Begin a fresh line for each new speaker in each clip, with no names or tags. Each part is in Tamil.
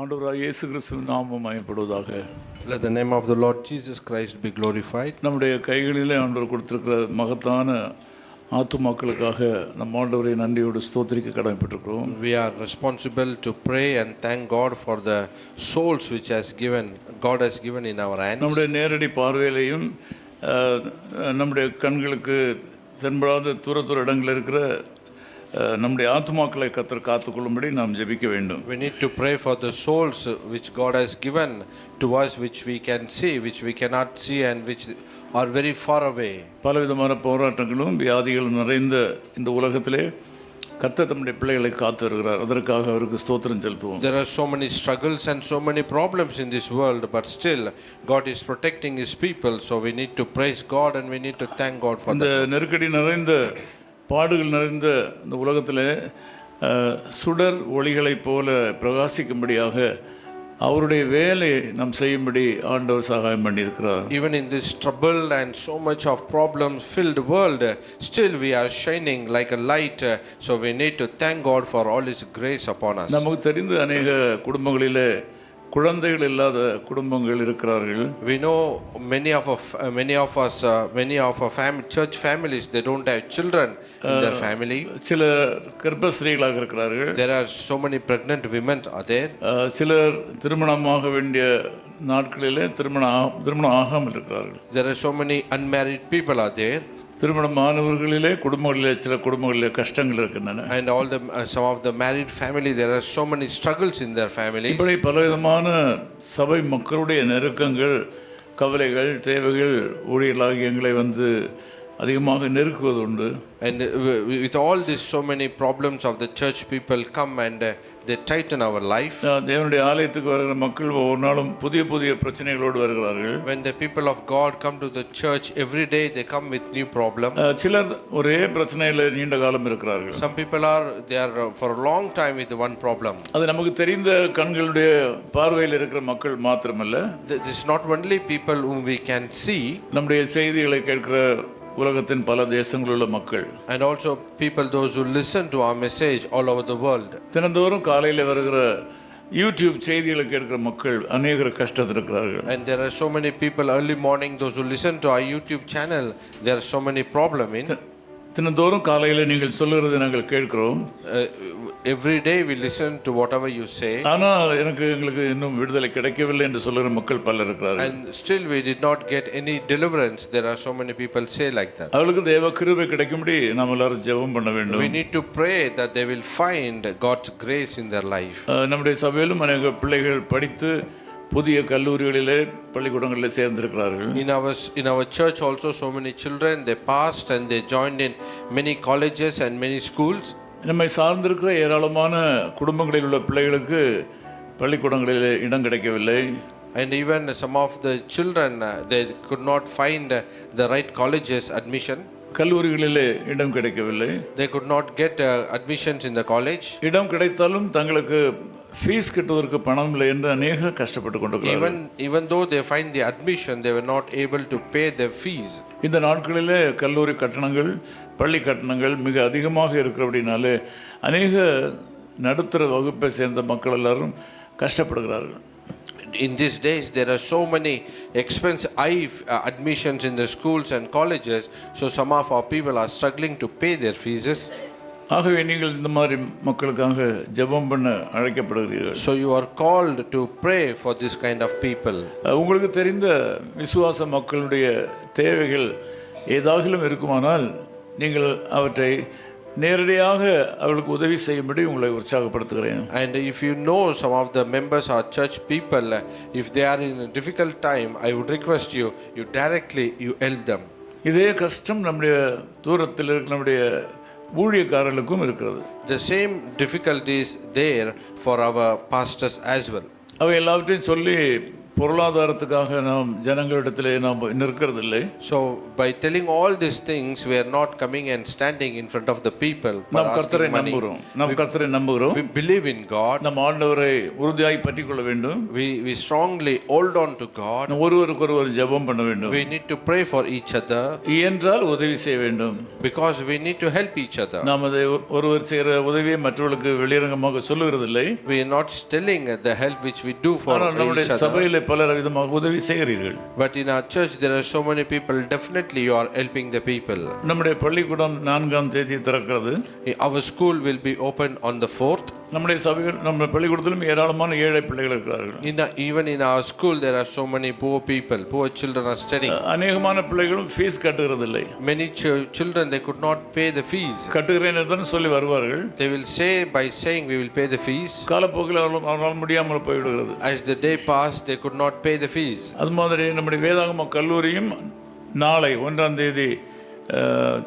ஆண்டவராகிய இயேசு கிறிஸ்துவின் நாமம் மகிமைப்படுவதாக.
Let the name of the Lord Jesus Christ be glorified.
நம்முடைய கைகளிலே ஆண்டவர் கொடுத்திருக்கிற மகத்தான ஆத்துமாக்களுக்காக நம்ம ஆண்டவரை நன்றியோடு ஸ்தோத்திரிக்க கடமைப்பட்டிருக்கிறோம்.
We are responsible to pray and thank God for the souls which God has given in our hands.
நம்முடைய நேரடி பார்வையிலையும் நம்முடைய கண்களுக்கு தென்படாத தூர இடங்களில் இருக்கிற நம்முடைய ஆத்துமாக்களை கர்த்தர் காத்துக்கொள்ளும்படி நாம் ஜெபிக்க வேண்டும்.
We need to pray for the souls which God has given to us, which we can see, which we cannot see, and which are very far away.
பலவிதமான போராட்டங்களும் வியாதிகளும் நிறைந்த இந்த உலகத்திலே கர்த்தர் தம்முடைய பிள்ளைகளை காத்து வருகிறார். அதற்காக அவருக்கு ஸ்தோத்திரம் செலுத்துவோம்.
There are so many struggles and so many problems in this world, but still God is protecting His people. So we need to praise God and we need to thank God for
இந்த நெருக்கடி நிறைந்த பாடுகள் நிறைந்த இந்த உலகத்தில் சுடர் ஒளிகளைப் போல பிரகாசிக்கும்படியாக அவருடைய வேலையை நாம் செய்யும்படி ஆண்டவர் சகாயம் பண்ணியிருக்கிறார்.
Even in this troubled and so much of problems filled world, still we are shining like a light. So we need to thank God for all His grace upon us.
நமக்கு தெரிந்த அநேக குடும்பங்களிலே குழந்தைகள் இல்லாத குடும்பங்கள் இருக்கிறார்கள்.
We know many of our church families, they don't have children in their family.
சில கர்ப்பஸ்திரீகளாக இருக்கிறார்கள்.
There are so many pregnant women are there.
சிலர் திருமணமாக வேண்டிய நாட்களிலே திருமணம் ஆகாமல் இருக்கிறார்கள்.
There are so many unmarried people are there.
திருமணமானவர்களிலே சில குடும்பங்களிலே கஷ்டங்கள் இருக்கின்றன.
And some of the married family, there are so many struggles in their families.
இப்படி பலவிதமான சபை மக்களுடைய நெருக்கங்கள், கவலைகள், தேவைகள் ஊழியர்களாகி எங்களை அதிகமாக நெருக்குவது உண்டு.
And with all this, so many problems of the church people come and they tighten our life.
தேவனுடைய ஆலயத்துக்கு வருகிற மக்கள் ஒவ்வொரு நாளும் புதிய புதிய பிரச்சனைகளோடு வருகிறார்கள்.
When the people of God come to the church, every day they come with new problem.
சிலர் ஒரே பிரச்சனையில நீண்ட காலம் இருக்கிறார்கள்.
Some people they are for a long time with one problem.
அது நமக்கு தெரிந்த கண்களுடைய பார்வையில் இருக்கிற மக்கள் மாத்திரமல்ல.
This is not only people whom we can see.
நம்முடைய செய்திகளை கேட்கிற உலகத்தின் பல தேசங்களில் உள்ள மக்கள்,
and also people those who listen to our message all over the world.
தினந்தோறும் காலையில் வருகிற யூடியூப் செய்திகளை கேட்கிற மக்கள் அநேகர் கஷ்டத்தில் இருக்கிறார்கள்.
And there are so many people early morning, those who listen to our YouTube channel, there are so many problem in.
தினந்தோறும் காலையில் நீங்கள் சொல்லுகிறது நாங்கள் கேட்கிறோம்.
Every day we listen to whatever you say.
ஆனால் எங்களுக்கு இன்னும் விடுதலை கிடைக்கவில்லை என்று சொல்லுகிற மக்கள் பலர் இருக்கிறார்கள்.
And still we did not get any deliverance. There are so many people say like that.
அவர்களுக்கு தேவ கிருபை கிடைக்கும்படி நாம் எல்லாரும் ஜெபம் பண்ண வேண்டும்.
We need to pray that they will find God's grace in their life.
நம்முடைய சபையிலும் அநேக பிள்ளைகள் படித்து புதிய கல்லூரிகளிலே பள்ளிக்கூடங்களிலே சேர்ந்திருக்கிறார்கள்.
In our church also so many children, they passed and they joined in many colleges and many schools.
நம்மை சார்ந்திருக்கிற ஏராளமான குடும்பங்களில் உள்ள பிள்ளைகளுக்கு பள்ளிக்கூடங்களில் இடம் கிடைக்கவில்லை.
And even some of the children, they could not find the right colleges admission.
கல்லூரிகளிலே இடம் கிடைக்கவில்லை.
They could not get admissions in the college.
இடம் கிடைத்தாலும் தங்களுக்கு ஃபீஸ் கட்டுவதற்கு பணம் இல்லை என்று அநேகர் கஷ்டப்பட்டு கொண்டிருக்கிறார்கள்.
Even though they find the admission, they were not able to pay their fees.
இந்த நாட்களிலே கல்லூரி கட்டணங்கள், பள்ளி கட்டணங்கள் மிக அதிகமாக இருக்கிறபடினாலே அநேக நடுத்தர வகுப்பை சேர்ந்த மக்கள் எல்லாரும் கஷ்டப்படுகிறார்கள்.
In these days there are so many expensive admissions in the schools and colleges, so some of our people are struggling to pay their fees.
ஆகவே நீங்கள் இந்த மாதிரி மக்களுக்காக ஜெபம் பண்ண அழைக்கப்படுகிறீர்கள்.
So you are called to pray for this kind of people.
உங்களுக்கு தெரிந்த விசுவாச மக்களுடைய தேவைகள் ஏதாகிலும் இருக்குமானால் நீங்கள் அவற்றை நேரடியாக அவர்களுக்கு உதவி செய்யும்படி உங்களை உற்சாகப்படுத்துகிறேன்.
And if you know some of the members or church people, if they are in a difficult time, I would request you directly help them.
இதே கஷ்டம் நம்முடைய தூரத்தில் இருக்கிற நம்முடைய ஊழியக்காரர்களுக்கும் இருக்கிறது.
The same difficulties there for our pastors as well.
அவை எல்லாவற்றையும் சொல்லி பொருளாதாரத்துக்காக நாம் ஜனங்களிடத்திலே நாம் நிற்கிறதில்லை.
So by telling all these things, we are not coming and standing in front of the people for
நாம் கர்த்தரை
asking money.
நம்புகிறோம். நாம் கர்த்தரை நம்புகிறோம்.
We believe in God.
நம் ஆண்டவரை உறுதியாய் பற்றிக்கொள்ள வேண்டும்.
We strongly hold on to God.
நாம் ஒருவருக்கொருவர் ஜெபம் பண்ண வேண்டும்.
We need to pray for each other
இயன்றால் உதவி செய்ய வேண்டும்.
because we need to help each other.
நாம் அதை ஒருவர் செய்கிற உதவியை மற்றவர்களுக்கு வெளியரங்கமாக சொல்லுகிறதில்லை.
We are not telling the help which we do for
ஆனால் நம்முடைய
each other.
சபையிலே பலர் விதமாக உதவி செய்கிறீர்கள்.
But in our church there are so many people. Definitely you are helping the people.
நம்முடைய பள்ளிக்கூடம் 4ஆம் தேதி திறக்கிறது.
Our school will be open on the 4th.
நம்முடைய சபையில் நம்ம பள்ளிக்கூடத்திலும் ஏராளமான ஏழை பிள்ளைகள் இருக்கிறார்கள்.
Even in our school there are so many poor people. Poor children are studying.
அநேகமான பிள்ளைகளும் ஃபீஸ் கட்டுகிறதில்லை.
Many children they could not pay the fees.
கட்டுகிறேன் என்று சொல்லி வருவார்கள்.
They will say by saying we will pay the fees.
காலப்போக்கில் அவர்களால் முடியாமல் போய்விடுகிறது.
As the day passed they could not pay the fees.
அது மாதிரி நம்முடைய வேதாகம கல்லூரியும் நாளை 1ஆம் தேதி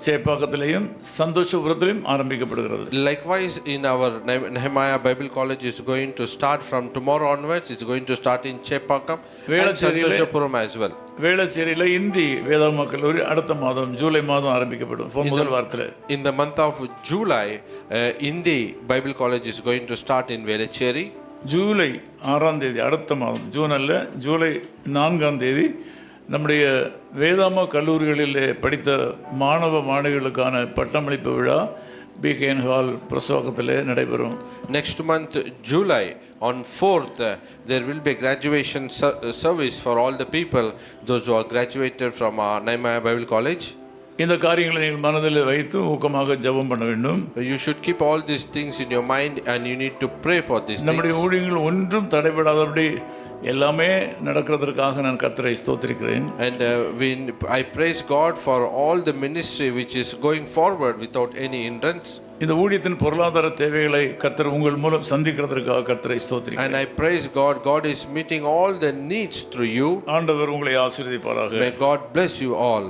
சேப்பாக்கத்திலேயும் சந்தோஷபுரத்திலும் ஆரம்பிக்கப்படுகிறது.
Likewise in our Nehemiah Bible College is going to start from tomorrow onwards. It's going to start in Chepakkam and Santoshapuram as well.
வேளச்சேரியில் Hindi வேதாகம கல்லூரி அடுத்த மாதம் ஜூலை மாதம் ஆரம்பிக்கப்படும். முதல் வாரத்தில்
in the month of July Hindi Bible College is going to start in Velacheri.
July 6ஆம் தேதி அடுத்த மாதம், ஜூன் அல்ல, ஜூலை 4ஆம் தேதி நம்முடைய வேதாம கல்லூரிகளிலே படித்த மாணவ மாணவிகளுக்கான பட்டமளிப்பு விழா பிகேஎன் ஹால் பிரசவகத்திலே நடைபெறும்.
Next month July on 4th there will be a graduation service for all the people those who are graduated from Nehemiah Bible College.
இந்த காரியங்களை நீங்கள் மனதில் வைத்து ஊக்கமாக ஜெபம் பண்ண வேண்டும்.
You should keep all these things in your mind and you need to pray for these
நம்முடைய
things.
ஊழியங்கள் ஒன்றும் தடைபடாதபடி எல்லாமே நடக்கிறதற்காக நான் கர்த்தரை ஸ்தோத்திரிக்கிறேன்.
And I praise God for all the ministry which is going forward without any hindrance.
இந்த ஊழியத்தின் பொருளாதார தேவைகளை கர்த்தர் உங்கள் மூலம் சந்திக்கிறதற்காக கர்த்தரை ஸ்தோத்திரிக்கிறேன்.
And I praise God. God is meeting all the needs through you.
ஆண்டவர் உங்களை ஆசீர்வதிப்பாராக.
May God bless you all.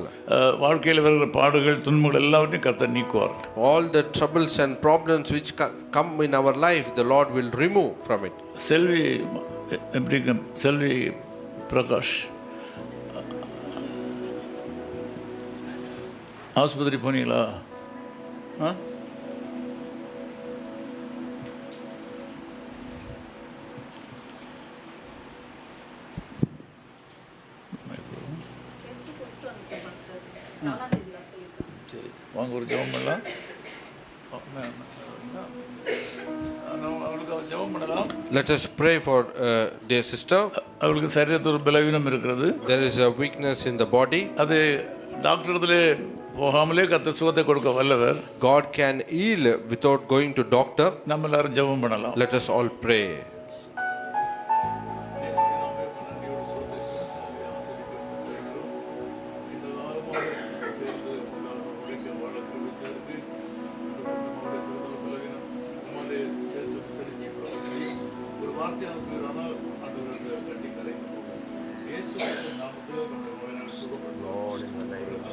வாழ்க்கையில் வருகிற பாடுகள் துன்பங்கள் எல்லாவற்றையும் கர்த்தர் நீக்குவார்.
All the troubles and problems which come in our life, the Lord will remove from it.
செல்வி பிரகாஷ் ஆஸ்பத்திரி போனீங்களா? சரி, வாங்க ஒரு ஜெபம் பண்ணலாம். அவளுக்கு ஜெபம் பண்ணலாம்.
Let us pray for dear sister.
அவளுக்கு சரீரத்தில் ஒரு பலவீனம் இருக்கிறது.
There is a weakness in the body.
அது டாக்டரிடத்திலே போகாமலே கர்த்தர் சுகத்தை கொடுக்க வல்லவர்.
God can heal without going to doctor.
நம்ம எல்லாரும் ஜெபம் பண்ணலாம்.
Let us all pray. Lord, in the name of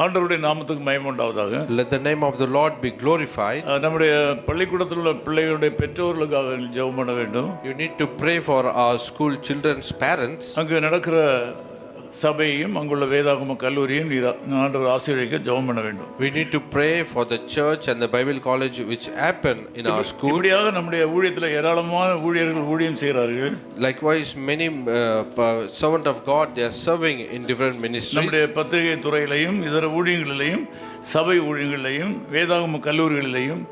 ஆண்டவருடைய நாமத்துக்கு மகிமை உண்டாவதாக.
Let the name of the Lord be glorified.
நம்முடைய பள்ளிக்கூடத்தில் உள்ள பிள்ளைகளுடைய பெற்றோர்களுக்காக ஜெபம் பண்ண வேண்டும்.
You need to pray for our school children's parents.
அங்கு நடக்கிற சபையையும் அங்குள்ள வேதாகம கல்லூரியும் ஆண்டவர் ஆசீர்வதிக்க ஜெபம் பண்ண வேண்டும்.
We need to pray for the church and the Bible college which happen in our school.
இப்படியாக நம்முடைய ஊழியத்தில் ஏராளமான ஊழியர்கள் ஊழியம் செய்கிறார்கள்.
Likewise many servant of God they are serving in different ministries.
நம்முடைய பத்திரிகை துறையிலையும் இதர ஊழியங்களிலையும் சபை ஊழியங்களிலையும் வேதாகம கல்லூரிகளிலையும்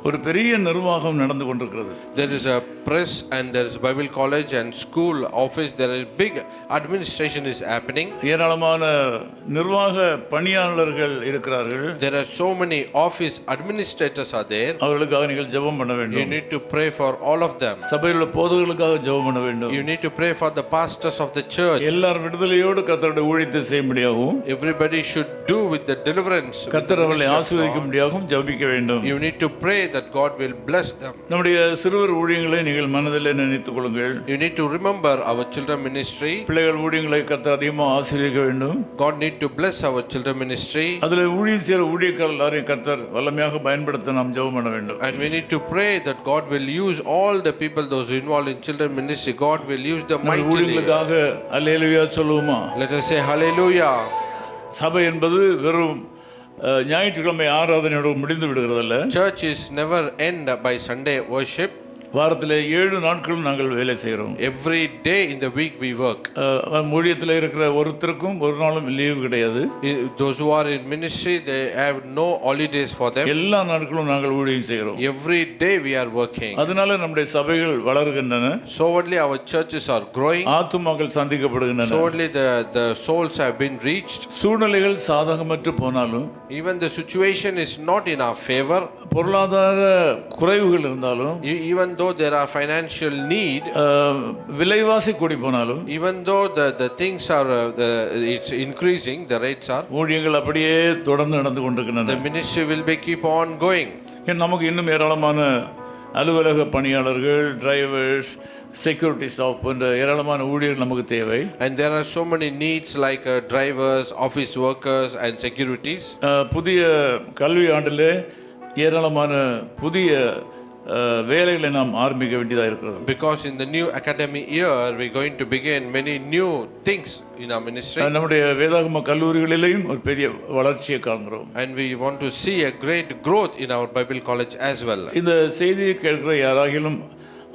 ஒரு பெரிய நிர்வாகம் நடந்து கொண்டிருக்கிறது.
There is a press and there is Bible college and school office. There is big administration is happening.
ஏராளமான நிர்வாக பணியாளர்கள் இருக்கிறார்கள்.
There are so many office administrators are there.
அவர்களுக்காக நீங்கள் ஜெபம் பண்ண வேண்டும்.
You need to pray for all of them.
சபையில் உள்ள போதகர்களுக்காக ஜெபம் பண்ண வேண்டும்.
You need to pray for the pastors of the church.
எல்லார் விடுதலையோடு கர்த்தருடைய ஊழியத்தை செய்யும்படியாகவும்
Everybody should do with the deliverance.
கர்த்தர் அவர்களை ஆசீர்வதிக்கும்படியாகவும் ஜெபிக்க வேண்டும்.
You need to pray that God will bless them.
நம்முடைய சிறுவர் ஊழியங்களை நீங்கள் மனதில் நினைத்துக் கொள்ளுங்கள்.
You need to remember our children ministry.
பிள்ளைகள் ஊழியங்களை கர்த்தர் அதிகமாக ஆசீர்வதிக்க வேண்டும்.
God need to bless our children ministry.
அதில் ஊழியம் செய்கிற ஊழியக்காரர் எல்லாரையும் கர்த்தர் வல்லமையாக பயன்படுத்த நாம் ஜெபம் பண்ண வேண்டும்.
And we need to pray that God will use all the people those involved in children ministry. God will use them mightily.
ஊழியங்களுக்காக அல்லேலூயா சொல்லுவோமா?
Let us say hallelujah.
சபை என்பது வெறும் ஞாயிற்றுக்கிழமை ஆராதனையோடு முடிந்து விடுகிறதல்ல.
Church is never end by Sunday worship.
வாரத்தில் 7 நாட்களும் நாங்கள் வேலை செய்கிறோம்.
Every day in the week we work.
ஊழியத்தில் இருக்கிற ஒருத்தருக்கும் ஒரு நாளும் லீவு கிடையாது.
Those who are in ministry, they have no holidays for them.
எல்லா நாட்களும் நாங்கள் ஊழியம் செய்கிறோம்.
Every day we are working.
அதனால நம்முடைய சபைகள் வளர்கின்றன.
So only our churches are growing.
ஆத்துமாக்கள் சந்திக்கப்படுகின்றன.
So only the souls have been reached.
சூழ்நிலைகள் சாதகமற்று போனாலும்,
even the situation is not in our favor,
பொருளாதார குறைவுகள் இருந்தாலும்,
even though there are financial need,
விலைவாசி கூடி போனாலும்,
even though the things are it's increasing, the rates are,
ஊழியங்கள் அப்படியே தொடர்ந்து நடந்து கொண்டிருக்கின்றன.
the ministry will be keep on going.
நமக்கு இன்னும் ஏராளமான அலுவலக பணியாளர்கள், டிரைவர்ஸ், செக்யூரிட்டி ஸ்டாஃப் போன்ற ஏராளமான ஊழியர்கள் நமக்கு தேவை.
And there are so many needs like drivers, office workers and securities.
புதிய கல்வி ஆண்டிலே ஏராளமான புதிய வேலைகளை நாம் ஆரம்பிக்க வேண்டியதாக இருக்கிறது.
Because in the new academic year we are going to begin many new things in our ministry.
நம்முடைய வேதாகம கல்லூரிகளிலேயும் ஒரு பெரிய வளர்ச்சியை காண்கிறோம்.
And we want to see a great growth in our Bible college as well.
இந்த செய்தியை கேட்கிற யாராகிலும்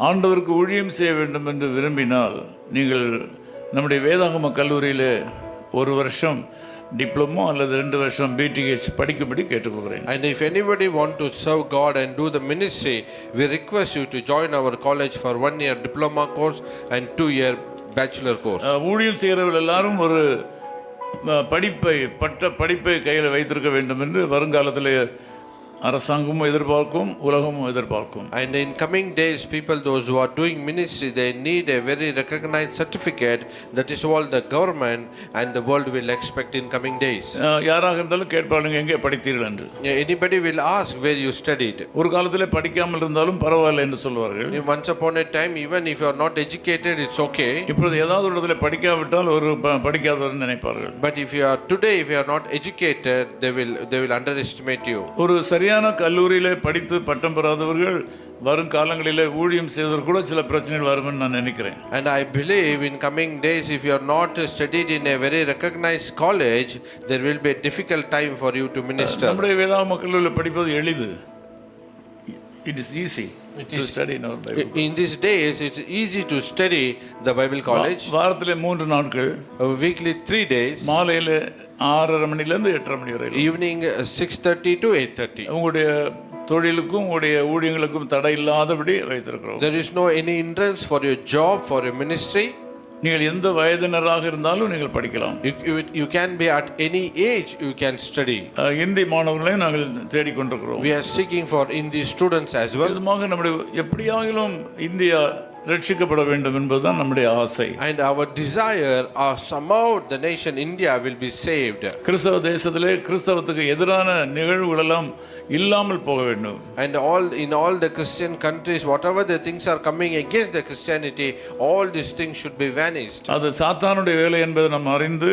ஆண்டவருக்கு ஊழியம் செய்ய வேண்டும் என்று விரும்பினால், நீங்கள் நம்முடைய வேதாகம கல்லூரியில் 1 வருஷம் டிப்ளமோ அல்லது 2 வருஷம் BTH படிக்கும்படி கேட்டுக்கொள்கிறேன்.
And if anybody want to serve God and do the ministry, we request you to join our college for 1 year diploma course and 2 year bachelor course.
ஊழியம் செய்கிறவர்கள் எல்லாரும் ஒரு படிப்பை கையில் வைத்திருக்க வேண்டும் என்று வருங்காலத்தில் அரசாங்கமும் எதிர்பார்க்கும், உலகமும் எதிர்பார்க்கும்.
And in coming days, people those who are doing ministry, they need a very recognized certificate. That is all the government and the world will expect in coming days.
யாராக இருந்தாலும் கேட்பாங்க, எங்கே படித்தீர்கள் என்று.
Anybody will ask where you studied.
ஒரு காலத்தில் படிக்காமல் இருந்தாலும் பரவாயில்லை என்று சொல்வார்கள்.
Once upon a time, even if you are not educated, it's okay.
இப்பொழுது ஏதாவது ஒரு இடத்துல படிக்காவிட்டால் ஒரு படிக்காதவர் நினைப்பார்கள்.
But if you are today, if you are not educated, they will underestimate you.
ஒரு சரியான கல்லூரியிலே படித்து பட்டம் பெறாதவர்கள் வரும் காலங்களிலே ஊழியம் செய்வதற்கு கூட சில பிரச்சனைகள் வரும்னு நான் நினைக்கிறேன்.
And I believe in coming days, if you are not studied in a very recognized college, there will be a difficult time for you to minister.
நம்முடைய வேதாகம கல்லூரியில் படிப்பது எளிது. It is easy to study in our Bible.
In these days, it's easy to study the Bible college.
வாரத்திலே 3 நாட்கள்,
weekly 3 days.
மாலையில 6:30 மணிலேருந்து 8:30 மணி வரை.
Evening 6:30 to 8:30.
உங்களுடைய தொழிலுக்கும் உங்களுடைய ஊழியங்களுக்கும் தடை இல்லாதபடி வைத்திருக்கிறோம்.
There is no any hindrance for your job, for your ministry.
நீங்கள் எந்த வயதினராக இருந்தாலும் நீங்கள் படிக்கலாம்.
You can be at any age, you can study.
Hindi மாணவர்களையும் நாங்கள் தேடிக்கொண்டிருக்கிறோம்.
We are seeking for Hindi students as well.
இதுமாக நம்முடைய எப்படியாகிலும் இந்தியா ரட்சிக்கப்பட வேண்டும் என்பதுதான் நம்முடைய ஆசை.
And our desire somehow the nation India will be saved.
கிறிஸ்தவ தேசத்திலே கிறிஸ்தவத்துக்கு எதிரான நிகழ்வுகள் எல்லாம் இல்லாமல் போக வேண்டும்.
And in all the Christian countries, whatever the things are coming against the Christianity, all these things should be vanished.
அது சாத்தானுடைய வேலை என்பதை நாம் அறிந்து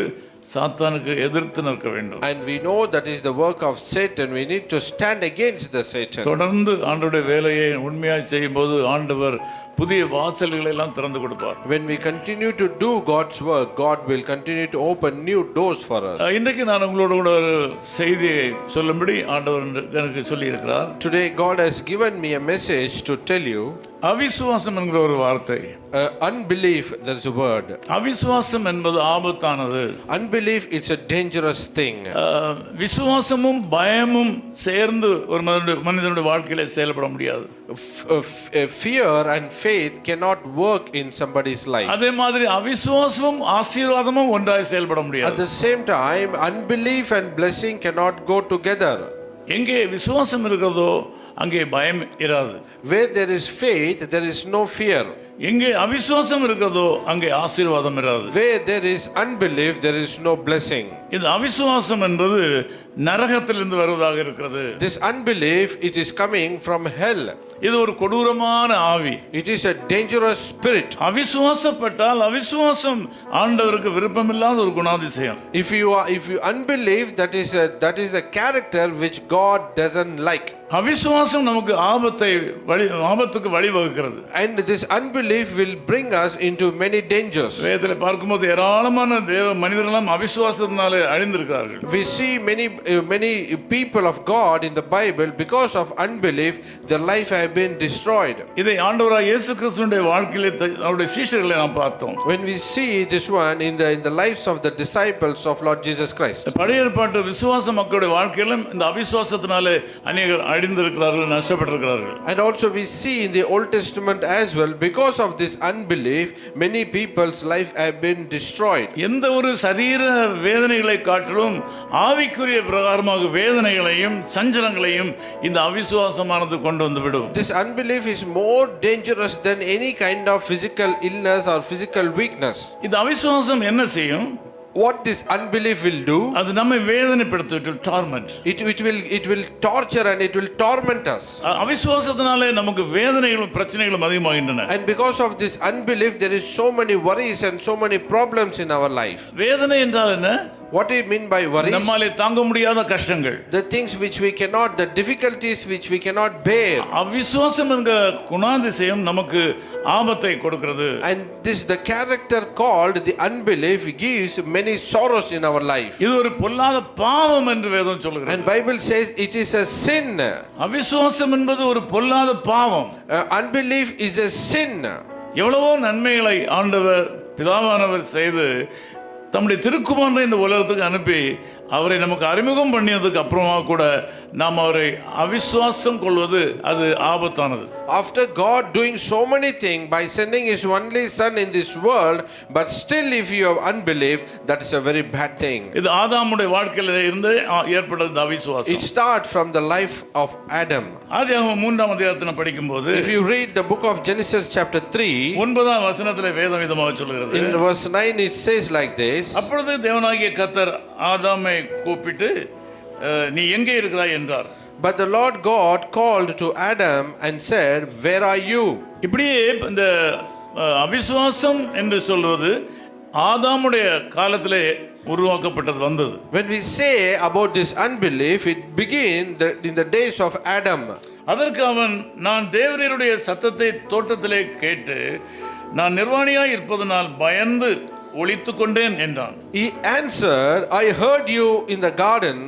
சாத்தானுக்கு எதிர்த்து நிற்க வேண்டும்.
And we know that is the work of Satan. We need to stand against the Satan.
தொடர்ந்து ஆண்டவருடைய வேலையை உண்மையாய் செய்யும்போது ஆண்டவர் புதிய வாசல்களை எல்லாம் திறந்து கொடுப்பார்.
When we continue to do God's work, God will continue to open new doors for us.
இன்றைக்கு நான் உங்களோட கூட ஒரு செய்தியை சொல்லும்படி ஆண்டவர் எனக்கு சொல்லி இருக்கிறார்.
Today God has given me a message to tell you.
அவிசுவாசம் என்கிற ஒரு வார்த்தை.
Unbelief, there is a word.
அவிசுவாசம் என்பது ஆபத்தானது.
Unbelief, it's a dangerous thing.
விசுவாசமும் பயமும் சேர்ந்து ஒரு மனிதனுடைய வாழ்க்கையில செயல்பட முடியாது.
Fear and faith cannot work in somebody's life.
அதே மாதிரி அவிசுவாசமும் ஆசீர்வாதமும் ஒன்றாய் செயல்பட முடியாது.
At the same time, unbelief and blessing cannot go together.
எங்கே விசுவாசம் இருக்கிறதோ அங்கே பயம் இராது.
Where there is faith, there is no fear.
எங்கே அவிசுவாசம் இருக்கிறதோ அங்கே ஆசீர்வாதம் இராது.
Where there is unbelief, there is no blessing.
இந்த அவிசுவாசம் என்பது நரகத்திலிருந்து வருவதாக இருக்கிறது.
This unbelief, it is coming from hell.
இது ஒரு கொடூரமான ஆவி.
It is a dangerous spirit.
அவிசுவாசப்பட்டால் அவிசுவாசம் ஆண்டவருக்கு விருப்பமில்லாத ஒரு குணாதிசயம்.
If you unbelieve, that is the character which God doesn't like.
அவிசுவாசம் நமக்கு ஆபத்துக்கு வழிவகுக்கிறது.
And this unbelief will bring us into many dangers.
வேதத்தில் பார்க்கும்போது ஏராளமான தேவ மனிதர்களும் அவிசுவாசத்தினாலே அழிந்திருக்கிறார்கள்.
We see many people of God in the Bible, because of unbelief their life have been destroyed.
இதை ஆண்டவராகிய இயேசு கிறிஸ்துவினுடைய வாழ்க்கையிலே அவருடைய சீஷர்களை நாம் பார்த்தோம்.
When we see this one in the lives of the disciples of Lord Jesus Christ.
பழைய ஏற்பாட்டு விசுவாச மக்களுடைய வாழ்க்கையிலும் இந்த அவிசுவாசத்தினாலே அநேகர் அழிந்திருக்கிறார்கள், நஷ்டப்பட்டிருக்கிறார்கள்.
And also we see in the Old Testament as well, because of this unbelief many people's life have been destroyed.
எந்த ஒரு சரீர வேதனைகளை காட்டிலும் ஆவிக்குரிய பிரகாரமாக வேதனைகளையும் சஞ்சலங்களையும் இந்த அவிசுவாசமானது கொண்டு வந்து விடும்.
This unbelief is more dangerous than any kind of physical illness or physical weakness.
இந்த அவிசுவாசம் என்ன செய்யும்?
What this unbelief will do?
அது நம்மை வேதனைப்படுத்தும். It will torment.
It will torture and it will torment us.
அவிசுவாசத்தினாலே நமக்கு வேதனைகளும் பிரச்சனைகளும் அதிகமாகின்றன.
And because of this unbelief there is so many worries and so many problems in our life.
வேதனை என்றால் என்ன?
What do you mean by worries?
நம்மாலே தாங்க முடியாத கஷ்டங்கள்.
The things which we cannot, the difficulties which we cannot bear.
அவிசுவாசம் என்கிற குணாதிசயம் நமக்கு ஆபத்தை கொடுக்கிறது.
And this the character called the unbelief gives many sorrows in our life.
இது ஒரு பொல்லாத பாவம் என்று வேதம் சொல்கிறது.
And Bible says it is a sin.
அவிசுவாசம் என்பது ஒரு பொல்லாத பாவம்.
Unbelief is a sin.
எவ்வளவோ நன்மைகளை ஆண்டவர் பிதாவானவர் செய்து தம்முடைய திருக்குமாரனை இந்த உலகத்துக்கு அனுப்பி அவரை நமக்கு அறிமுகம் பண்ணியதுக்கு அப்புறமா கூட நாம் அவரை அவிசுவாசம் கொள்வது அது ஆபத்தானது.
After God doing so many things by sending his only son in this world, but still if you have unbelief, that is a very bad thing.
இது ஆதாமுடைய வாழ்க்கையில இருந்து ஏற்பட்டது இந்த அவிசுவாசம்.
It starts from the life of Adam.
ஆதியாகமம் 3ஆம் அதிகாரத்தை படிக்கும்போது
If you read the book of Genesis chapter 3,
9ஆம் வசனத்திலே வேதம் விதமாக சொல்கிறது.
in verse 9 it says like this.
அப்பொழுது தேவனாகிய கர்த்தர் ஆதாமை கூப்பிட்டு நீ எங்கே இருக்கிறாய் என்றார்.
But the Lord God called to Adam and said, where are you?
இப்படியே இந்த அவிசுவாசம் என்று சொல்வது ஆதாமுடைய காலத்திலே உருவாக்கப்பட்டது வந்தது.
When we say about this unbelief, it began in the days of Adam.
அதற்கு அவன் நான் தேவரீருடைய சத்தத்தை தோட்டத்திலே கேட்டு நான் நிர்வாணியாய் இருப்பதனால் பயந்து ஒளித்துக் கொண்டேன் என்றான்.
He answered, I heard you in the garden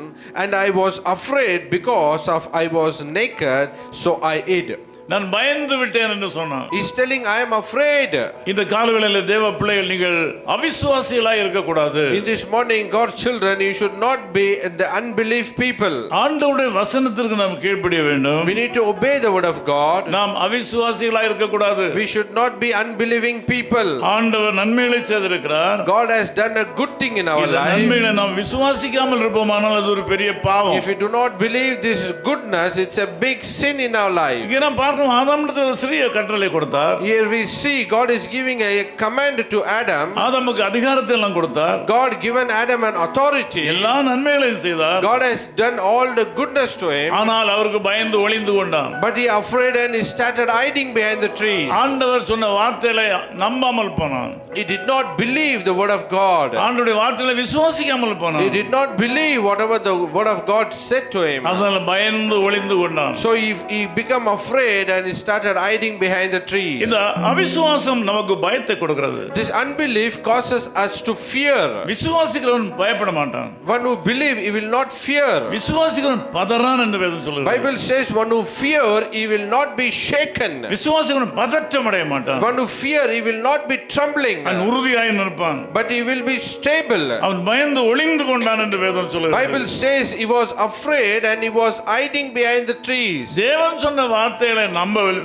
and I was afraid because of I was naked, so I hid.
நான் பயந்து விட்டேன் என்று சொன்னான்.
He's telling I am afraid.
இந்த காலவேளையில் தேவ பிள்ளைகள் நீங்கள் அவிசுவாசிகளாய் இருக்க கூடாது.
In this morning, God's children, you should not be the unbelief people.
ஆண்டவருடைய வசனத்திற்கு நாம் கீழ்ப்படிய வேண்டும்.
We need to obey the word of God.
நாம் அவிசுவாசிகளாய் இருக்க கூடாது.
We should not be unbelieving people.
ஆண்டவர் நன்மைகளை செய்திருக்கிறார்.
God has done a good thing in our life.
நன்மைகளை நாம் விசுவாசிக்காமல் இருப்போமானால் அது ஒரு பெரிய பாவம்.
If we do not believe this is goodness, it's a big sin in our life.
இங்கே நாம் ஆதாமுக்கு சிறிய கட்டளை கொடுத்தார்.
Here we see God is giving a command to Adam.
ஆதாமுக்கு அதிகாரத்தை எல்லாம் கொடுத்தார்.
God given Adam an authority.
எல்லா நன்மைகளையும் செய்தார்.
God has done all the goodness to him.
ஆனால் அவருக்கு பயந்து ஒளிந்து கொண்டான்.
But he afraid and he started hiding behind the trees.
ஆண்டவர் சொன்ன வார்த்தைகளை நம்பாமல் போனான்.
He did not believe the word of God.
ஆண்டவருடைய வார்த்தைகளை விசுவாசிக்காமல் போனான்.
He did not believe whatever the word of God said to him.
அதனால பயந்து ஒளிந்து கொண்டான்.
So he became afraid and he started hiding behind the trees.
இந்த அவிசுவாசம் நமக்கு பயத்தை கொடுக்கிறது.
This unbelief causes us to fear.
விசுவாசிக்கிறவன் பயப்பட மாட்டான்.
One who believe he will not fear.
விசுவாசிக்கிறவன் பதறான் என்று வேதம் சொல்கிறது.
Bible says one who fear he will not be shaken.
விசுவாசிக்கிறவன் பதற்றம் அடைய மாட்டான்.
One who fear he will not be trembling.
அவன் உறுதியாய் நிற்பான்.
But he will be stable.
அவன் பயந்து ஒளிந்து கொண்டான் என்று வேதம் சொல்கிறது.
Bible says he was afraid and he was hiding behind the trees.
தேவன் சொன்ன வார்த்தைகளை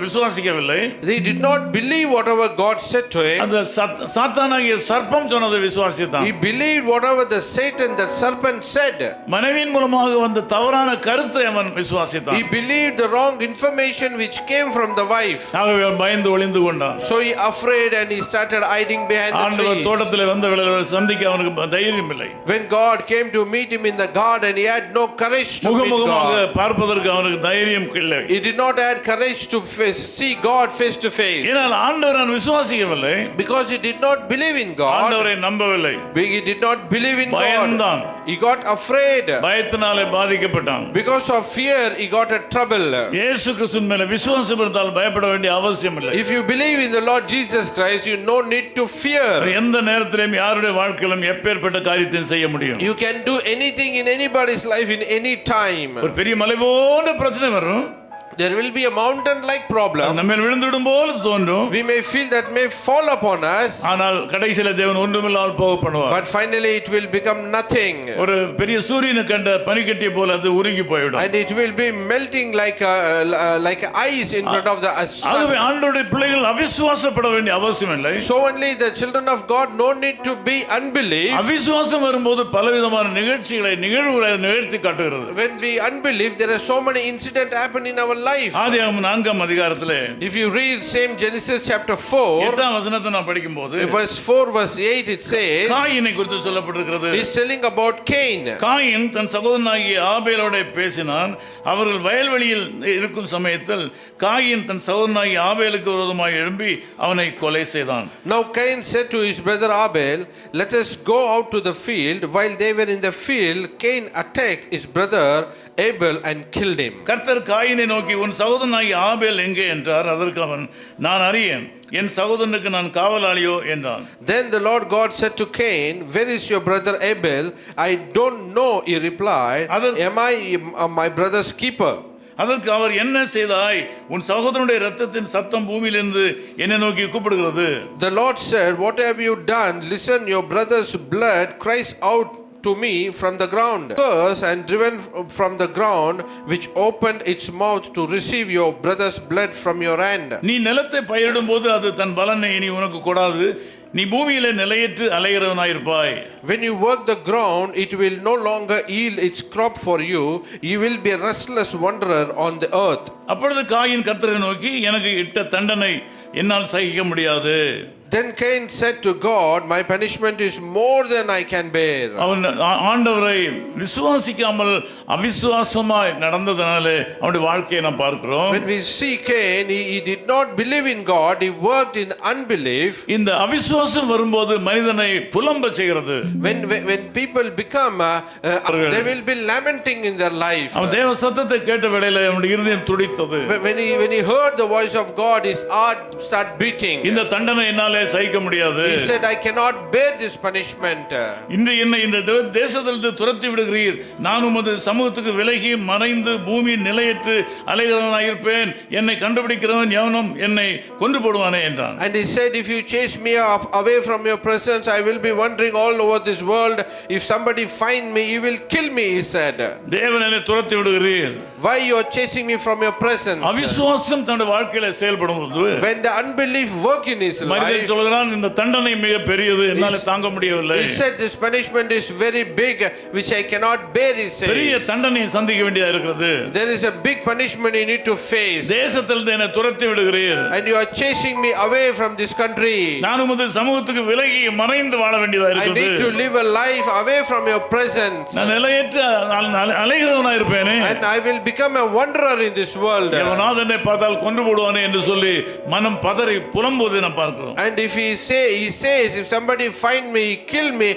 விசுவாசிக்கவில்லை.
They did not believe whatever God said to him.
அந்த சாத்தானாகிய சர்ப்பம் சொன்னதை விசுவாசித்தான்.
He believed whatever the Satan, that serpent said.
மனைவியின் மூலமாக வந்த தவறான கருத்தை அவன் விசுவாசித்தான்.
He believed the wrong information which came from the wife.
ஆகவே அவன் பயந்து ஒளிந்து கொண்டான்.
So he afraid and he started hiding behind the
ஆண்டவர்
trees.
தோட்டத்திலே வந்தவர்களை சந்திக்க அவனுக்கு தைரியம் இல்லை.
When God came to meet him in the garden, he had no courage to meet
முகமுகமாக
God.
பார்ப்பதற்கு அவனுக்கு தைரியம் இல்லை.
He did not have courage to see God face to face.
ஏனால் ஆண்டவரை அவன் விசுவாசிக்கவில்லை.
Because he did not believe in God.
ஆண்டவரை நம்பவில்லை.
He did not believe in
பயந்தான்.
God. He got afraid.
பயத்தினாலே பாதிக்கப்பட்டான்.
Because of fear, he got a trouble.
இயேசு கிறிஸ்துவின் மேல விசுவாசம் இருந்தால் பயப்பட வேண்டிய அவசியம் இல்லை.
If you believe in the Lord Jesus Christ, you no need to fear.
எந்த நேரத்திலும் யாருடைய வாழ்க்கையிலும் எப்பேற்பட்ட காரியத்தையும் செய்ய முடியும்.
You can do anything in anybody's life in any time.
ஒரு பெரிய மலை போன்ற பிரச்சனை வரும்.
There will be a mountain like problem.
நம்ம மேல் விழுந்துடும் போல தோன்றும்.
We may feel that may fall upon us.
ஆனால் கடைசியில தேவன் ஒன்றுமில்லாமல் போக பண்ணுவார்.
But finally it will become nothing.
ஒரு பெரிய சூரியனை கண்ட பனிக்கட்டி போல அது உருகி போய்விடும்.
And it will be melting like ice in front of the sun.
ஆகவே ஆண்டவருடைய பிள்ளைகள் அவிசுவாசப்பட வேண்டிய அவசியம் இல்லை.
So only the children of God no need to be unbelief.
அவிசுவாசம் வரும்போது பலவிதமான நிகழ்வுகளை நிகழ்த்தி காட்டுகிறது.
When we unbelieve, there are so many incidents happen in our life.
ஆதியாகமம் 4ஆம் அதிகாரத்திலே
If you read same Genesis chapter 4,
8ஆம் வசனத்தை நான் படிக்கும்போது
verse 4 verse 8, it says,
காயினை குறித்து சொல்லப்பட்டிருக்கிறது.
he's telling about Cain.
Cain தன் சகோதரனாகிய ஆபேலோட பேசினான். அவர்கள் வயல்வெளியில் இருக்கும் சமயத்தில் காயின் தன் சகோதரனாகிய ஆபேலுக்கு விரோதமாக எழும்பி அவனை கொலை செய்தான்.
Now Cain said to his brother Abel, let us go out to the field. While they were in the field, Cain attacked his brother Abel and killed him.
கர்த்தர் காயினை நோக்கி உன் சகோதரனாகிய ஆபேல் எங்கே என்றார். அதற்கு அவன் நான் அறியேன், என் சகோதரனுக்கு நான் காவலாளியோ என்றான்.
Then the Lord God said to Cain, where is your brother Abel? I don't know, he replied. Am I my brother's keeper?
அதற்கு அவர் என்ன செய்தாய்? உன் சகோதரனுடைய இரத்தத்தின் சத்தம் பூமியிலிருந்து என்னை நோக்கி கூப்பிடுகிறது.
The Lord said, what have you done? Listen, your brother's blood cries out to me from the ground. Curse and driven from the ground, which opened its mouth to receive your brother's blood from your hand.
நீ நிலத்தை பயிரிடும் போது அது தன் பலனை இனி உனக்கு கொடாது. நீ பூமியிலே நிலையற்று அலைகிறவனாயிருப்பாய்.
When you work the ground, it will no longer yield its crop for you. You will be a restless wanderer on the earth.
அப்பொழுது காயின் கர்த்தரை நோக்கி எனக்கு இட்ட தண்டனை என்னால் சகிக்க முடியாது.
Then Cain said to God, my punishment is more than I can bear.
அவன் ஆண்டவரை விசுவாசிக்காமல் அவிசுவாசமாய் நடந்ததனாலே அவனுடைய வாழ்க்கையை நாம் பார்க்கிறோம்.
When we see Cain, he did not believe in God, he worked in unbelief.
இந்த அவிசுவாசம் வரும்போது மனிதனை புலம்ப செய்கிறது.
When people become they will be lamenting in their life.
அவன் தேவ சத்தத்தை கேட்ட வேளையிலே அவனுடைய இருதயம் துடித்தது.
When he heard the voice of God, his heart start beating.
இந்த தண்டனை என்னாலே சகிக்க முடியாது.
He said, I cannot bear this punishment.
இன்று என்னை இந்த தேசத்திலிருந்து துரத்தி விடுகிறீர். நான் உமது சமூகத்துக்கு விலகி மறைந்து பூமி நிலையற்று அலைகிறவனாயிருப்பேன். என்னை கண்டுபிடிக்கிறவன் எவனும் என்னை கொன்று போடுவானே என்றான்.
And he said, if you chase me away from your presence, I will be wandering all over this world. If somebody find me, he will kill me, he said.
தேவன் என்னை துரத்தி விடுகிறீர்.
Why you are chasing me from your presence?
அவிசுவாசம் தன்னுடைய வாழ்க்கையில செயல்படும்போது
when the unbelief work in his life,
சொல்கிறான் இந்த தண்டனை மிக பெரியது, என்னால தாங்க முடியவில்லை.
He said this punishment is very big which I cannot bear, he said.
பெரிய தண்டனையை சந்திக்க வேண்டியதா இருக்கிறது.
There is a big punishment you need to face.
தேசத்திலிருந்து என்னை துரத்தி விடுகிறீர்.
And you are chasing me away from this country.
நான் உமது சமூகத்துக்கு விலகி மறைந்து வாழ வேண்டியதா இருக்கிறது.
I need to live a life away from your presence.
நான் நிலையற்ற அலைகிறவனா இருப்பேனே.
And I will become a wanderer in this world.
எவனாவது என்னை பார்த்தால் கொன்று போடுவானே என்று சொல்லி மனம் பதறி புலம்புவதை நாம் பார்க்கிறோம்.
And if he says if somebody find me, kill me,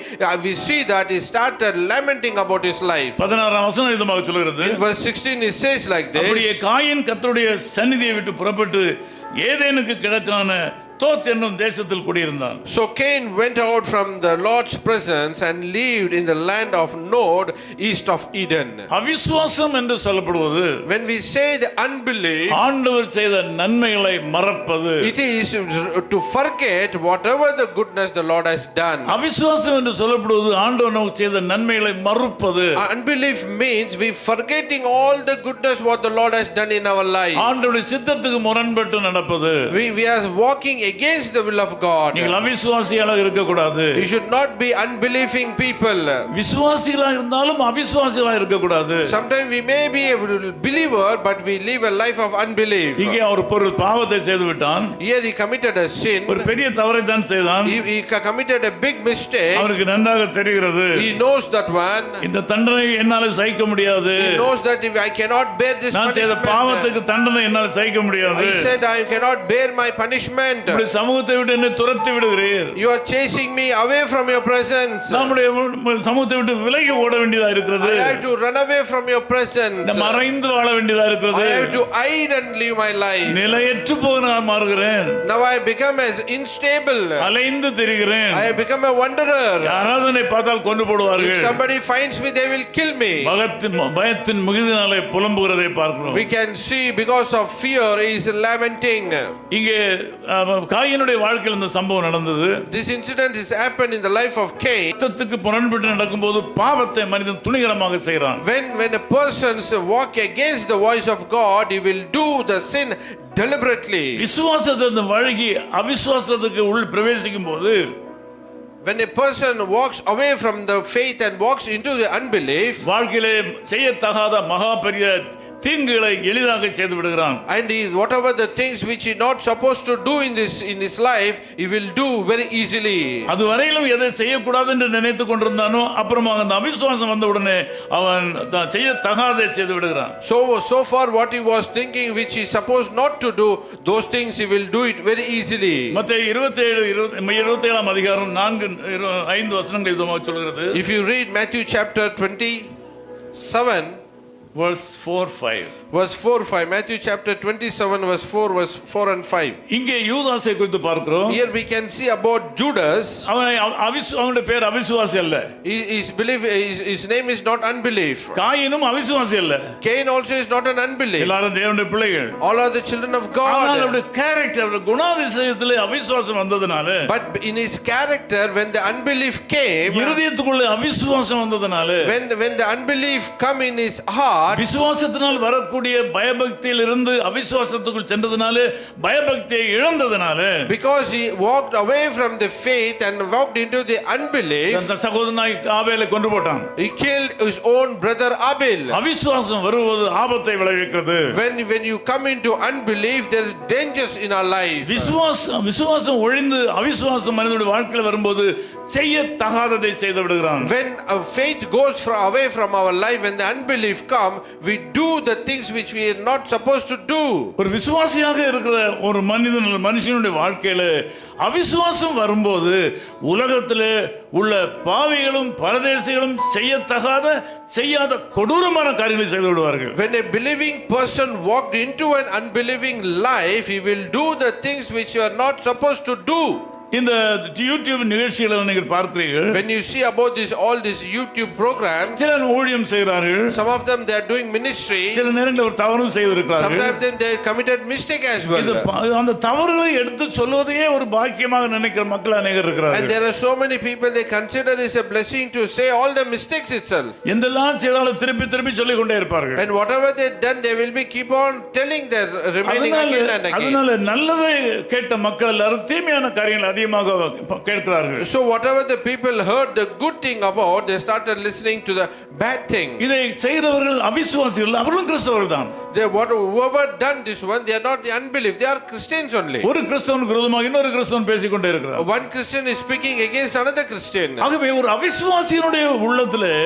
we see that he started lamenting about his life.
16ஆம் வசனம் இதுமாக சொல்கிறது.
In verse 16 it says like this.
அப்படியே காயின் கர்த்தருடைய சந்நிதியை விட்டு புறப்பட்டு ஏதேனுக்கு கிழக்கான தோத் என்னும் தேசத்தில் குடியிருந்தான்.
So Cain went out from the Lord's presence and lived in the land of Nod, east of Eden.
அவிசுவாசம் என்று சொல்லப்படுவது
When we say the unbelief,
ஆண்டவர் செய்த நன்மைகளை மறப்பது.
it is to forget whatever the goodness the Lord has done.
அவிசுவாசம் என்று சொல்லப்படுவது ஆண்டவர் நமக்கு செய்த நன்மைகளை மறுப்பது.
Unbelief means we forgetting all the goodness what the Lord has done in our life.
ஆண்டவருடைய சித்தத்துக்கு முரண்பட்டு நடப்பது.
We are walking against the will of God.
நீங்கள் அவிசுவாசிகளாக இருக்கக்கூடாது.
You should not be unbelieving people.
விசுவாசிகளாக இருந்தாலும் அவிசுவாசிகளாக இருக்கக்கூடாது.
Sometimes we may be a believer but we live a life of unbelief.
இங்கே அவர் ஒரு பாவத்தை செய்து விட்டான்.
Here he committed a sin.
ஒரு பெரிய தவறை தான் செய்தான்.
He committed a big mistake.
அவருக்கு நன்றாக தெரிகிறது.
He knows that one.
இந்த தண்டனை என்னால சகிக்க முடியாது.
He knows that if I cannot bear this
நான் செய்த
punishment.
பாவத்துக்கு தண்டனை என்னால சகிக்க முடியாது.
He said I cannot bear my punishment.
இப்படி சமூகத்தை விட்டு என்னை துரத்தி விடுகிறீர்.
You are chasing me away from your presence.
நம்முடைய சமூகத்தை விட்டு விலகி ஓட வேண்டியதா இருக்கிறது.
I have to run away from your presence.
மறைந்து வாழ வேண்டியதா இருக்கிறது.
I have to hide and live my life.
நிலையற்று போக நான் மாறுகிறேன்.
Now I become as unstable.
அலைந்து திரிகிறேன்.
I have become a wanderer.
யாராவது என்னை பார்த்தால் கொண்டு போடுவார்கள்.
If somebody finds me they will kill me.
பயத்தின் மிகுதினாலே புலம்புகிறதை பார்க்கிறோம்.
We can see because of fear he is lamenting.
இங்கே காயினுடைய வாழ்க்கையில் இந்த சம்பவம் நடந்தது.
This incident has happened in the life of Cain.
சத்தத்துக்கு புறம்பட்டு நடக்கும்போது பாவத்தை மனிதன் துணிகரமாக செய்கிறான்.
When a person walk against the voice of God, he will do the sin deliberately.
விசுவாசத்தை வழங்கி அவிசுவாசத்துக்கு உள் பிரவேசிக்கும் போது
when a person walks away from the faith and walks into the unbelief,
வாழ்க்கையிலே செய்யத்தகாத மகா பெரிய தீங்குகளை எளிதாக செய்து விடுகிறான்.
and whatever the things which he not supposed to do in his life he will do very easily.
அதுவரையிலும் எதை செய்யக்கூடாது என்று நினைத்து கொண்டிருந்தானோ அப்புறமா அந்த அவிசுவாசம் வந்த உடனே அவன் செய்யத்தகாதை செய்து விடுகிறான்.
So far what he was thinking which he supposed not to do, those things he will do it very easily.
மத்தேயு 27 அதிகாரம் 4-5 வசனங்கள் இதுமாக சொல்கிறது.
If you read Matthew chapter 27
verse 4-5
verse 4-5, Matthew chapter 27 verse 4 and 5.
இங்கே யூதாசை குறித்து பார்க்கிறோம்.
Here we can see about Judas.
அவனுடைய பேர் அவிசுவாசி அல்ல.
His name is not unbelief.
காயினும் அவிசுவாசி அல்ல.
Cain also is not an unbelief.
எல்லாரும் தேவனுடைய பிள்ளைகள்.
All are the children of God.
ஆனால் அவருடைய கேரக்டர் குணாதிசயத்திலே அவிசுவாசம் வந்ததனால,
but in his character when the unbelief came,
இருதயத்துக்குள்ள அவிசுவாசம் வந்ததனால,
when the unbelief come in his heart,
விசுவாசத்தினால் வரக்கூடிய பயபக்தியில் இருந்து அவிசுவாசத்துக்குள் சென்றதனால பயபக்தியை இழந்ததனால,
because he walked away from the faith and walked into the unbelief,
அந்த சகோதரனாய் ஆபேலை கொன்று போட்டான்.
he killed his own brother Abel.
அவிசுவாசம் வருவது ஆபத்தை விளைவிக்கிறது.
when you come into unbelief there is dangers in our life.
விசுவாசம் ஒழிந்து அவிசுவாசம் மனிதனுடைய வாழ்க்கையில் வரும்போது செய்யத்தகாததை செய்து விடுகிறான்.
when faith goes away from our life, when the unbelief come, we do the things which we are not supposed to do.
ஒரு விசுவாசியாக இருக்கிற ஒரு மனுஷனுடைய வாழ்க்கையில அவிசுவாசம் வரும்போது உலகத்திலே உள்ள பாவிகளும் பரதேசிகளும் செய்யாத கொடூரமான காரியங்களை செய்து விடுவார்கள்.
When a believing person walked into an unbelieving life, he will do the things which you are not supposed to do.
இந்த யூடியூப் நிகழ்ச்சிகளை நீங்கள் பார்க்கிறீர்கள்.
When you see about all these YouTube programs,
சிலர் ஊழியம் செய்கிறார்கள்.
some of them they are doing ministry.
சில நேரங்களில் ஒரு தவறும் செய்திருக்கிறார்கள்.
Sometimes they committed mistake as well.
அந்த தவறுகளை எடுத்து சொல்வதையே ஒரு பாக்கியமாக நினைக்கிற மக்கள் அநேகர் இருக்கிறார்கள்.
And there are so many people they consider it a blessing to say all the mistakes itself.
எந்தெல்லாம் செய்தாலும் திருப்பி சொல்லிக் கொண்டே இருப்பார்கள்.
And whatever they done they will be keep on telling their remaining again and again.
அதனால நல்லதை கேட்ட மக்கள் எல்லாரும் தீமையான காரியங்களை கேட்கிறார்கள்.
So whatever the people heard the good thing about, they started listening to the bad thing.
இதை செய்கிறவர்கள் அவிசுவாசிகள், அவர்களும் கிறிஸ்தவர்கள் தான்.
Whoever done this one, they are not the unbelief, they are Christians only.
ஒரு கிறிஸ்தவனுக்கு விரோதமாக இன்னொரு கிறிஸ்தவன் பேசிக்கொண்டே இருக்கிறார்.
One Christian is speaking against another Christian.
ஆகவே ஒரு அவிசுவாசியினுடைய உள்ளத்திலே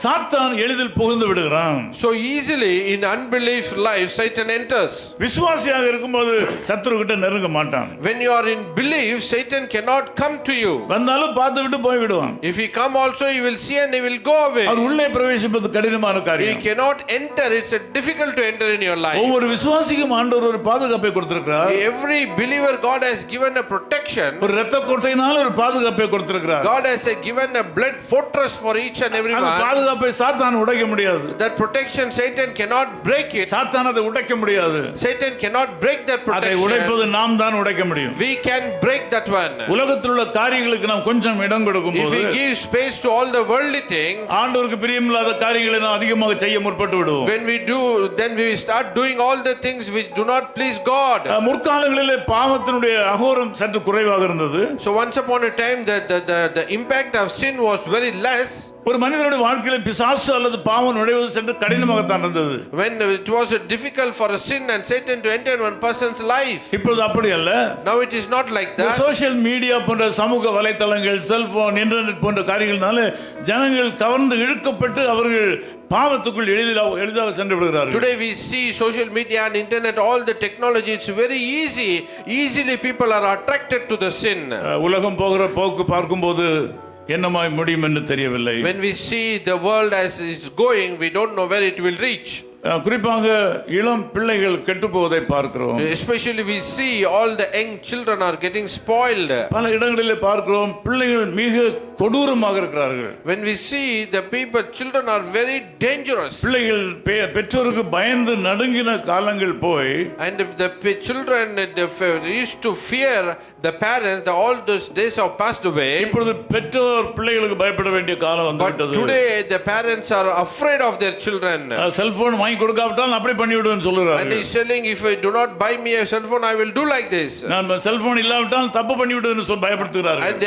சாத்தான் எளிதில் புகுந்து விடுகிறான்.
So easily in unbelief life Satan enters.
விசுவாசியாக இருக்கும்போது சத்துரு கிட்ட நெருங்க மாட்டான்.
When you are in belief, Satan cannot come to you.
வந்தாலும் பார்த்து விட்டு போய் விடுவான்.
If he come also, he will see and he will go away.
அவர் உள்ளே பிரவேசிப்பது கடினமான
He
காரியம்.
cannot enter. It's difficult to enter in your life.
ஒவ்வொரு விசுவாசிக்கும் ஆண்டவர் ஒரு பாதுகாப்பை கொடுத்திருக்கிறார்.
Every believer, God has given a protection.
ஒரு இரத்த கோட்டையினால் ஒரு பாதுகாப்பை கொடுத்திருக்கிறார்.
God has given a blood fortress for each and every
அந்த
one.
பாதுகாப்பை சாத்தான் உடைக்க முடியாது.
That protection, Satan cannot break it.
சாத்தான் அதை உடைக்க முடியாது.
Satan cannot break that
அதை
protection.
உடைப்பது நாம் தான் உடைக்க முடியும்.
We can break that one.
உலகத்தில் உள்ள காரியங்களுக்கு நாம் கொஞ்சம் இடம்
If
கொடுக்கும்போது
we give space to all the worldly things,
ஆண்டவருக்கு பிரியமில்லாத காரியங்களை நாம் அதிகமாக செய்ய முற்பட்டு விடுவோம்.
when we do, then we start doing all the things which do not please God.
முற்காலங்களிலே பாவத்தினுடைய அகோரம் சற்று குறைவாக இருந்தது.
So once upon a time the impact of sin was very less.
ஒரு மனிதனுடைய வாழ்க்கையில பிசாசு அல்லது பாவம் நுழைவது சற்று கடினமாகத்தான் இருந்தது.
When it was difficult for a sin and Satan to enter in one person's life.
இப்பொழுது அப்படி அல்ல.
Now it is not like that.
Social media போன்ற சமூக வலைத்தளங்கள், செல்போன், இன்டர்நெட் போன்ற காரியங்களால ஜனங்கள் கவர்ந்து இழுக்கப்பட்டு அவர்கள் பாவத்துக்குள் எளிதாக சென்று விடுகிறார்கள்.
Today we see social media and internet, all the technology, it's very easily people are attracted to the sin.
உலகம் போகிற போக்கு பார்க்கும்போது என்னமாய் முடியும் என்று தெரியவில்லை.
When we see the world as it's going, we don't know where it will reach.
குறிப்பாக இளம் பிள்ளைகள் கெட்டு போவதை பார்க்கிறோம்.
Especially we see all the young children are getting spoiled.
பல இடங்களிலே பார்க்கிறோம் பிள்ளைகள் மிக கொடூரமாக இருக்கிறார்கள்.
When we see the children are very dangerous.
பிள்ளைகள் பெற்றோருக்கு பயந்து நடுங்கின காலங்கள் போய்,
and the children they used to fear the parents. All those days have passed away.
இப்பொழுது பெற்றோர் பிள்ளைகளுக்கு பயப்பட வேண்டிய காலம் வந்துவிட்டது.
But today the parents are afraid of their children.
Cellphone வாங்கி கொடுக்காவிட்டால் அப்படி பண்ணிவிடுவேன்னு சொல்றாங்க.
And he is telling, if I do not buy me a cell phone, I will do like this.
நான் செல்போன் இல்லாவிட்டால் தப்பு பண்ணிவிடுவேன்னு சொல்லி பயப்படுத்துறாங்க.
And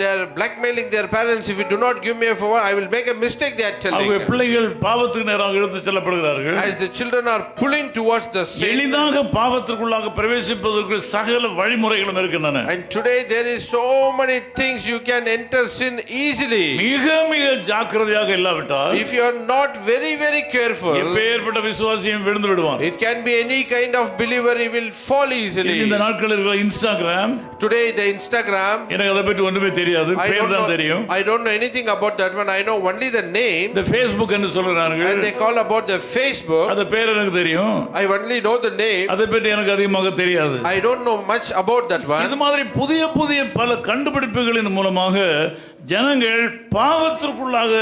they are blackmailing their parents. If you do not give me a phone, I will make a mistake. They are telling.
அவங்க பிள்ளைகள் பாவத்துக்கு நேராக இழுத்து செல்லப்படுகிறார்கள்.
As the children are pulling towards the sin.
எளிதாக பாவத்திற்குள்ளாக பிரவேசிப்பதற்கு சகல வழிமுறைகளும் இருக்கின்றன.
And today there is so many things you can enter sin easily.
மிக மிக ஜாக்கிரதையாக இல்லாவிட்டால்,
if you are not very careful,
எப்பேற்பட்ட விசுவாசியும் விழுந்து விடுவான்.
it can be any kind of believer, he will fall easily.
இந்த நாட்களில் இருக்கிற இன்ஸ்டாகிராம்,
today the Instagram,
எனக்கு அதை பற்றி ஒண்ணுமே தெரியாது, பேர் தான் தெரியும்.
I don't know anything about that one. I know only the name.
the Facebook என்று சொல்றாங்க.
And they call about the Facebook.
அந்த பேர் எனக்கு தெரியும்.
I only know the name.
அதை பற்றி எனக்கு அதிகமாக தெரியாது.
I don't know much about that one.
இது மாதிரி புதிய பல கண்டுபிடிப்புகளின் மூலமாக ஜனங்கள் பாவத்திற்குள்ளாக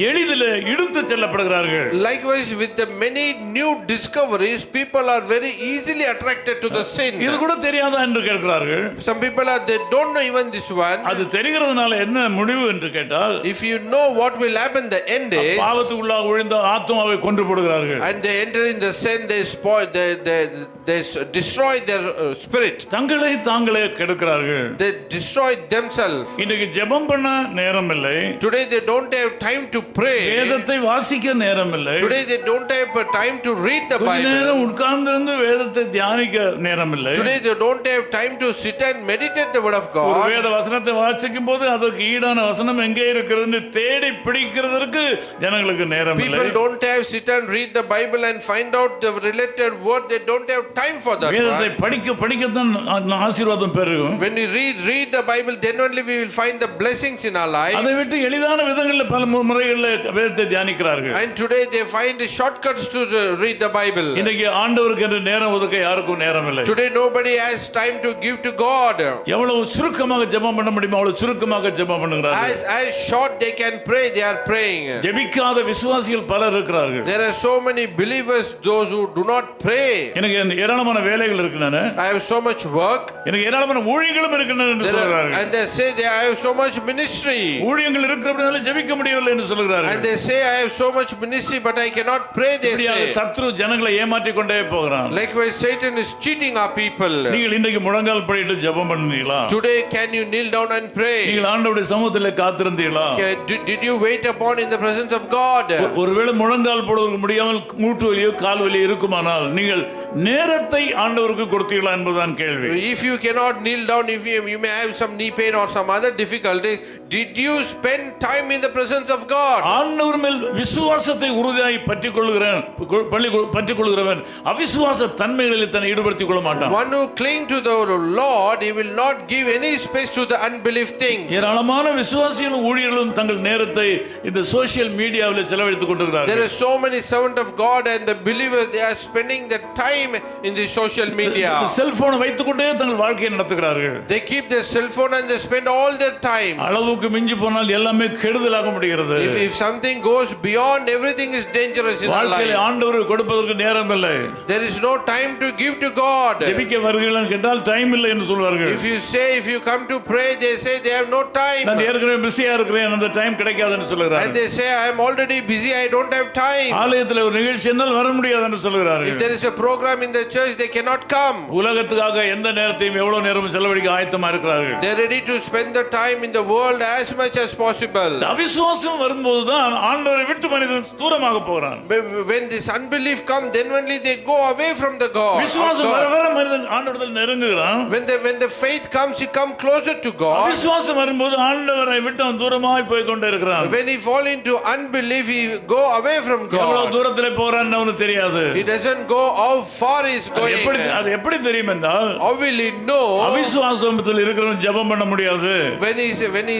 எளிதில் இழுத்து செல்லப்படுகிறார்கள்.
Likewise with the many new discoveries, people are very easily attracted to the sin.
இது கூட தெரியாதா என்று கேட்கிறார்கள்.
Some people are, they don't know even this one.
அது தெரிகிறதுனால என்ன முடிவு என்று கேட்டால்,
if you know what will happen, the end is
பாவத்துக்குள்ளாக விழுந்த ஆத்மாவை கொன்று போடுகிறார்கள்.
and they enter in the sin, they spoil, they destroy their spirit.
தங்களை தாங்களே கெடுக்கிறார்கள்.
They destroy themselves.
இன்னைக்கு ஜெபம் பண்ண நேரம் இல்லை.
Today they don't have time to pray.
வேதத்தை வாசிக்க நேரம் இல்லை.
Today they don't have time to read the
கொஞ்ச
Bible.
நேரம் உட்கார்ந்திருந்து வேதத்தை தியானிக்க நேரம் இல்லை.
Today they don't have time to sit and meditate the word of
ஒரு
God.
வேத வசனத்தை வாசிக்கும் போது அதுக்கு ஈடான வசனம் எங்கே இருக்கிறதுன்னு தேடி பிடிக்கிறதுக்கு ஜனங்களுக்கு நேரம் இல்லை.
People don't have sit and read the Bible and find out the related word. They don't have time for that.
வேதத்தை படிக்கத்தான் ஆசீர்வாதம் பெருகும்.
When we read the Bible, then only we will find the blessings in our life.
அதை விட்டு எளிதான விதங்களில் பல முறைகளில் வேதத்தை தியானிக்கிறார்கள்.
And today they find shortcuts to read the Bible.
இன்னைக்கு ஆண்டவருக்கு என்று நேரம் ஒதுக்க யாருக்கும் நேரம் இல்லை.
Today nobody has time to give to God.
எவ்வளவு சுருக்கமாக ஜெபம் பண்ண முடியுமோ அவ்வளவு சுருக்கமாக ஜெபம் பண்ணுகிறார்கள்.
As short they can pray, they are praying.
ஜெபிக்காத விசுவாசிகள் பலர் இருக்கிறார்கள்.
There are so many believers, those who do not pray.
எனக்கு ஏராளமான வேலைகள் இருக்கின்றன.
I have so much work.
எனக்கு ஏராளமான ஊழியங்களும் இருக்கின்றன என்று சொல்றார்கள்.
And they say I have so much ministry.
ஊழியங்கள் இருக்கிறபடியால ஜெபிக்க முடியவில்லை என்று சொல்றார்கள்.
And they say I have so much ministry but I cannot pray, they say.
சத்ரு ஜனங்களை ஏமாற்றிக் கொண்டே போகிறான்.
Likewise Satan is cheating our people.
நீங்கள் இன்றைக்கு முழங்கால் படியிட்டு ஜெபம் பண்ணீங்களா?
Today can you kneel down and pray?
நீங்கள் ஆண்டவருடைய சமூகத்திலே காத்திருந்தீங்களா?
Did you wait upon in the presence of God?
ஒருவேளை முழங்கால் போடுவதற்கு முடியாமல் மூட்டு வலியோ கால் வலியோ இருக்குமானால் நீங்கள் நேரத்தை ஆண்டவருக்கு கொடுத்தீர்களா என்பதுதான் கேள்வி.
If you cannot kneel down, if you may have some knee pain or some other difficulty, did you spend time in the presence of God?
ஆண்டவர் மேல் விசுவாசத்தை உறுதியாய் பற்றிக்கொள்கிறவன் அவிசுவாச தன்மைகளில் தன்னை ஈடுபடுத்திக் கொள்ள மாட்டான்.
One who cling to the Lord, he will not give any space to the unbelief things.
ஏராளமான விசுவாசிகளும் ஊழியர்களும் தங்கள் நேரத்தை இந்த சோஷியல் மீடியாவில் செலவழித்துக் கொண்டிருக்கிறார்கள்.
There are so many servants of God and the believers, they are spending their time in the social media.
செல்போனை வைத்துக்கொண்டே தங்கள் வாழ்க்கையை நடத்துகிறார்கள்.
They keep their cell phone and they spend all their time.
அளவுக்கு மிஞ்சி போனால் எல்லாமே கெடுதலாக முடிகிறது.
If something goes beyond, everything is dangerous in our
வாழ்க்கையில
life.
ஆண்டவருக்கு கொடுப்பதற்கு நேரம் இல்லை.
There is no time to give to God.
ஜெபிக்க வருகிறீர்கள் கேட்டால் டைம் இல்லை என்று சொல்வார்கள்.
If you come to pray, they say they have no time.
நான் ஏற்கனவே பிஸியா இருக்கிறேன், அந்த டைம் கிடைக்காதுன்னு சொல்கிறார்கள்.
And they say I am already busy, I don't have time.
ஆலயத்தில் ஒரு நிகழ்ச்சி என்றால் வர முடியாது என்று சொல்கிறார்கள்.
If there is a program in the church, they cannot come.
உலகத்துக்காக எந்த நேரத்தையும் எவ்வளவு நேரம் செலவழிக்க ஆயத்தமா இருக்கிறார்கள்.
They are ready to spend the time in the world as much as possible.
அவிசுவாசம் வரும்போதுதான் ஆண்டவரை விட்டு மனிதன் தூரமாக போறான்.
When this unbelief come, then only they go away from the God.
விசுவாசம் வர வர மனிதன் ஆண்டவரிடத்தில் நெருங்குகிறான்.
When the faith comes, he come closer to God.
அவிசுவாசம் வரும்போது ஆண்டவரை விட்டு அவன் தூரமாய் போய் கொண்டே இருக்கிறான்.
When he fall into unbelief, he go away from God.
எவ்வளவு தூரத்திலே போறான்னு அவனுக்கு தெரியாது.
He doesn't go how far he is going.
அது எப்படி தெரியும் என்றால்,
how will he know?
அவிசுவாசத்தில் இருக்கிறவன் ஜெபம் பண்ண முடியாது.
When he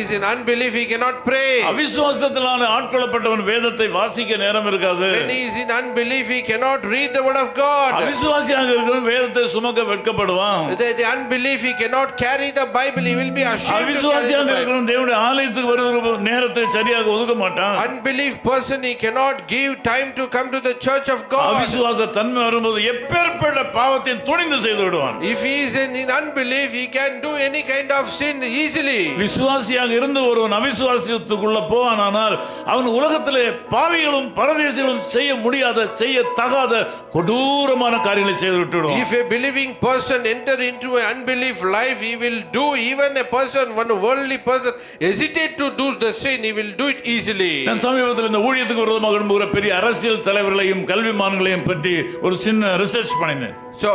is in unbelief, he cannot pray.
அவிசுவாசத்தினால ஆட்கொள்ளப்பட்டவன் வேதத்தை வாசிக்க நேரம் இருக்காது.
When he is in unbelief, he cannot read the word of God.
அவிசுவாசியாக இருக்கிறவன் வேதத்தை சுமக்க வெட்கப்படுவான்.
The unbelief, he cannot carry the Bible, he will be ashamed.
அவிசுவாசியாக இருக்கிறவன் தேவனுடைய ஆலயத்துக்கு வருகிற நேரத்தை சரியாக ஒதுக்க மாட்டான்.
Unbelief person, he cannot give time to come to the church of God.
அவிசுவாச தன்மை வரும்போது எப்பேற்பட்ட பாவத்தை துணிந்து செய்து விடுவான்.
If he is in unbelief, he can do any kind of sin easily.
விசுவாசியாக இருந்து ஒருவன் அவிசுவாசத்துக்குள்ள போவானானால் அவன் உலகத்திலே பாவிகளும் பரதேசிகளும் செய்ய முடியாத, செய்ய தகாத கொடூரமான காரியங்களை செய்து விட்டுவிடுவான்.
If a believing person enter into an unbelief life, he will do, even a person, one worldly person hesitate to do the sin, he will do it easily.
நான் சமீபத்தில் இந்த ஊழியத்துக்கு விரோதமாக எழும்புகிற பெரிய அரசியல் தலைவர்களையும் கல்விமான்களையும் பற்றி ஒரு சின்ன ரிசர்ச் பண்ணினேன்.
So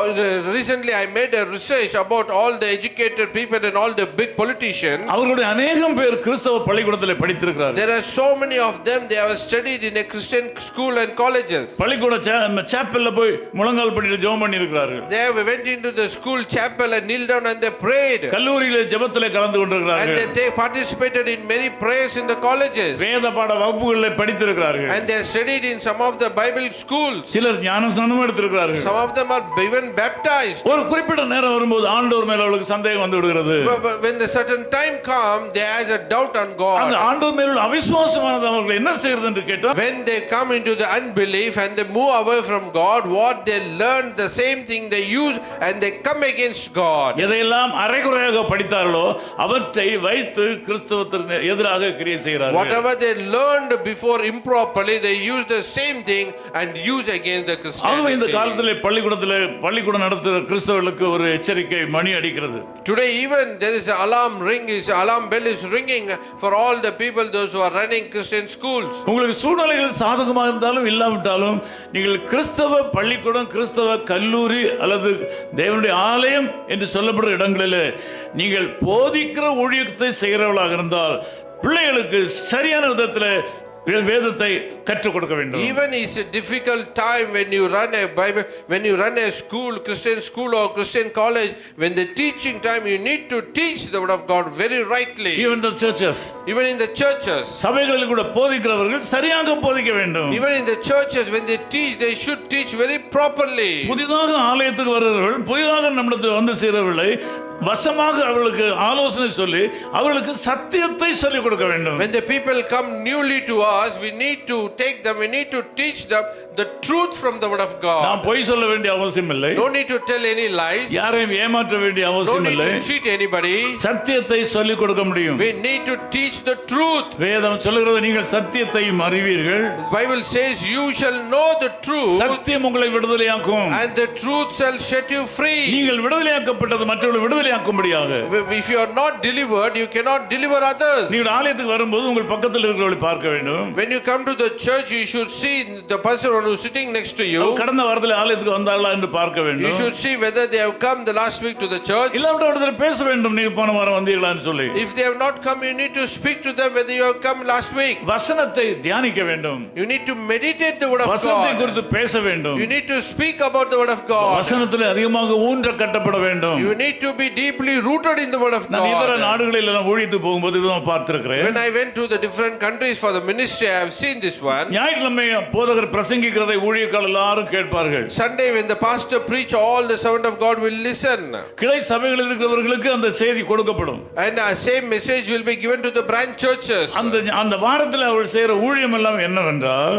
recently I made a research about all the educated people and all the big politicians.
அவர்களுடைய अनेகம் பேர் கிறிஸ்தவ பள்ளிக்கூடத்திலே படித்திருக்கிறார்கள்.
There are so many of them, they have studied in a Christian school and colleges.
பள்ளிக்கூட சாப்பல்ல போய் முழங்கால் படிட்டு ஜெபம் பண்ணி இருக்கிறார்கள்.
They went into the school chapel and knelt down and they prayed.
கல்லூரியிலே ஜெபத்திலே கலந்து கொண்டிருக்கிறார்கள்.
And they participated in many prayers in the colleges.
வேத பாட வகுப்புகளிலே படித்திருக்கிறார்கள்.
And they studied in some of the Bible schools.
சிலர் ஞானஸ்நானம் எடுத்திருக்கிறார்கள்.
Some of them are even baptized.
ஒரு குறிப்பிட்ட நேரம் வரும்போது ஆண்டவர் மேல அவங்களுக்கு சந்தேகம் வந்து விடுகிறது.
When the certain time come, they has a doubt on God.
அந்த ஆண்டவர் மேல் உள்ள அவிசுவாசமானது அவர்கள் என்ன செய்யறது என்று கேட்டா,
when they come into the unbelief and they move away from God, what they learn, the same thing they use and they come against God.
எதையெல்லாம் அரைகுறையாக படித்தார்களோ அவற்றை வைத்து கிறிஸ்தவத்திற்கு எதிராக கிரியை செய்கிறார்கள்.
Whatever they learned before improperly, they use the same thing and use against the Christianity.
ஆகவே இந்த காலத்திலே பள்ளிக்கூடம் நடத்துகிற கிறிஸ்தவர்களுக்கு ஒரு எச்சரிக்கை மணி அடிக்கிறது.
Today even there is an alarm bell is ringing for all the people, those who are running Christian schools.
உங்களுக்கு சூழ்நிலைகள் சாதகமாக இருந்தாலும் இல்லாவிட்டாலும் நீங்கள் கிறிஸ்தவ பள்ளிக்கூடம், கிறிஸ்தவ கல்லூரி அல்லது தேவனுடைய ஆலயம் என்று சொல்லப்படுற இடங்களிலே நீங்கள் போதிக்கிற ஊழியத்தை செய்கிறவர்களாக இருந்தால் பிள்ளைகளுக்கு சரியான விதத்தில் வேதத்தை கற்றுக் கொடுக்க வேண்டும்.
Even it's a difficult time when you run a Bible, when you run a school, Christian school or Christian college, when the teaching time, you need to teach the word of God very rightly.
Even the churches,
even in the churches,
சபைகளில் கூட போதிக்கிறவர்கள் சரியாக போதிக்க வேண்டும்.
even in the churches when they teach, they should teach very properly.
புதிதாக ஆலயத்துக்கு வருகிறவர்கள், புதிதாக நம்மிடத்தில் வந்து சேர்கிறவர்களை வசமாக அவர்களுக்கு ஆலோசனை சொல்லி அவர்களுக்கு சத்தியத்தை சொல்லிக் கொடுக்க வேண்டும்.
When the people come newly to us, we need to take them, we need to teach them the truth from the word of God.
நாம் பொய் சொல்ல வேண்டிய அவசியம் இல்லை.
No need to tell any lies.
யாரையும் ஏமாற்ற வேண்டிய அவசியம் இல்லை.
No need to cheat anybody.
சத்தியத்தை சொல்லிக் கொடுக்க முடியும்.
We need to teach the truth.
வேதம் சொல்கிறது நீங்கள் சத்தியத்தையும் அறிவீர்கள்.
The Bible says you shall know the truth.
சத்தியம் உங்களை விடுதலையாக்கும்.
And the truth shall set you free.
நீங்கள் விடுதலையாக்கப்பட்டது மற்றவர்களை விடுதலை விடுதலையாக்கும்படியாக.
If you are not delivered, you cannot deliver others.
நீங்கள் ஆலயத்துக்கு வரும்போது உங்கள் பக்கத்தில் இருக்கிறவர்களை பார்க்க வேண்டும்.
When you come to the church, you should see the person who is sitting next to you.
கடந்த வாரத்தில் ஆலயத்துக்கு வந்தார்களா என்று பார்க்க
You
வேண்டும்.
should see whether they have come the last week to the church.
இல்லாவிட்டால் ஒருத்தர் பேச வேண்டும், நீங்க போன வாரம் வந்தீங்களான்னு சொல்லி.
If they have not come, you need to speak to them whether you have come last week.
வசனத்தை தியானிக்க வேண்டும்.
You need to meditate the word of
வசனத்தை
God.
குறித்து பேச வேண்டும்.
You need to speak about the word of God.
வசனத்தில் அதிகமாக ஊன்ற கட்டப்பட வேண்டும்.
You need to be deeply rooted in the word of
நான் இதர
God.
நாடுகளில் எல்லாம் ஊழியத்து போகும்போது இதை பார்த்திருக்கிறேன்.
When I went to the different countries for the ministry, I have seen this one.
ஞாயிற்றுக்கிழமை போதகர் பிரசங்கிக்கிறதை ஊழியக்காரர் எல்லாரும் கேட்பார்கள்.
Sunday when the pastor preach, all the servant of God will listen.
கிளை சபைகளில் இருக்கிறவர்களுக்கு அந்த செய்தி கொடுக்கப்படும்.
And same message will be given to the branch churches.
அந்த வாரத்தில் அவர் செய்யற ஊழியம் எல்லாம் என்னவென்றால்,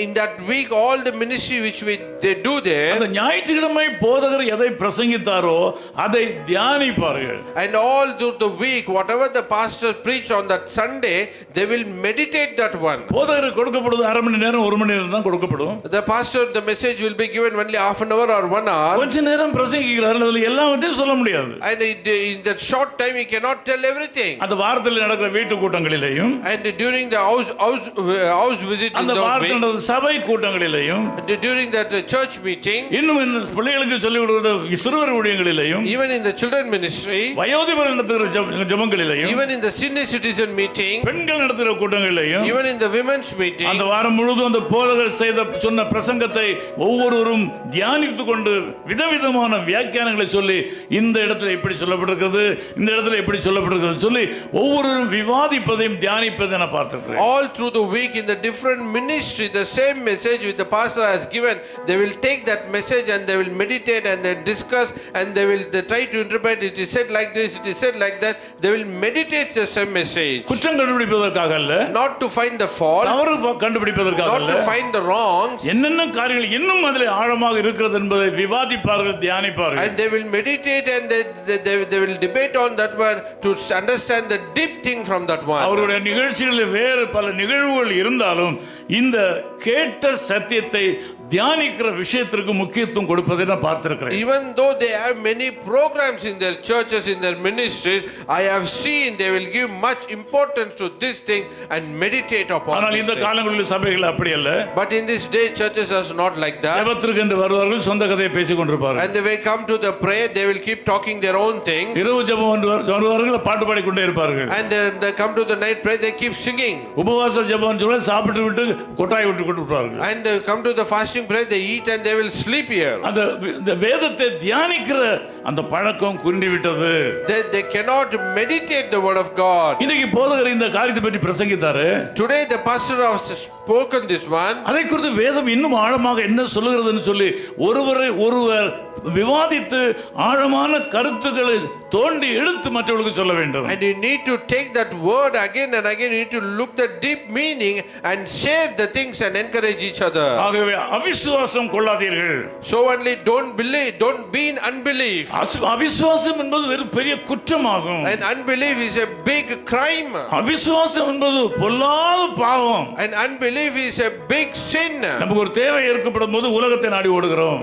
In that week, all the ministry which they do there,
அந்த ஞாயிற்றுக்கிழமை போதகர் எதை பிரசங்கித்தாரோ அதை தியானிப்பார்கள்.
and all through the week, whatever the pastor preach on that Sunday, they will meditate that one.
போதகர் கொடுக்கப்படுவது அரை மணி நேரம் 1 மணி நேரம் தான் கொடுக்கப்படும்.
The pastor, the message will be given only half an hour or 1 hour.
கொஞ்ச நேரம் பிரசங்கிக்கிறார்கள், அதுல எல்லாவற்றையும் சொல்ல முடியாது.
And in that short time, he cannot tell everything.
அந்த வாரத்தில் நடக்கிற வீட்டு கூட்டங்களிலேயும்,
And during the house visit, in
அந்த
those
வாரத்தில்
week,
நடக்கிற சபை கூட்டங்களிலேயும்,
during that church meeting,
இன்னும் பிள்ளைகளுக்கு சொல்லிக் கொடுக்கிற சிறுவர் ஊழியங்களிலேயும்,
even in the children ministry,
வயோதிபர் நடத்துகிற ஜெபங்களிலேயும்,
even in the senior citizen meeting,
பெண்கள் நடத்துகிற கூட்டங்களிலேயும்,
even in the women's meeting,
அந்த வாரம் முழுவதும் அந்த போதகர் சொன்ன பிரசங்கத்தை ஒவ்வொருவரும் தியானித்துக் கொண்டு விதவிதமான வியாக்கியானங்களை சொல்லி இந்த இடத்துல இப்படி சொல்லப்பட்டிருக்கிறது, இந்த இடத்துல இப்படி சொல்லப்பட்டிருக்கிறது சொல்லி ஒவ்வொருவரும் விவாதிப்பதையும் தியானிப்பதையும் நான் பார்த்திருக்கிறேன்.
all through the week in the different ministry, the same message which the pastor has given, they will take that message and they will meditate and they discuss and they try to interpret. It is said like this, it is said like that. They will meditate the same message,
குற்றம் கண்டுபிடிப்பதற்காக அல்ல,
not to find the fault,
தவறு கண்டுபிடிப்பதற்காக
not
அல்ல,
to find the wrongs,
என்னென்ன காரியங்கள் இன்னும் அதில் ஆழமாக இருக்கிறது என்பதை விவாதிப்பார்கள், தியானிப்பார்கள்.
and they will meditate and they will debate on that one to understand the deep thing from that one.
அவருடைய நிகழ்ச்சிகளில் வேறு பல நிகழ்வுகள் இருந்தாலும் இந்த கேட்ட சத்தியத்தை தியானிக்கிற விஷயத்திற்கு முக்கியத்துவம் கொடுப்பதை நான் பார்த்திருக்கிறேன்.
Even though they have many programs in their churches, in their ministries, I have seen they will give much importance to this thing and meditate upon
ஆனால்
this
இந்த
thing.
காலங்களில் சபைகள் அப்படி அல்ல.
But in this day, churches are not like that.
ஜெபத்திற்கு என்று வருவார்கள், சொந்த கதையை பேசிக் கொண்டிருப்பார்கள்.
And they will come to the prayer, they will keep talking their own things.
இரவு ஜெபம் என்று வருவார்கள், பாட்டு பாடிக்கொண்டே இருப்பார்கள்.
And then they come to the night prayer, they keep singing.
உபவாச ஜெபம் சொல்ல சாப்பிட்டு விட்டு கொட்டாய் விட்டு கொண்டிருப்பார்கள்.
And they come to the fasting prayer, they eat and they will sleep here.
அந்த வேதத்தை தியானிக்கிற அந்த பழக்கம் குன்றி விட்டது.
They cannot meditate the word of God.
இன்னைக்கு போதகர் இந்த காரியத்தை பற்றி பிரசங்கித்தாரு.
Today the pastor has spoken this one.
அதை குறித்து வேதம் இன்னும் ஆழமாக என்ன சொல்லுகிறதுன்னு சொல்லி ஒருவர் விவாதித்து ஆழமான கருத்துக்களை தோண்டி எடுத்து மற்றவர்களுக்கு சொல்ல வேண்டும்.
And you need to take that word again and again. You need to look the deep meaning and share the things and encourage each other.
ஆகவே அவிசுவாசம் கொள்ளாதீர்கள்.
So only don't believe, don't be in unbelief.
அவிசுவாசம் என்பது ஒரு பெரிய குற்றமாகும்.
And unbelief is a big crime.
அவிசுவாசம் என்பது பொல்லாத பாவம்.
And unbelief is a big sin.
நமக்கு ஒரு தேவை ஏற்படும் போது உலகத்தை நாடி ஓடுகிறோம்.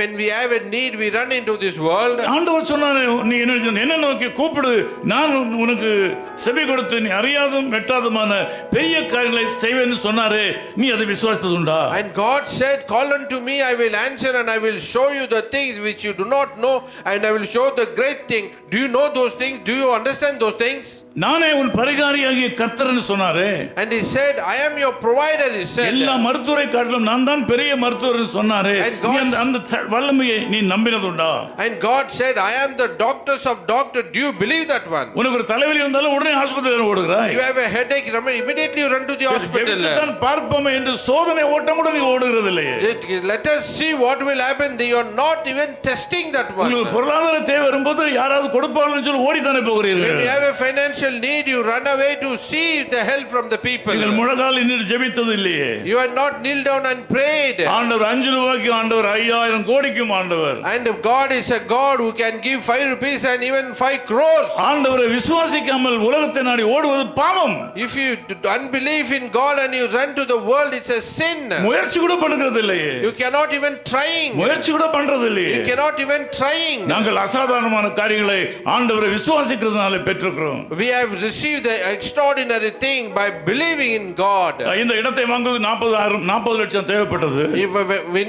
When we have a need, we run into this world.
ஆண்டவர் சொன்னாரே, நீ என்ன நோக்கி கூப்பிடு, நான் உனக்கு செவி கொடுத்து நீ அறியாதும் வெட்டாதுமான பெரிய காரியங்களை செய்வேன்னு சொன்னாரே, நீ அதை விசுவாசித்ததுண்டா?
And God said, call unto me, I will answer and I will show you the things which you do not know, and I will show the great thing. Do you know those things? Do you understand those things?
நானே உன் பரிகாரியாகிய கர்த்தர்னு சொன்னாரே.
And he said, I am your provider, he said.
எல்லா மருத்துவரை காட்டிலும் நான் தான் பெரிய மருத்துவர்னு சொன்னாரே. நீ அந்த வல்லமையை நீ நம்பினதுண்டா?
And God said, I am the doctors of doctor. Do you believe that one?
உனக்கு ஒரு தலைவலி வந்தாலும் உடனே ஆஸ்பத்திரிக்கு ஓடுகிறாய்.
You have a headache, immediately you run to the hospital.
தான் பார்ப்போமே என்று சோதனை ஓட்டம் கூட நீ ஓடுகிறது இல்லையே.
Let us see what will happen. They are not even testing that one.
உங்களுக்கு பொருளாதார தேவை வரும்போது யாராவது கொடுப்பாங்கன்னு சொல்லி ஓடி தானே போகிறீர்கள்.
When you have a financial financial need, you run away to seek the help from the people.
நீங்கள் முழங்கால் நின்று ஜெபித்தது இல்லையே.
You had not kneeled down and prayed.
ஆண்டவர் 5 ரூபாய்க்கு ஆண்டவர் 5000 கோடிக்கும் ஆண்டவர்.
And God is a God who can give 5 rupees and even 5 crores.
ஆண்டவரை விசுவாசிக்காமல் உலகத்தை நாடி ஓடுவது பாவம்.
If you unbelieve in God and you run to the world, it's a sin.
முயற்சி கூட பண்ணுகிறது இல்லையே.
You cannot even trying.
முயற்சி கூட பண்றது இல்லையே.
You cannot even trying.
நாங்கள் அசாதாரணமான காரியங்களை ஆண்டவரை விசுவாசிக்கிறதுனால பெற்றுக்கிறோம்.
We have received the extraordinary thing by believing in God.
இந்த இடத்தை வாங்குவது 40 லட்சம் தேவைப்பட்டது.
If we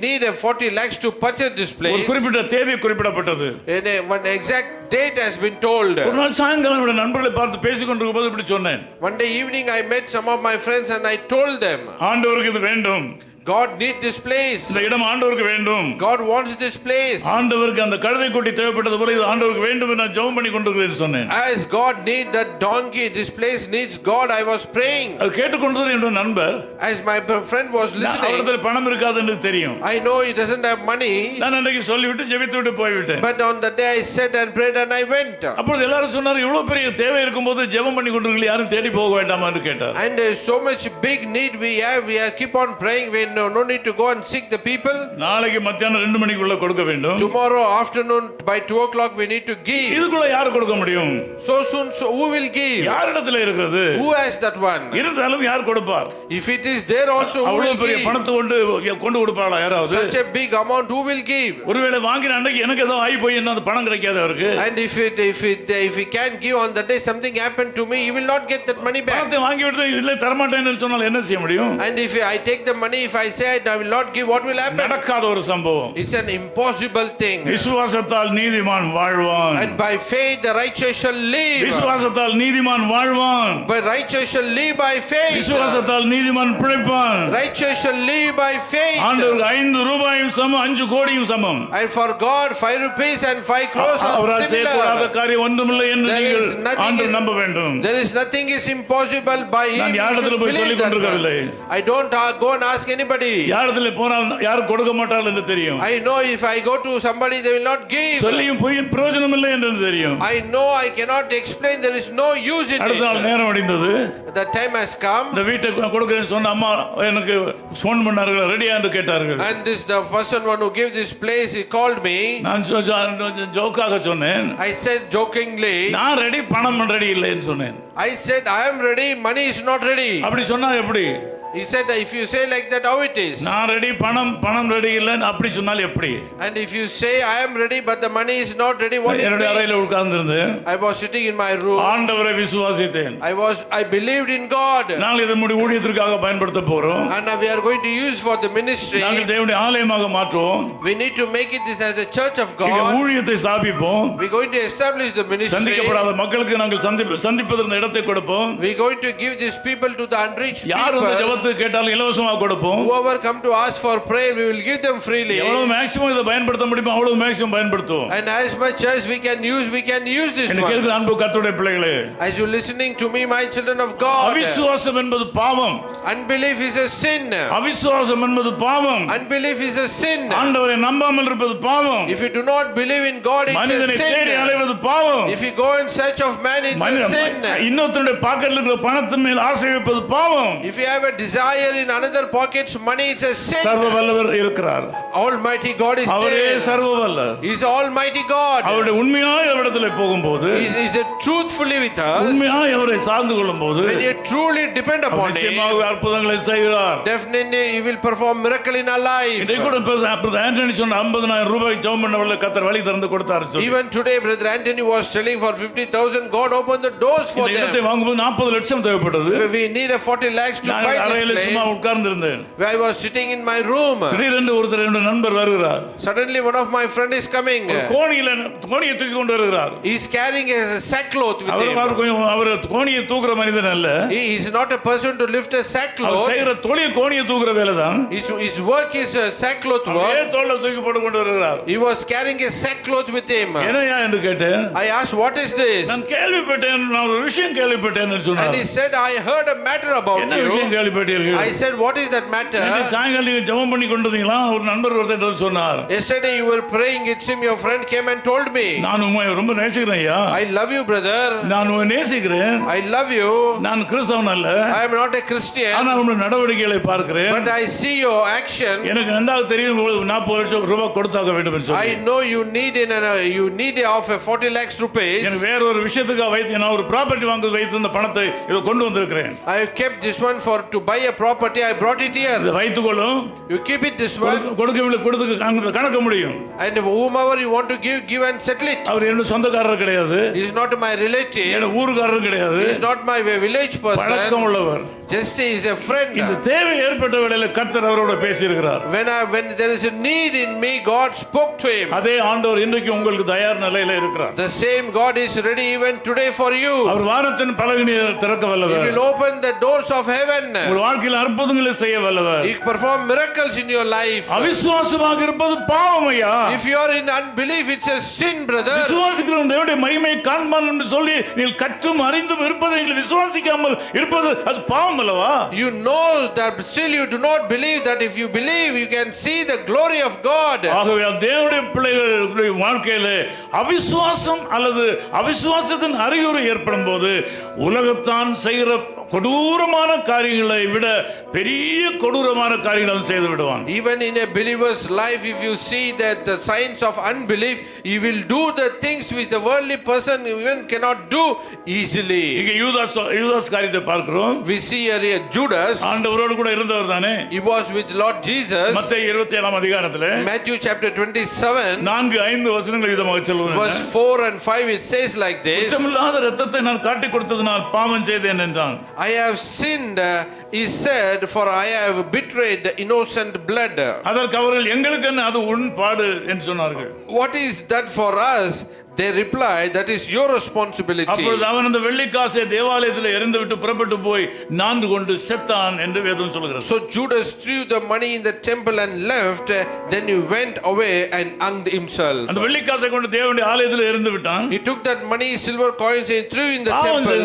need a 40 lakhs to purchase this
ஒரு
place.
குறிப்பிட்ட தேதி குறிப்பிடப்பட்டது.
And one exact date has been told.
ஒரு நாள் சாயங்காலம் என்னோட நண்பர்களை பார்த்து பேசிக் கொண்டிருக்கும் போது இப்படி சொன்னேன்.
One day evening I met some of my friends and I told them,
ஆண்டவருக்கு இது வேண்டும்.
God need this place.
இந்த இடம் ஆண்டவருக்கு வேண்டும்.
God wants this place.
ஆண்டவருக்கு அந்த கழுதை குட்டி தேவைப்பட்டது போல இது ஆண்டவருக்கு வேண்டும் என்று நான் ஜெபம் பண்ணி கொண்டிருக்கிறேன் சொன்னேன்.
As God need that donkey, this place needs God. I was praying.
அது கேட்டுக்கொண்டிருந்த என்னோட நண்பர்,
As my friend was listening,
அவரிடத்தில் பணம் இருக்காது என்று தெரியும்.
I know he doesn't have money.
நான் அன்றைக்கு சொல்லிவிட்டு ஜெபித்து விட்டு போய்விட்டேன்.
But on the day I said and prayed and I went.
அப்பொழுது எல்லாரும் சொன்னார், இவ்வளவு பெரிய தேவை இருக்கும்போது ஜெபம் பண்ணி கொண்டிருக்கீங்க, யாரும் தேடி போக வேண்டாமா என்று கேட்டார்.
And so much big need we have, we are keep on praying. We no need to go and seek the people.
நாளைக்கு மத்தியானம் 2 மணிக்குள்ள கொடுக்க வேண்டும்.
Tomorrow afternoon by 2 o'clock we need to give.
இதுக்குள்ள யார் கொடுக்க முடியும்?
So soon, so who will give?
யாரிடத்தில் இருக்கிறது?
Who has that one?
இருந்தாலும் யார் கொடுப்பார்?
If it is there also, who
அவ்வளவு
will
பெரிய
give?
பணத்தை கொண்டு கொடுப்பாளா யாராவது?
Such a big amount, who will give?
ஒருவேளை வாங்கின அன்னைக்கு எனக்கு ஏதோ ஆகி போய் என்ன அந்த பணம் கிடைக்காது அவருக்கு.
And if he can give on the day something happened to me, he will not get that money back.
பணத்தை வாங்கி விட்டு இல்லை தரமாட்டேன்னு சொன்னால் என்ன செய்ய முடியும்?
And if I take the money, if I say I will not give, what will happen?
நடக்காத ஒரு சம்பவம்.
It's an impossible thing.
விசுவாசத்தால் நீதிமான் வாழ்வான்.
And by faith the righteous shall live.
விசுவாசத்தால் நீதிமான் வாழ்வான்.
But righteous shall live by faith.
விசுவாசத்தால் நீதிமான் பிழைப்பான்.
Righteous shall live by faith.
ஆண்டவருக்கு 5 ரூபாயும் சமம் 5 கோடியும் சமம்.
And for God 5 rupees and 5 crores are
அவரால் செய்யக்கூடாத
similar.
காரியம் ஒன்றுமில்லை என்று நீங்கள் ஆண்டவர் நம்ப வேண்டும்.
There is nothing is impossible by him.
நான் யாரிடத்தில் போய் சொல்லிக் கொண்டிருக்கவில்லை.
I don't go and ask anybody.
யாரிடத்தில் போனால் யாரும் கொடுக்க மாட்டார்கள் என்று தெரியும்.
I know if I go to somebody they will not give.
சொல்லியும் போய் பிரயோஜனம் இல்லை என்று தெரியும்.
I know I cannot explain, there is no use in
அடுத்த நாள்
it.
நேரம் அடைந்தது.
The time has come.
இந்த வீட்டை கொடுக்கிறேன்னு சொன்ன அம்மா எனக்கு ஃபோன் பண்ணார்கள், ரெடியா என்று கேட்டார்கள்.
And the person one who gave this place, he called me.
நான் ஜோக்காக சொன்னேன்.
I said jokingly,
நான் ரெடி, பணம் ரெடி இல்லைன்னு சொன்னேன்.
I said I am ready, money is not ready.
அப்படி சொன்னா எப்படி?
He said if you say like that, how it is?
நான் ரெடி, பணம் ரெடி இல்லைன்னு அப்படி சொன்னால் எப்படி?
And if you say I am ready but the money is not ready, what it
என்னுடைய அறையில்
means?
உட்கார்ந்திருந்தேன்.
I was sitting in my room.
ஆண்டவரை விசுவாசித்தேன்.
I believed in God.
நாங்கள் இதை நம்முடைய ஊழியத்திற்காக பயன்படுத்த போறோம்.
And we are going to use for the ministry.
நாங்கள் தேவனுடைய ஆலயமாக மாற்றுவோம்.
We need to make it this as a church of
இங்க
God.
ஊழியத்தை ஸ்தாபிப்போம்.
We are going to establish the ministry.
சந்திக்கப்படாத மக்களுக்கு நாங்கள் சந்திப்பதற்கு இடத்தை கொடுப்போம்.
We are going to give these people to the unreached
யார் வந்து
people.
ஜெபத்துக்கு கேட்டாலும் இலவசமாக கொடுப்போம்.
Whoever come to ask for prayer, we will give them freely.
எவ்வளவு மேக்ஸிமம் இதை பயன்படுத்த முடியுமோ அவ்வளவு மேக்ஸிமம் பயன்படுத்துவோம்.
And as much as we can use this
எனக்கு
one.
இருக்கிற அன்பு கர்த்தருடைய பிள்ளைகளே,
As you listening to me, my children of God,
அவிசுவாசம் என்பது பாவம்.
unbelief is a sin.
அவிசுவாசம் என்பது பாவம்.
Unbelief is a sin.
ஆண்டவரை நம்பாமல் இருப்பது பாவம்.
If you do not believe in God, it's a
மனிதனை தேடி
sin.
அலைவது பாவம்.
If you go in search of man, it's a sin.
இன்னொருத்தருடைய பாக்கெட்ல இருக்கிற பணத்தின் மேல் ஆசை வைப்பது பாவம்.
If you have a desire in another pocket's money, it's a sin.
சர்வ வல்லவர் இருக்கிறார்.
Almighty God is
அவரே
there.
சர்வ வல்லவர்.
He is Almighty God.
அவருடைய உண்மையாய் அவரிடத்தில் போகும்போது,
He is truthfully with us.
உண்மையாய் அவரை சார்ந்து கொள்ளும்போது,
When you truly depend upon Him,
நிச்சயமாக அற்புதங்களை செய்கிறார்.
definitely He will perform miracle in our life.
இதை கூட பிரதர் ஆண்டனி சொன்ன 50,000 ரூபாய் ஜெபம் பண்ணவள கர்த்தர் வழி திறந்து கொடுத்தார் சொல்லி.
Even today, Brother Anthony was telling for 50,000, God opened the doors for
இந்த இடத்தை
them.
வாங்கும்போது 40 லட்சம் தேவைப்பட்டது.
We need a 40 lakhs to
நான்
buy
அறையில்
this
சும்மா
place.
உட்கார்ந்து இருந்தேன்.
I was sitting in my room.
திடீரென்று ஒருத்தர் என்னுடைய நண்பர் வருகிறார்.
Suddenly, one of my friend is coming.
கோணியை தூக்கி கொண்டு வருகிறார்.
He is carrying a sackcloth with him.
அவர் கோணியை தூக்குற மனிதன் அல்ல.
He is not a person to lift a
our
sackcloth.
செய்கிற தொழில் கோணியை தூக்குற வேலைதான்.
His work is a sackcloth
அவரே
work.
தோள்ல தூக்கி போட்டு கொண்டு வருகிறார்.
He was carrying a sackcloth with him.
என்னையா என்று கேட்டேன்.
I asked, what is this?
நான் கேள்விப்பட்டேன், நான் ஒரு விஷயம் கேள்விப்பட்டேன்னு
And
சொன்னார்.
he said, I heard a matter about
என்ன விஷயம்
you.
கேள்விப்பட்டேன்? மாட்டீர்கள்?
I said, what is that matter?
நேற்று சாயங்காலம் நீங்க ஜெபம் பண்ணி கொண்டிருந்தீங்களா? ஒரு நண்பர் ஒருத்தர் சொன்னார்.
Yesterday you were praying, it seemed your friend came and told me.
நான் உம்மை ரொம்ப நேசிக்கிறேன் ஐயா.
I love you, brother.
நான் உம்மை நேசிக்கிறேன்.
I love you.
நான் கிறிஸ்தவன் அல்ல.
I am not a Christian.
ஆனால் உங்களுடைய நடவடிக்கைகளை பார்க்கிறேன்.
But I see your action.
எனக்கு நன்றாக தெரியும் 40 லட்சம் ரூபாய் கொடுத்தாக வேண்டும் என்று சொல்லி.
I know you need of a 40 lakhs rupees.
எனக்கு வேற ஒரு விஷயத்துக்கு வைத்து நான் ஒரு ப்ராப்பர்ட்டி வாங்க வைத்து இந்த பணத்தை இத கொண்டு வந்திருக்கிறேன்.
I have kept this one to buy a property. I brought it here.
இத வைத்துக்கொள்ளும்.
You keep it this one.
கொடுக்கவில்லை கொடுத்து கணக்க முடியும்.
And whomever you want to give and settle it.
அவர் என்ன சொந்தக்காரர் கிடையாது.
He is not my relative.
என்ன ஊர்க்காரர் கிடையாது.
He is not my village person.
பழக்கம் உள்ளவர்.
Just he is a friend.
இந்த தேவை ஏற்பட்ட வேளையில கர்த்தர் அவரோட பேசி இருக்கிறார்.
When there is a need in me, God spoke to him.
அதே ஆண்டவர் இன்றைக்கு உங்களுக்கு தயார் நிலையில இருக்கிறார்.
The same God is ready even today for you.
அவர் வானத்தின் பலகணியை திறக்க வல்லவர்.
He will open the doors of heaven.
உங்கள் வாழ்க்கையில் அற்புதங்களை செய்ய வல்லவர்.
He perform miracles in your life.
அவிசுவாசமாக இருப்பது பாவம் ஐயா.
If you are in unbelief, it's a sin, brother.
விசுவாசிக்கிறவன் தேவனுடைய மகிமையை காண்பான் என்று சொல்லி நீங்கள் கற்றும் அறிந்தும் இருப்பதை நீங்கள் விசுவாசிக்காமல் இருப்பது அது பாவம் அல்லவா?
You know that still you do not believe that if you believe you can see the glory of God.
ஆகவே தேவனுடைய பிள்ளைகளுடைய வாழ்க்கையிலே அவிசுவாசம் அல்லது அவிசுவாசத்தின் அறிகுறி ஏற்படும் போது உலகத்தான் செய்கிற கொடூரமான காரியங்களை விட பெரிய கொடூரமான காரியங்களை செய்து விடுவான்.
Even in a believer's life, if you see that the signs of unbelief, he will do the things which the worldly person even cannot do easily.
இங்க யூதாஸ் காரியத்தை பார்க்கிறோம்.
We see here Judas.
ஆண்டவரோடு கூட இருந்தவர் தானே.
He was with Lord Jesus.
மத்தேயு 27 அதிகாரத்திலே
Matthew chapter 27
4-5 வசனங்கள் விதமாக சொல்லுவாங்க.
verse 4 and 5 it says like this.
குற்றமில்லாத இரத்தத்தை நான் காட்டிக் கொடுத்ததனால் பாவம் செய்தேன் என்றான்.
I have sinned, he said, for I have betrayed the innocent blood.
அதற்கு அவர்கள் எங்களுக்கு என்ன அது உன் பாடு என்று சொன்னார்கள்.
What is that for us? They replied, that is your responsibility.
அப்பொழுது அவன் அந்த வெள்ளிக்காசை தேவாலயத்தில் எறிந்துவிட்டு புறப்பட்டு போய் நான்கு கொண்டு செத்தான் என்று வேதம் சொல்கிறது.
So Judas threw the money in the temple and left. Then he went away and hanged himself.
அந்த வெள்ளிக்காசை கொண்டு தேவனுடைய ஆலயத்தில் எறிந்து விட்டான்.
He took that money, silver coins, and threw in the temple.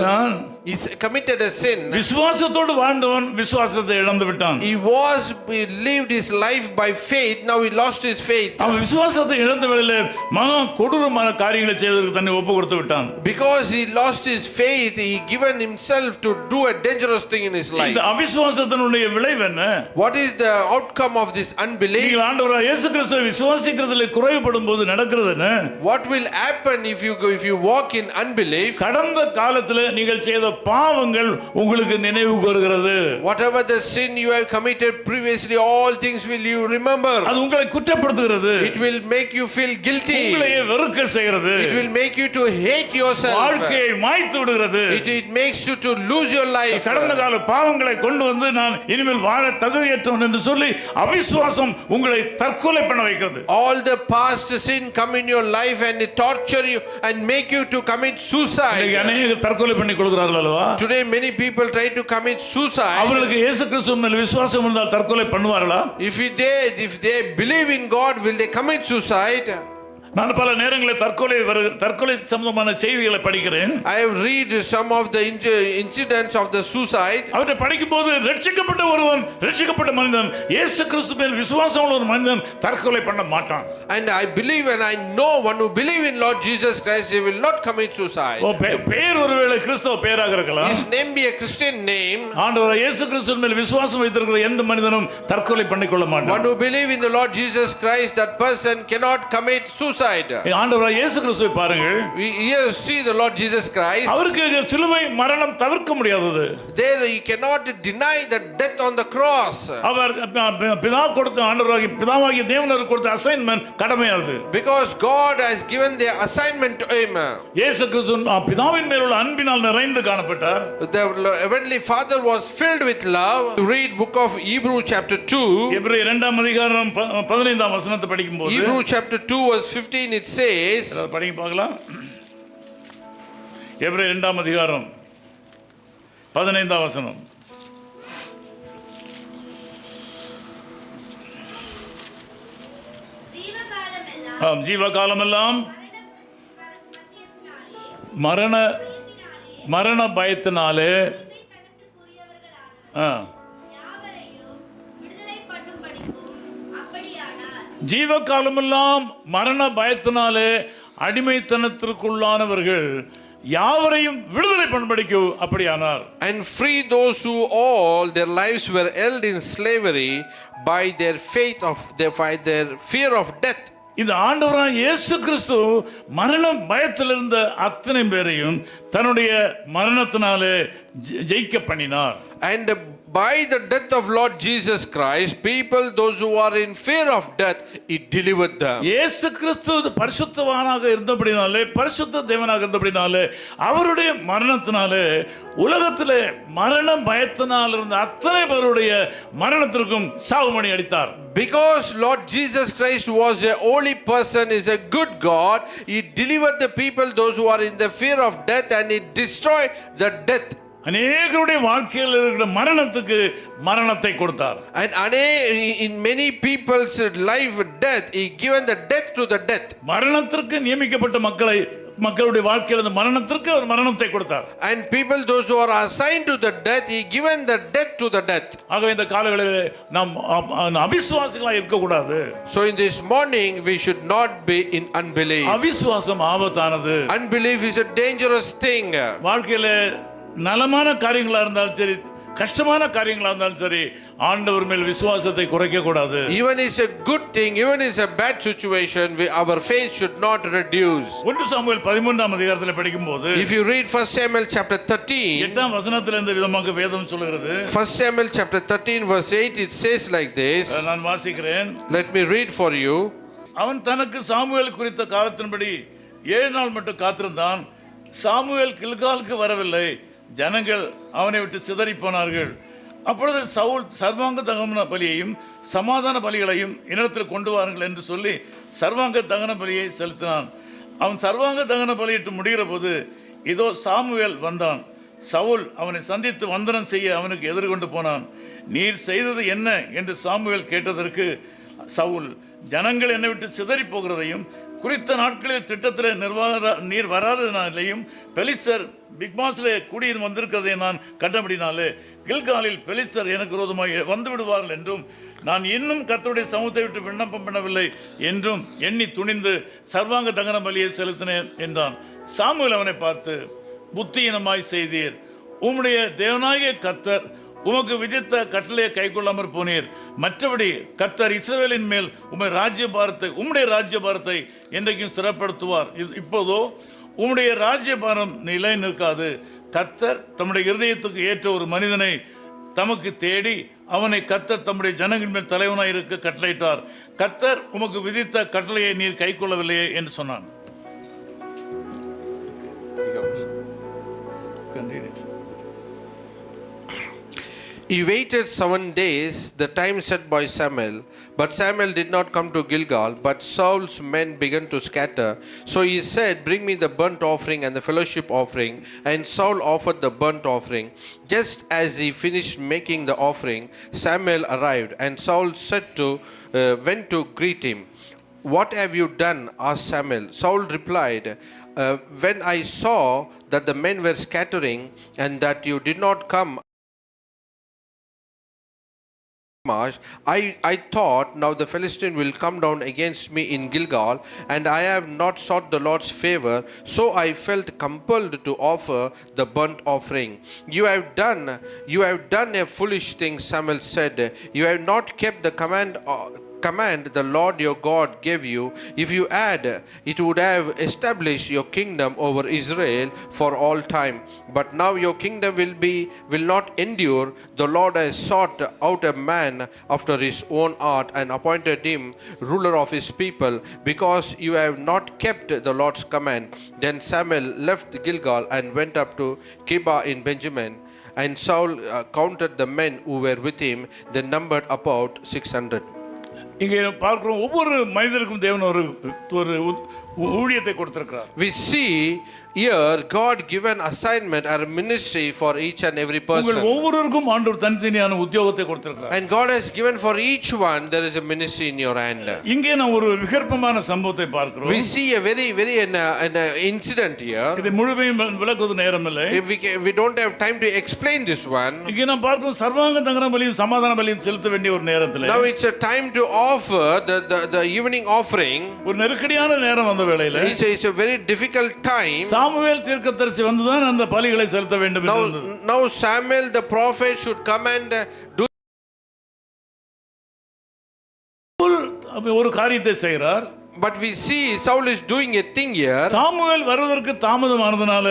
He committed a sin.
விசுவாசத்தோடு வாழ்ந்தவன் விசுவாசத்தை இழந்து விட்டான்.
He lived his life by faith. Now he lost his faith.
அவன் விசுவாசத்தை இழந்த வேளையிலே மகா கொடூரமான காரியங்களை செய்வதற்கு தன்னை ஒப்பு கொடுத்து விட்டான்.
Because he lost his faith, he given himself to do a dangerous thing in his life.
இந்த அவிசுவாசத்தினுடைய விளைவு என்ன?
What is the outcome of this unbelief?
நீங்கள் ஆண்டவராகிய இயேசு கிறிஸ்துவை விசுவாசிக்கிறதிலே குறைபடும் போது நடக்கிறது என்ன?
What will happen if you walk in unbelief?
கடந்த காலத்திலே நீங்கள் செய்த பாவங்கள் உங்களுக்கு நினைவு கூறுகிறது.
Whatever the sin you have committed previously, all things will you remember.
அது உங்களை குற்றப்படுத்துகிறது.
It will make you feel guilty.
உங்களை வெறுக்க செய்கிறது.
It will make you to hate yourself.
வாழ்க்கையை மாய்த்து விடுகிறது.
It makes you to lose your life.
கடந்த கால பாவங்களை கொண்டு வந்து நான் இனிமேல் வாழ தகுதியற்றவன் என்று சொல்லி அவிசுவாசம் உங்களை தற்கொலை பண்ண வைக்கிறது.
All the past sin come in your life and it torture you and make you to commit suicide.
அநேகர் தற்கொலை பண்ணி கொள்கிறார்கள்.
Today many people try to commit suicide.
அவர்களுக்கு இயேசு கிறிஸ்துவின் மேல் விசுவாசம் இருந்தால் தற்கொலை பண்ணுவார்களா?
If they believe in God, will they commit suicide?
நான் பல நேரங்களில் தற்கொலை சம்பந்தமான செய்திகளை படிக்கிறேன்.
I have read some of the incidents of the suicide.
அவற்றை படிக்கும்போது ரட்சிக்கப்பட்ட மனிதன் இயேசு கிறிஸ்து மேல் விசுவாசம் உள்ள ஒரு மனிதன் தற்கொலை பண்ண மாட்டான்.
And I believe and I know one who believe in Lord Jesus Christ, he will not commit suicide.
பேர் ஒருவேளை கிறிஸ்தவ பேராக இருக்கலாம்.
His name be a Christian name.
ஆண்டவர் இயேசு கிறிஸ்து மேல் விசுவாசம் வைத்திருக்கிற எந்த மனிதனும் தற்கொலை பண்ணிக்கொள்ள மாட்டான்.
One who believe in the Lord Jesus Christ, that person cannot commit suicide.
ஆண்டவர் இயேசு கிறிஸ்துவை பாருங்கள்.
We here see the Lord Jesus Christ.
அவருக்கு சிலுவை மரணம் தவிர்க்க முடியாதது.
There he cannot deny the death on the cross.
அவர் பிதாவாகிய தேவனுக்கு கொடுத்த assignment கடமையாது.
Because God has given the assignment to him.
இயேசு கிறிஸ்து பிதாவின் மேல் உள்ள அன்பினால் நிறைந்து காணப்பட்டார்.
The heavenly Father was filled with love. Read book of Hebrews chapter 2.
எபிரேயர் 2 அதிகாரம் 15 வசனத்தை படிக்கும்போது
Hebrews chapter 2 verse 15 it says,
படிங்க பார்க்கலாம். எபிரேயர் 2 அதிகாரம் 15 வசனம். ஜீவகாலமெல்லாம் மரண பயத்தினாலே ஜீவகாலமெல்லாம் மரண பயத்தினாலே அடிமைத்தனத்திற்குள்ளானவர்கள் யாவரையும் விடுதலை பண்ணும்படிக்கு அப்படியானார்.
And free those who all their lives were held in slavery by their by their fear of death.
இந்த ஆண்டவராய் இயேசு கிறிஸ்து மரண பயத்தில் இருந்த அத்தனை பேரையும் தன்னுடைய மரணத்தினாலே ஜெயிக்க பண்ணினார்.
And by the death of Lord Jesus Christ, people, those who are in fear of death, He delivered them.
இயேசு கிறிஸ்து பரிசுத்தவானாக இருந்தபடினாலே, பரிசுத்த தேவனாக இருந்தபடினாலே, அவருடைய மரணத்தினாலே உலகத்திலே மரண பயத்தினால் இருந்த அத்தனை பேருடைய மரணத்திற்கும் சாவுமணி அடித்தார்.
Because Lord Jesus Christ was a holy person, is a good God, He delivered the people, those who are in the fear of death, and He destroyed the death.
அநேகருடைய வாழ்க்கையில் இருக்கிற மரணத்துக்கு மரணத்தை கொடுத்தார்.
And in many people's life death, He given the death to the death.
மரணத்திற்கு நியமிக்கப்பட்ட மக்களுடைய வாழ்க்கையில் இந்த மரணத்திற்கு அவர் மரணத்தை கொடுத்தார்.
And people, those who are assigned to the death, He given the death to the death.
ஆக இந்த காலங்களில் நாம் அவிசுவாசிகளாக இருக்கக்கூடாது.
So in this morning we should not be in unbelief.
அவிசுவாசம் ஆபத்தானது.
Unbelief is a dangerous thing.
வாழ்க்கையில நலமான காரியங்களா இருந்தாலும் சரி, கஷ்டமான காரியங்களா இருந்தாலும் சரி, ஆண்டவர் மேல் விசுவாசத்தை குறைக்க கூடாது.
Even it's a good thing, even it's a bad situation, our faith should not reduce.
1 Samuel 13ஆம் அதிகாரத்தில் படிக்கும்போது,
if you read 1 Samuel chapter 13,
8ஆம் வசனத்தில் இந்த விதமாக வேதம் சொல்கிறது.
1 Samuel chapter 13 verse 8, it says like this.
நான் வாசிக்கிறேன்.
Let me read for you.
அவன் தனக்கு சாமுவேல் குறித்த காலத்தின்படி 7 நாள் மட்டும் காத்திருந்தான். சாமுவேல் கில்காலுக்கு வரவில்லை. ஜனங்கள் அவனை விட்டு சிதறி போனார்கள். அப்பொழுது சவுல் சர்வாங்க தகன பலியையும் சமாதான பலிகளையும் என்னிடத்தில் கொண்டு வாருங்கள் என்று சொல்லி சர்வாங்க தகன பலியை செலுத்தினான். அவன் சர்வாங்க தகன பலியிட்டு முடிகிற போது இதோ சாமுவேல் வந்தான். சவுல் அவனை சந்தித்து வந்தனம் செய்ய அவனுக்கு எதிர்கொண்டு போனான். நீர் செய்தது என்ன என்று சாமுவேல் கேட்டதற்கு சவுல், ஜனங்கள் என்னை விட்டு சிதறி போகிறதையும் குறித்த நாட்களில் திட்டத்தில் நீர் வராததினாலேயும் பெலிஸ்தர் பிக்மாஸிலே குடியின் வந்திருக்கிறதை நான் கண்டபடினாலே கில்காலில் பெலிஸ்தர் எனக்கு விரோதமாக வந்து விடுவார்கள் என்றும் நான் இன்னும் கர்த்தருடைய சமூகத்தை விட்டு விண்ணப்பம் பண்ணவில்லை என்றும் எண்ணி துணிந்து சர்வாங்க தகன பலியை செலுத்தினேன் என்றான். சாமுவேல் அவனை பார்த்து, புத்தியினமாய் செய்தீர். உம்முடைய தேவனாகிய கர்த்தர் உமக்கு விதித்த கட்டளையை கைக்கொள்ளாமற் போனீர். மற்றபடி கர்த்தர் இஸ்ரவேலின் மேல் உம்முடைய ராஜ்யபாரத்தை என்றைக்கும் சிறப்படுத்துவார். இப்போதோ உம்முடைய ராஜ்யபாரம் நிலை நிற்காது. கர்த்தர் தம்முடைய இருதயத்துக்கு ஏற்ற ஒரு மனிதனை தமக்கு தேடி அவனை கர்த்தர் தம்முடைய ஜனங்களின் மேல் தலைவனாய் இருக்க கட்டளையிட்டார். கர்த்தர் உமக்கு விதித்த கட்டளையை நீர் கைக்கொள்ளவில்லையே என்று சொன்னான்.
He waited 7 days, the time set by Samuel. But Samuel did not come to Gilgal, but Saul's men began to scatter. So he said, bring me the burnt offering and the fellowship offering. And Saul offered the burnt offering. Just as he finished making the offering, Samuel arrived, and Saul went to greet him. What have you done? asked Samuel. Saul replied, when I saw that the men were scattering, and that you did not come, I thought, now the Philistine will come down against me in Gilgal, and I have not sought the Lord's favor, so I felt compelled to offer the burnt offering. You have done a foolish thing, Samuel said. You have not kept the command the Lord your God gave you. If you had, it would have established your kingdom over Israel for all time. But now your kingdom will not endure. The Lord has sought out a man after his own heart and appointed him ruler of his people, because you have not kept the Lord's command. Then Samuel left Gilgal and went up to Gibeah in Benjamin. And Saul counted the men who were with him. They numbered about 600.
இங்கே பார்க்கிறோம், ஒவ்வொரு மனிதனுக்கும் தேவன் ஒரு ஊழியத்தை கொடுத்திருக்கிறார்.
We see Here, God given assignment or ministry for each and every
உங்கள்
person.
ஒவ்வொருவருக்கும் ஆண்டவர் தனித்தனியான உத்தியோகத்தை கொடுத்திருக்கிறார்.
And God has given for each one, there is a ministry in your hand.
இங்கே நாம் ஒரு விகற்பமான சம்பவத்தை பார்க்கிறோம்.
We see a very an incident here.
இது முழுமையும் விளக்குவது நேரமில்லை.
We don't have time to explain this one.
இங்கே நாம் பார்க்கிறோம் சர்வாங்க தகன பலியும் சமாதான பலியும் செலுத்த வேண்டிய ஒரு நேரத்தில்
Now it's a time to offer the evening offering.
ஒரு நெருக்கடியான நேரம் வந்த வேளையில
It's a very difficult time.
Samuel தீர்க்கதரிசி வந்துதான் அந்த பலிகளை செலுத்த வேண்டும் என்று இருந்தது.
Now Samuel the prophet should come and do
ஒரு காரியத்தை செய்கிறார்.
But we see Saul is doing a thing here.
Samuel வருவதற்கு தாமதமானதனால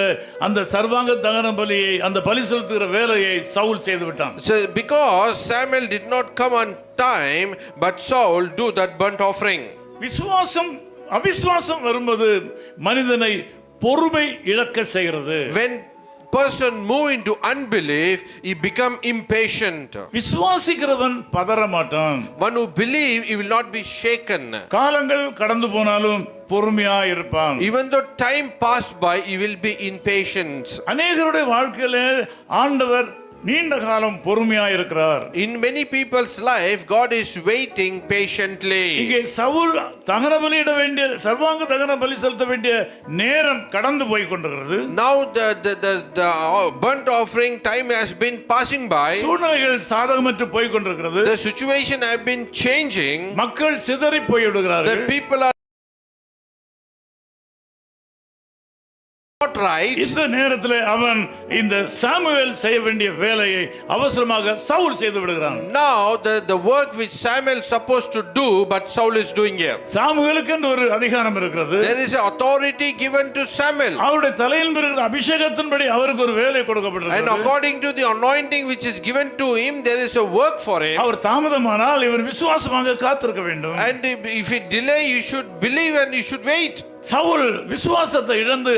அந்த சர்வாங்க தகன பலியை அந்த பலி செலுத்துகிற வேலையை சவுல் செய்து விட்டான்.
So because Samuel did not come on time, but Saul do that burnt offering.
விசுவாசம் அவிசுவாசம் வரும்போது மனிதனை பொறுமை இழக்க செய்கிறது.
When person move into unbelief, he become impatient.
விசுவாசிக்கிறவன் பதற மாட்டான்.
One who believe, he will not be shaken.
காலங்கள் கடந்து போனாலும் பொறுமையா இருப்பான்.
Even though time pass by, he will be impatient.
அநேகருடைய வாழ்க்கையில ஆண்டவர் நீண்ட காலம் பொறுமையா இருக்கிறார்.
In many people's life, God is waiting patiently.
இங்கே சவுல் தகன பலியிட வேண்டிய சர்வாங்க தகன பலி செலுத்த வேண்டிய நேரம் கடந்து போய் கொண்டிருக்கிறது.
Now the burnt offering time has been passing by.
சூழ்நிலைகள் சாதகமற்று போய் கொண்டிருக்கிறது.
The situation have been changing.
மக்கள் சிதறி போய்
The
விடுகிறார்கள்.
people are not right.
இந்த நேரத்தில் அவன் இந்த சாமுவேல் செய்ய வேண்டிய வேலையை அவசரமாக சவுல் செய்து விடுகிறான்.
Now the work which Samuel supposed to do, but Saul is doing here.
சாமுவேலுக்கு என்று ஒரு அதிகாரம் இருக்கிறது.
There is an authority given to Samuel.
அவருடைய தலையில் இருக்கிற அபிஷேகத்தின்படி அவருக்கு ஒரு வேலை
And
கொடுக்கப்பட்டிருக்கிறது.
according to the anointing which is given to him, there is a work for him.
அவர் தாமதமானால் இவர் விசுவாசமாக காத்திருக்க வேண்டும்.
And if he delay, you should believe and you should wait.
Saul விசுவாசத்தை இழந்து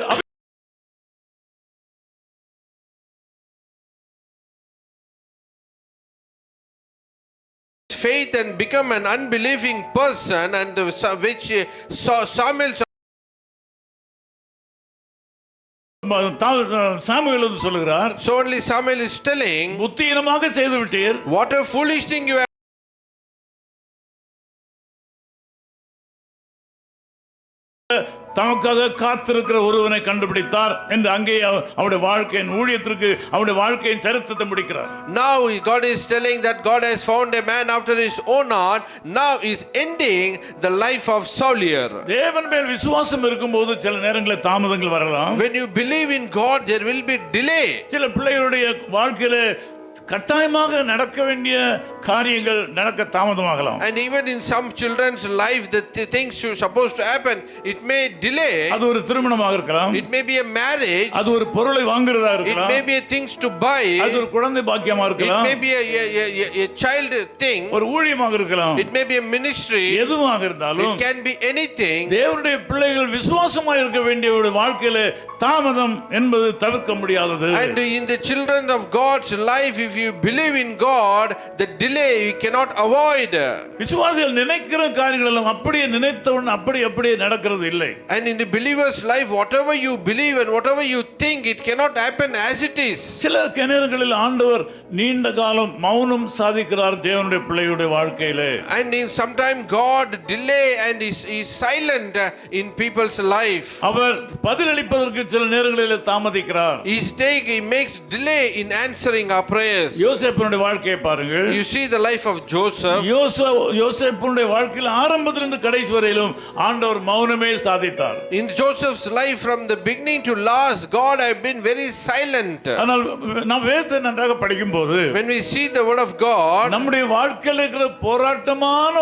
Faith and become an unbelieving person, and which Samuel
Samuel வந்து சொல்லுகிறார்,
so only Samuel is telling,
புத்தியீனமாக செய்து விட்டீர்.
what a foolish thing you have.
தமக்காக காத்திருக்கிற ஒருவனை கண்டுபிடித்தார் என்று அங்கே அவருடைய வாழ்க்கையின் ஊழியத்திற்கு அவருடைய வாழ்க்கையின் சரித்திரத்தை முடிக்கிறார்.
Now God is telling that God has found a man after his own heart. Now is ending the life of Saul here.
தேவன் மேல் விசுவாசம் இருக்கும்போது சில நேரங்களில் தாமதங்கள் வரலாம்.
When you believe in God, there will be delay.
சில பிள்ளைகளுடைய வாழ்க்கையில கட்டாயமாக நடக்க வேண்டிய காரியங்கள் நடக்க தாமதமாகலாம்.
And even in some children's life, the things you supposed to happen, it may delay.
அது ஒரு திருமணமாக இருக்கலாம்.
It may be a marriage.
அது ஒரு பொருளை வாங்குறதா
It
இருக்கலாம்.
may be a things to buy.
அது ஒரு குழந்தை பாக்கியமா
It
இருக்கலாம்.
may be a child thing.
ஒரு ஊழியமாக இருக்கலாம்.
It may be a ministry.
எதுவாக இருந்தாலும்
It can be anything.
தேவனுடைய பிள்ளைகள் விசுவாசமா இருக்க வேண்டிய வாழ்க்கையில தாமதம் என்பது தவிர்க்க முடியாதது.
And in the children of God's life, if you believe in God, the delay you cannot avoid.
விசுவாசிகள் நினைக்கிற காரியங்கள் எல்லாம் அப்படியே நினைத்தவுடன் அப்படியே நடக்கிறது இல்லை.
And in the believer's life, whatever you believe and whatever you think, it cannot happen as it is.
சில நேரங்களில் ஆண்டவர் நீண்ட காலம் மௌனம் சாதிக்கிறார் தேவனுடைய பிள்ளைகளுடைய வாழ்க்கையிலே.
And in sometime God delay and is silent in people's life.
அவர் பதிலளிப்பதற்கு சில நேரங்களில் தாமதிக்கிறார்.
He makes delay in answering our prayers.
யோசேப்புடைய வாழ்க்கையை பாருங்கள்.
You see the life of Joseph.
யோசேப்புடைய வாழ்க்கையில் ஆரம்பத்திலிருந்து கடைசி வரையிலும் ஆண்டவர் மௌனமே சாதித்தார்.
In Joseph's life from the beginning to last, God have been very silent.
ஆனால் நாம் வேதத்தை நன்றாக படிக்கும்போது
When we see the word of God,
நம்முடைய வாழ்க்கையில் இருக்கிற போராட்டமான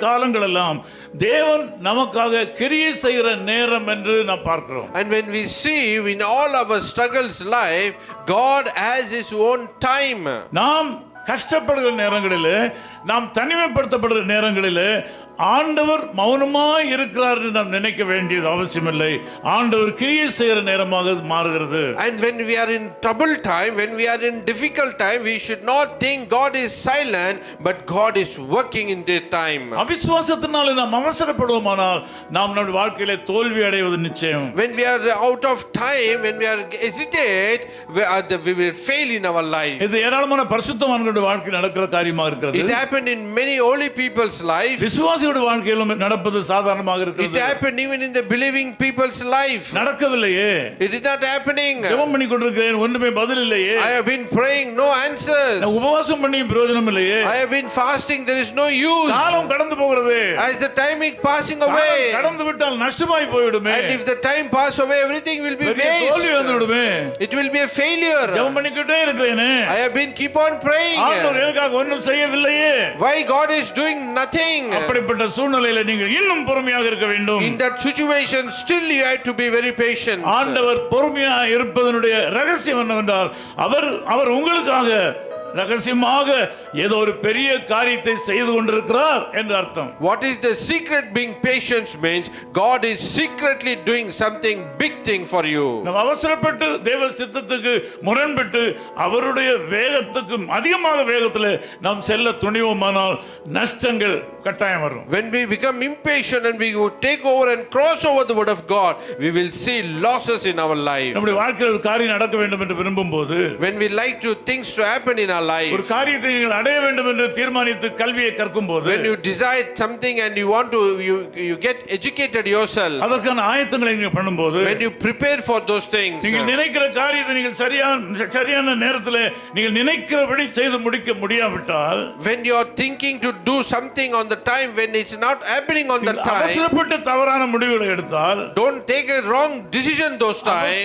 காலங்கள் எல்லாம் தேவன் நமக்காக கிரியை செய்கிற நேரம் என்று நாம் பார்க்கிறோம்.
and when we see in all our struggles life, God has his own time.
நாம் கஷ்டப்படுகிற நேரங்களிலே, நாம் தனிமைப்படுத்தப்படுகிற நேரங்களிலே ஆண்டவர் மௌனமாய் இருக்கிறார் என்று நாம் நினைக்க வேண்டியது அவசியமில்லை. ஆண்டவர் கிரியை செய்கிற நேரமாக அது மாறுகிறது.
And when we are in trouble time, when we are in difficult time, we should not think God is silent, but God is working in their time.
அவிசுவாசத்தினால நாம் அவசரப்படுவோமானால் நாம் நம்முடைய வாழ்க்கையிலே தோல்வி அடைவது நிச்சயம்.
When we are out of time, when we are hesitate, we will fail in our life.
இது ஏராளமான பரிசுத்தவான்களுடைய வாழ்க்கையில் நடக்கிற காரியமாக இருக்கிறது.
It happened in many holy people's life.
விசுவாசிகளுடைய வாழ்க்கையிலும் நடப்பது சாதாரணமாக
It
இருக்கிறது.
happened even in the believing people's life.
நடக்கவில்லையே.
It is not happening.
ஜெபம் பண்ணி கொண்டிருக்கிறேன், ஒன்றுமே பதில் இல்லையே.
I have been praying, no answers.
உபவாசம் பண்ணி பிரயோஜனம் இல்லையே.
I have been fasting, there is no use.
காலம் கடந்து போகிறது.
As the time is passing away,
கடந்து விட்டால் நஷ்டமாய் போய்விடுமே.
and if the time pass away, everything will be
தோல்வி
waste.
வந்துவிடுமே.
It will be a failure.
ஜெபம் பண்ணிக்கிட்டே இருக்கிறேனே.
I have been keep on praying.
ஆண்டவர் எனக்காக ஒன்றும் செய்யவில்லையே.
Why God is doing nothing?
அப்படிப்பட்ட சூழ்நிலையில நீங்கள் இன்னும் பொறுமையாக இருக்க வேண்டும்.
In that situation, still you have to be very patient.
ஆண்டவர் பொறுமையாக இருப்பதனுடைய ரகசியம் என்னவென்றால் அவர் உங்களுக்காக ரகசியமாக ஏதோ ஒரு பெரிய காரியத்தை செய்து கொண்டிருக்கிறார் என்று அர்த்தம்.
What is the secret being patient means? God is secretly doing something big thing for you.
நாம் அவசரப்பட்டு தேவ சித்தத்துக்கு முரண்பட்டு அவருடைய வேகத்துக்கு அதிகமாக வேகத்தில் நாம் செல்ல துணிவோமானால் நஷ்டங்கள் கட்டாயம் வரும்.
When we become impatient and we would take over and cross over the word of God, we will see losses in our life.
நம்முடைய வாழ்க்கையில் ஒரு காரியம் நடக்க வேண்டும் என்று விரும்பும்போது,
when we like to things to happen in our life,
ஒரு காரியத்தை நீங்கள் அடைய வேண்டும் என்று தீர்மானித்து கல்வியை கற்கும்போது,
when you decide something and you want to you get educated yourself,
அதற்கான ஆயத்தங்களை நீங்கள் பண்ணும்போது,
when you prepare for those things,
நீங்கள் நினைக்கிற காரியத்தை நீங்கள் சரியான நேரத்தில் நீங்கள் நினைக்கிறபடி செய்து முடிக்க முடியாவிட்டால்,
when you are thinking to do something on the time when it's not happening on the time,
அவசரப்பட்டு தவறான முடிவுகளை எடுத்தால்,
don't take a wrong decision those times.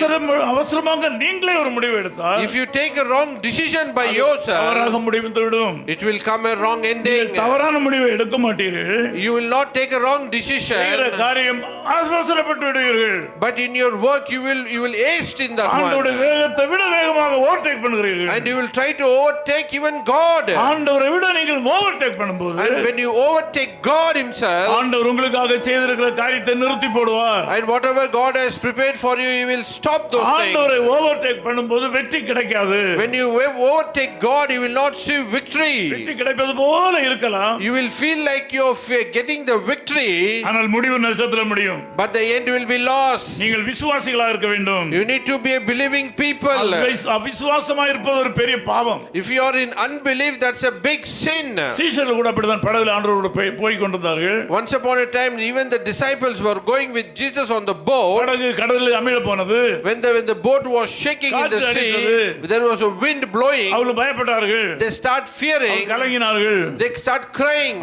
அவசரமாக நீங்களே ஒரு முடிவு எடுத்தால்,
if you take a wrong decision by yourself,
தவறாக முடிந்துவிடும்.
it will come a wrong ending.
தவறான முடிவை எடுக்க மாட்டீர்கள்.
You will not take a wrong decision.
செய்கிற காரியம் அவசரப்பட்டு விடுவீர்கள்.
But in your work you will haste in that one.
ஆண்டவருடைய வேகத்தை விட வேகமாக overtake பண்ணுகிறீர்கள்.
And you will try to overtake even God.
ஆண்டவரை விட நீங்கள் ஓவர்டேக் பண்ணும்போது,
and when you overtake God himself,
ஆண்டவர் உங்களுக்காக செய்திருக்கிற காரியத்தை நிறுத்தி போடுவார்.
and whatever God has prepared for you, he will stop those things.
ஆண்டவரை ஓவர்டேக் பண்ணும்போது வெற்றி கிடைக்காது.
when you overtake God, you will not see victory.
வெற்றி கிடைப்பது போல இருக்கலாம்.
you will feel like you're getting the victory,
ஆனால் முடிவு நஷ்டத்தில் முடியும்.
but the end will be lost.
நீங்கள் விசுவாசிகளாக இருக்க வேண்டும்.
you need to be a believing people.
அவிசுவாசமாக இருப்பது ஒரு பெரிய பாவம்.
if you are in unbelief, that's a big sin.
சீஷர்கள் கூட அப்படிதான் படகுல ஆண்டவரோடு போய் கொண்டிருந்தார்கள்.
once upon a time, even the disciples were going with Jesus on the boat.
படகு கடலில் அமிழ போனது.
when the boat was shaking in the sea, there was a wind blowing.
அவர்கள் பயப்பட்டார்கள்.
they start fearing.
கலங்கினார்கள்.
they start crying.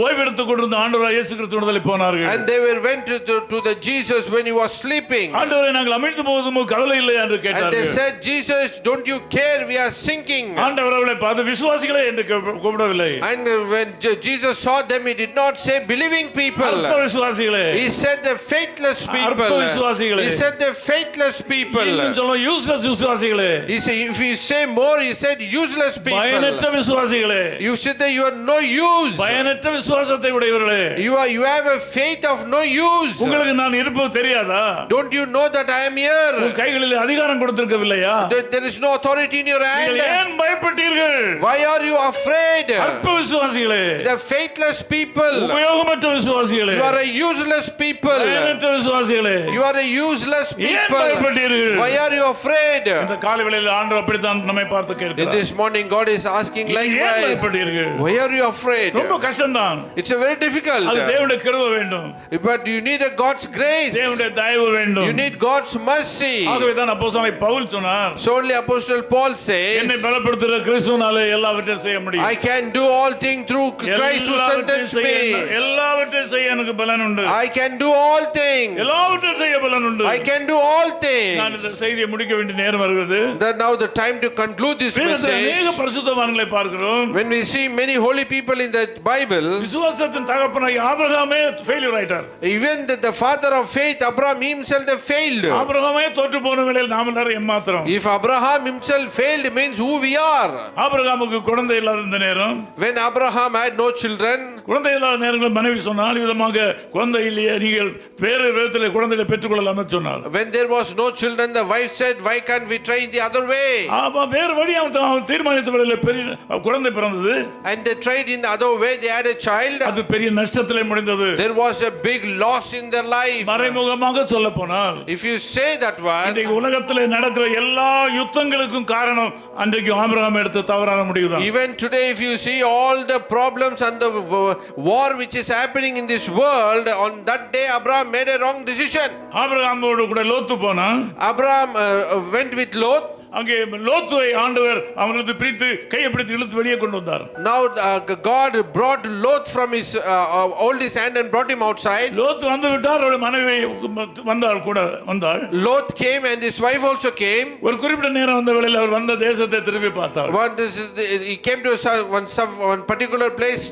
ஓய்வு எடுத்துக் கொண்டிருந்த ஆண்டவராகிய இயேசு கிறிஸ்துவிடத்தில் போனார்கள்.
and they went to the Jesus when he was sleeping.
ஆண்டவரே, நாங்கள் அமிழ்ந்து போவதும் கவலை இல்லை என்று
and
கேட்டார்கள்.
they said, Jesus, don't you care, we are sinking.
ஆண்டவர் அவர்களை பார்த்து விசுவாசிகளே என்று கூப்பிடவில்லை.
and when Jesus saw them, he did not say believing people.
அற்ப விசுவாசிகளே.
he said the faithless people.
அற்ப விசுவாசிகளே.
he said the faithless people.
இன்னும் சொல்ல யூஸ்லெஸ் விசுவாசிகளே.
he said, if you say more, he said useless people.
பயனற்ற விசுவாசிகளே.
you said that you are no use.
பயனற்ற விசுவாசத்தை உடையவர்களே.
you have a faith of no use.
உங்களுக்கு நான் இருப்பது தெரியாதா?
don't you know that I am here?
உங்கள் கைகளில் அதிகாரம் கொடுத்திருக்கவில்லையா?
there is no authority in your hand.
நீங்கள் ஏன் பயப்பட்டீர்கள்?
why are you afraid?
அற்ப விசுவாசிகளே.
the faithless people.
உபயோகமற்ற விசுவாசிகளே.
you are a useless people.
பயனற்ற விசுவாசிகளே.
you are a useless
ஏன்
people.
பயப்பட்டீர்கள்?
why are you afraid?
இந்த காலைவேளையில் ஆண்டவர் அப்படித்தான் நம்மை பார்த்து கேட்கிறார்.
this morning God is asking
ஏன்
likewise,
பயப்பட்டீர்கள்?
why are you afraid?
ரொம்ப கஷ்டம்தான்.
it's a very difficult.
அது தேவனுடைய கிருபை வேண்டும்.
but you need a God's grace.
தேவனுடைய தயவு வேண்டும்.
you need God's mercy.
ஆகவே தான் அப்போஸ்தலனாகிய பவுல் சொன்னார்,
so only Apostle Paul
என்னை
says,
பலப்படுத்துகிற கிறிஸ்துவினாலே எல்லாவற்றையும் செய்ய முடியும்.
I can do all things through Christ who strengthens me.
எல்லாவற்றையும் செய்ய எனக்கு பலன் உண்டு.
I can do all things.
எல்லாவற்றையும் செய்ய பலன் உண்டு.
I can do all
நான் இந்த
things.
செய்தியை முடிக்க வேண்டிய நேரம் வருகிறது.
that now the time to conclude this
வேதத்தில் அநேக
message.
பரிசுத்தவான்களை பார்க்கிறோம்.
when we see many holy people in the Bible,
விசுவாசத்தின் தகப்பனாகிய ஆபிரகாமே ஃபெயிலியர் ஆயிட்டார்.
even the father of faith Abraham himself they failed.
ஆபிரகாமே தோற்று போன வேளையில் நாம் எல்லாரும் ஏமாத்திரம்.
if Abraham himself failed, means who we are.
Abraham ஆபிரகாமுக்கு குழந்தை இல்லாத இந்த நேரம்,
When Abraham had no children,
குழந்தை இல்லாத நேரங்களில் மனைவி சொன்னால் விதமாக குழந்தை இல்லையே, நீங்கள் வேறு விதத்தில் குழந்தைகளை பெற்றுக்கொள்ளலாம் சொன்னாள்.
when there was no children, the wife said, why can't we try in the other way?
வேறு வழி அவன் தீர்மானித்த வழியில் பெரிய குழந்தை பிறந்தது.
And they tried in the other way, they had a child.
அது பெரிய நஷ்டத்திலே முடிந்தது.
There was a big loss in their life.
மறைமுகமாக சொல்ல போனால்,
If you say that one,
இன்றைக்கு உலகத்திலே நடக்கிற எல்லா யுத்தங்களுக்கும் காரணம் அன்றைக்கு ஆபிரகாம் எடுத்த தவறான முடிவுதான்.
even today, if you see all the problems and the war which is happening in this world, on that day Abraham made a wrong decision.
ஆபிரகாமோடு கூட லோத்து போனான்.
Abraham went with Lot.
அங்கே லோத்துவை ஆண்டவர் அவனுக்கு பிரித்து கையை பிடித்து இழுத்து வெளியே கொண்டு வந்தார்.
Now God brought Lot from his hold his hand and brought him outside.
லோத்து வந்து விட்டார். அவருடைய மனைவி வந்தாள், கூட வந்தாள்.
Lot came and his wife also came.
ஒரு குறிப்பிட்ட நேரம் வந்த வேளையில் அவர் வந்த தேசத்தை திரும்பி பார்த்தார்.
He came to one particular place,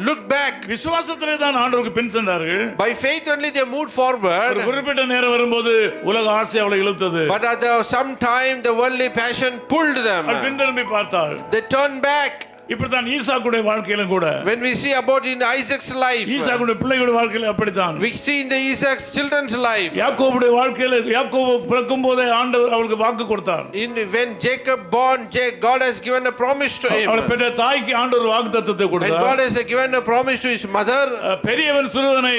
looked back.
விசுவாசத்திலே தான் ஆண்டவருக்கு பின் சென்றார்கள்.
By faith only they moved forward.
ஒரு குறிப்பிட்ட நேரம் வரும்போது உலக ஆசை அவளை இழுத்தது.
But at some time the worldly passion pulled them.
அவள் பின் திரும்பி பார்த்தாள்.
They turned back.
இப்படித்தான் ஈசாக்குடைய வாழ்க்கையிலும் கூட,
When we see about in Isaac's life,
ஈசாக்குடைய பிள்ளைகளுடைய வாழ்க்கையில அப்படித்தான்.
we see in the Isaac's children's life.
யாக்கோபுடைய வாழ்க்கையில யாக்கோபு பிறக்கும் போதே ஆண்டவர் அவளுக்கு வாக்கு கொடுத்தார்.
When Jacob born, God has given a promise to him.
அவளை பெற்ற தாய்க்கு ஆண்டவர் வாக்குத்தத்தத்தை
And
கொடுத்தார்.
God has given a promise to his mother.
பெரியவன் சிறுவனை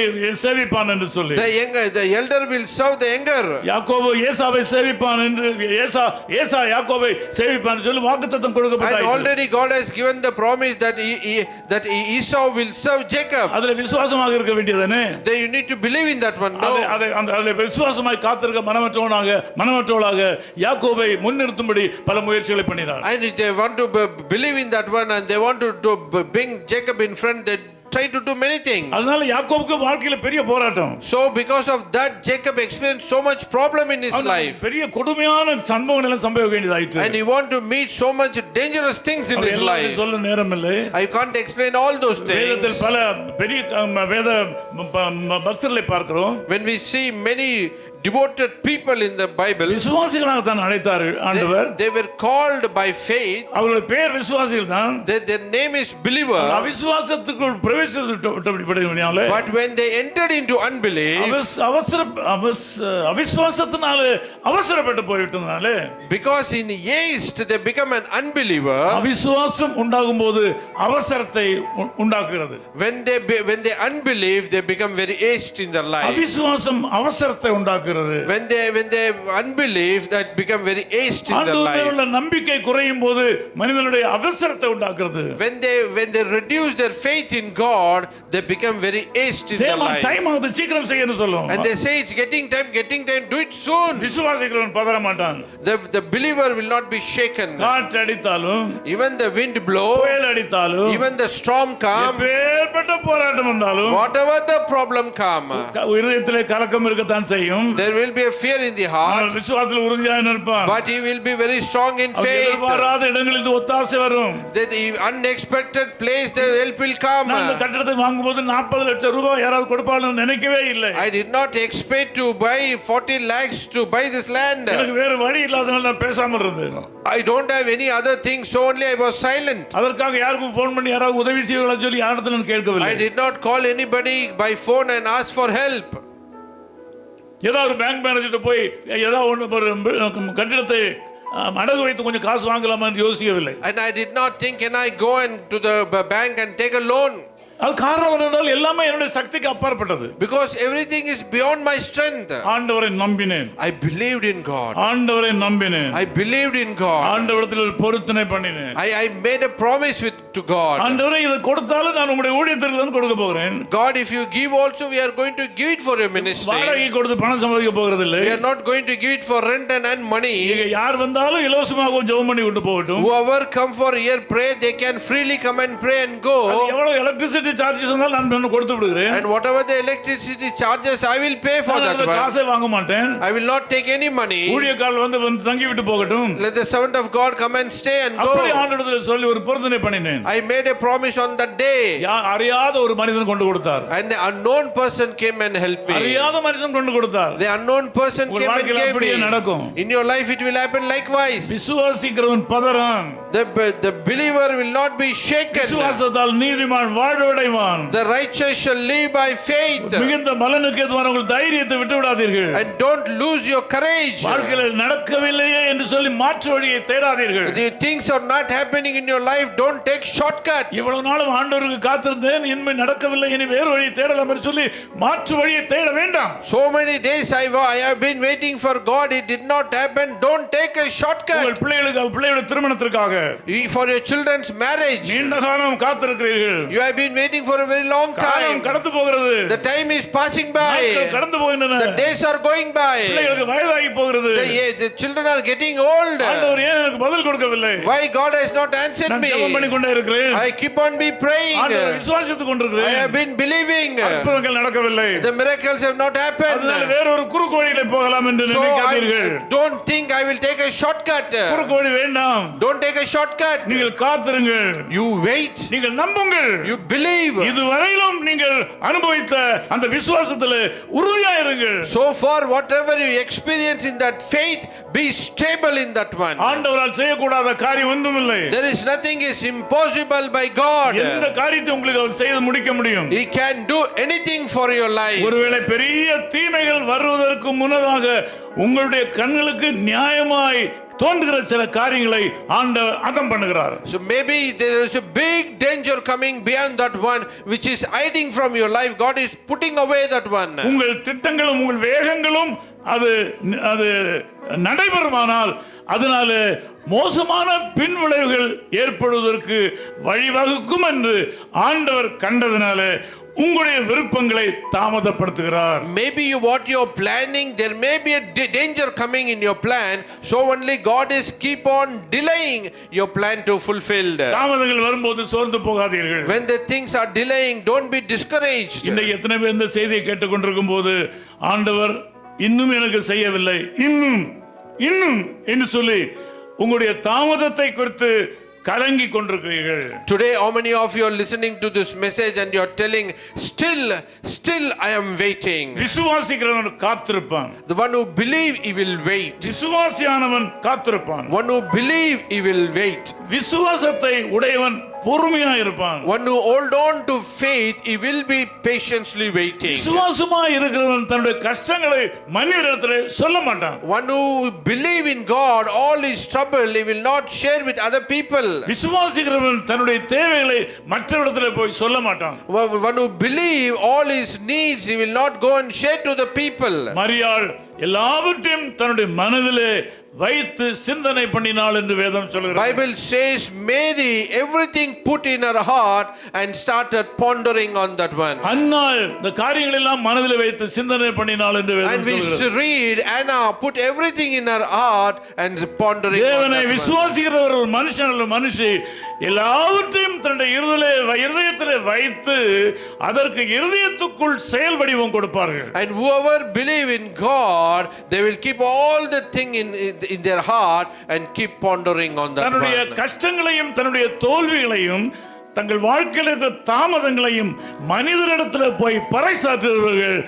சேவிப்பான் என்று சொல்லி,
The elder will serve the younger.
யாக்கோபு ஏசாவை சேவிப்பான் என்று, ஏசா யாக்கோபை சேவிப்பான் சொல்லி வாக்குத்தத்தம்
And
கொடுக்கப்பட்டாயிற்று.
already God has given the promise that Esau will serve Jacob.
அதுல விசுவாசமாக இருக்க வேண்டியதானே.
Then you need to believe in that one. No.
அதுல விசுவாசமாய் காத்திருக்க மனமற்றவளாக யாக்கோபை முன்னிறுத்தும்படி பல முயற்சிகளை பண்ணினார்.
And if they want to believe in that one and they want to bring Jacob in front, they try to do many things.
அதனால யாக்கோபுக்கு வாழ்க்கையில பெரிய போராட்டம்.
So because of that, Jacob experienced so much problem in his life.
பெரிய கொடுமையான சம்பவங்கள் எல்லாம் சம்பவிக்க வேண்டியதாயிற்று.
And he want to meet so much dangerous things in his life.
சொல்ல நேரம் இல்லை.
I can't explain all those things.
வேதத்தில் பல பெரிய வேத பக்தர்களை பார்க்கிறோம்.
When we see many devoted people in the Bible,
விசுவாசிகளாக தான் அழைத்தார்கள் ஆண்டவர்.
they were called by faith.
அவர்களுடைய பெயர் விசுவாசிகள் தான்.
Their name is believer.
அவிசுவாசத்துக்குள் பிரவேசித்தபடியாலே,
But when they entered into unbelief,
அவிசுவாசத்தினால அவசரப்பட்டு போய்விட்டதனால,
because in haste they become an unbeliever.
அவிசுவாசம் உண்டாகும் போது அவசரத்தை உண்டாக்குகிறது.
When they unbelieve, they become very hasty in their life.
அவிசுவாசம் அவசரத்தை உண்டாக்குகிறது.
When they unbelief, that become very hasty in their life.
ஆண்டவருடைய நம்பிக்கை குறையும் போது மனிதனுடைய அவசரத்தை உண்டாக்குறது.
When they reduce their faith in God, they become very hasty in their life.
Time ஆகுது, சீக்கிரம் செய்யணும் சொல்லுவோம்.
And they say it's getting time, do it soon.
விசுவாசிக்கிறவன் பதற மாட்டான்.
The believer will not be shaken.
காற்று அடித்தாலும்,
Even the wind blow,
புயல் அடித்தாலும்,
even the storm come,
எப்பேற்பட்ட போராட்டம் வந்தாலும்,
whatever the problem come,
இதயத்திலே கலக்கம் இருக்கத்தான் செய்யும்.
there will be a fear in the heart,
விசுவாசத்தில் உறுதியாக இருப்பான்.
but he will be very strong in faith.
எதிர்பாராத இடங்களில் ஒத்தாசை வரும்.
That unexpected place the help will come.
நான் இந்த கட்டடத்தை வாங்கும்போது 40 லட்சம் ரூபாய் யாராவது கொடுப்பான்னு நினைக்கவே இல்லை.
I did not expect to buy 40 lakhs to buy this land.
எனக்கு வேற வழி இல்லாதனால நான் பேசாம இருந்தேன்.
I don't have any other thing, so only I was silent.
அதற்காக யாருக்கும் ஃபோன் பண்ணி யாராவது உதவி செய்யலாம் சொல்லி யாரிடத்துல நான் கேட்கவில்லை.
I did not call anybody by phone and ask for help.
ஏதாவது ஒரு பேங்க் மேனேஜர்கிட்ட போய் ஏதாவது ஒன்று கட்டிடத்தை அடகு வைத்து கொஞ்சம் காசு வாங்கலாமா என்று யோசிக்கவில்லை.
And I did not think, can I go and to the bank and take a loan?
அது காரணம் என்னவென்றால் எல்லாமே என்னுடைய சக்திக்கு அப்பாற்பட்டது.
Because everything is beyond my strength.
ஆண்டவரை நம்பினேன்.
I believed in God.
ஆண்டவரை நம்பினேன்.
I believed in God.
ஆண்டவரிடத்தில் ஒரு பொருத்தனை பண்ணினேன்.
I made a promise to God.
ஆண்டவரே இதை கொடுத்தாலும் நான் உம்முடைய ஊழியத்திற்கு தான் கொடுக்க போகிறேன்.
God, if you give also, we are going to give it for your ministry.
வாடகை கொடுத்து பணம் சம்பாதிக்க போகிறது இல்லை.
We are not going to give it for rent and money.
இங்க யார் வந்தாலும் இலவசமாக ஜெபம் பண்ணி கொண்டு போகட்டும்.
Whoever come for here pray, they can freely come and pray and go.
எவ்வளவு எலக்ட்ரிசிட்டி எலக்ட்ரிசிட்டி சார்ஜஸ் வந்தால் நான் கொடுத்து விடுகிறேன்.
And whatever the electricity charges, I will pay for that one.
காசை வாங்க மாட்டேன்.
I will not take any money.
ஊழியக்காரர் வந்து தங்கி விட்டு போகட்டும்.
Let the servant of God come and stay and go.
அப்படி ஆண்டவரிடத்தில் சொல்லி ஒரு பொருத்தனை பண்ணினேன்.
I made a promise on that day.
அறியாத ஒரு மனிதன் கொண்டு கொடுத்தார்.
And the unknown person came and helped me.
அறியாத மனுஷன் கொண்டு கொடுத்தார்.
The unknown person came and gave me.
நடக்கும்.
In your life it will happen likewise.
விசுவாசிக்கிறவன் பதறான்.
The believer will not be shaken.
விசுவாசத்தால் நீதிமான் வாழ்வடைவான்.
The righteous shall live by faith.
மிகுந்த பலனுக்கு ஏதுவான உங்கள் தைரியத்தை விட்டு விடாதீர்கள்.
And don't lose your courage.
வாழ்க்கையில் நடக்கவில்லையே என்று சொல்லி மாற்று வழியை தேடாதீர்கள்.
The things are not happening in your life, don't take shortcut.
இவ்வளவு நாளும் ஆண்டவருக்கு காத்திருந்தேன், இனிமே நடக்கவில்லை, இனி வேறு வழியை தேடலாம் என்று சொல்லி மாற்று வழியை தேட வேண்டாம்.
So many days I have been waiting for God, it did not happen. Don't take a shortcut.
உங்கள் பிள்ளைகளுடைய திருமணத்திற்காக,
for your children's marriage,
நீண்ட காலம் காத்திருக்கிறீர்கள்.
you have been waiting for a very long time.
காலம் கடந்து போகிறது.
The time is passing by.
நாட்கள் கடந்து போகின்றன.
The days are going by.
பிள்ளைகளுக்கு வயதாகி போகிறது.
The children are getting old.
ஆண்டவர் ஏன் எனக்கு பதில் கொடுக்கவில்லை?
Why God has not answered me?
நான் ஜெபம் பண்ணி கொண்டே இருக்கிறேன்.
I keep on be praying.
ஆண்டவரை விசுவாசித்துக் கொண்டிருக்கிறேன்.
I have been believing.
அற்புதங்கள் நடக்கவில்லை.
The miracles have not happened.
அதனால வேற ஒரு குறுக்கு வழியிலே போகலாம் என்று நினைக்காதீர்கள்.
Don't think I will take a shortcut.
குறுக்கு வழி வேண்டாம்.
Don't take a shortcut.
நீங்கள் காத்திருங்கள்.
You wait.
நீங்கள் நம்புங்கள்.
You believe.
இதுவரையிலும் நீங்கள் அனுபவித்த அந்த விசுவாசத்திலே உறுதியாயிருங்கள்.
So far whatever you experience in that faith, be stable in that one.
ஆண்டவரால் செய்யக்கூடாத காரியம் ஒன்றுமில்லை.
There is nothing is impossible by God.
எந்த காரியத்தை உங்களுக்கு அவர் செய்து முடிக்க முடியும்.
He can do anything for your life.
ஒருவேளை பெரிய தீமைகள் வருவதற்கு முன்னதாக உங்களுடைய கண்களுக்கு நியாயமாய் தோன்றுகிற சில காரியங்களை ஆண்டவர் அதம் பண்ணுகிறார்.
So maybe there is a big danger coming beyond that one which is hiding from your life. God is putting away that one.
உங்கள் திட்டங்களும் உங்கள் வேகங்களும் அது நடைபெறுமானால் அதனால மோசமான பின்விளைவுகள் ஏற்படுவதற்கு வழிவகுக்கும் என்று ஆண்டவர் கண்டதினால உங்களுடைய விருப்பங்களை தாமதப்படுத்துகிறார்.
Maybe what you're planning, there may be a danger coming in your plan, so only God is keep on delaying your plan to fulfill.
தாமதங்கள் வரும்போது சோர்ந்து போகாதீர்கள்.
When the things are delaying, don't be discouraged.
இன்னைக்கு எத்தனை பேர் இந்த செய்தியை கேட்டுக்கொண்டிருக்கும் போது ஆண்டவர் இன்னும் எனக்கு செய்யவில்லை, இன்னும் என்று சொல்லி உங்களுடைய தாமதத்தை குறித்து கலங்கி கொண்டிருக்கிறீர்கள்.
Today how many of you are listening to this message and you are telling still I am waiting.
விசுவாசிக்கிறவன் காத்திருப்பான்.
The one who believe he will wait.
விசுவாசியானவன் காத்திருப்பான்.
One who believe he will wait.
விசுவாசத்தை உடையவன் பொறுமையா இருப்பான்.
One who hold on to faith, he will be patiently waiting.
விசுவாசமாய் இருக்கிறவன் தன்னுடைய கஷ்டங்களை மனிதரிடத்திலே சொல்ல மாட்டான்.
One who believe in God, all his trouble he will not share with other people.
விசுவாசிக்கிறவன் தன்னுடைய தேவைகளை மற்றவரிடத்திலே போய் சொல்ல மாட்டான்.
One who believe all his needs, he will not go and share to the people.
மரியாள் எல்லாவற்றையும் தன்னுடைய மனதிலே வைத்து சிந்தனை பண்ணினாள் என்று வேதம் சொல்கிறது.
Bible says Mary everything put in her heart and started pondering on that one.
அன்னாள் இந்த காரியங்கள் எல்லாம் மனதிலே வைத்து சிந்தனை பண்ணினாள் என்று வேதம் சொல்கிறது.
And we read Anna put everything in her heart and pondering on that one.
தேவனை விசுவாசிக்கிறவர் ஒரு மனுஷன் அல்ல மனுஷி எல்லாவற்றையும் தன்னுடைய இருதயத்திலே வைத்து அதற்கு இருதயத்துக்குள் செயல் வடிவம் கொடுப்பார்கள்.
And whoever believe in God, they will keep all the thing in their heart and keep pondering on that one.
தன்னுடைய கஷ்டங்களையும் தன்னுடைய தோல்விகளையும் தங்கள் வாழ்க்கையில் இருக்கிற தாமதங்களையும் மனிதரிடத்தில் போய் பறைசாற்றுகிறவர்கள்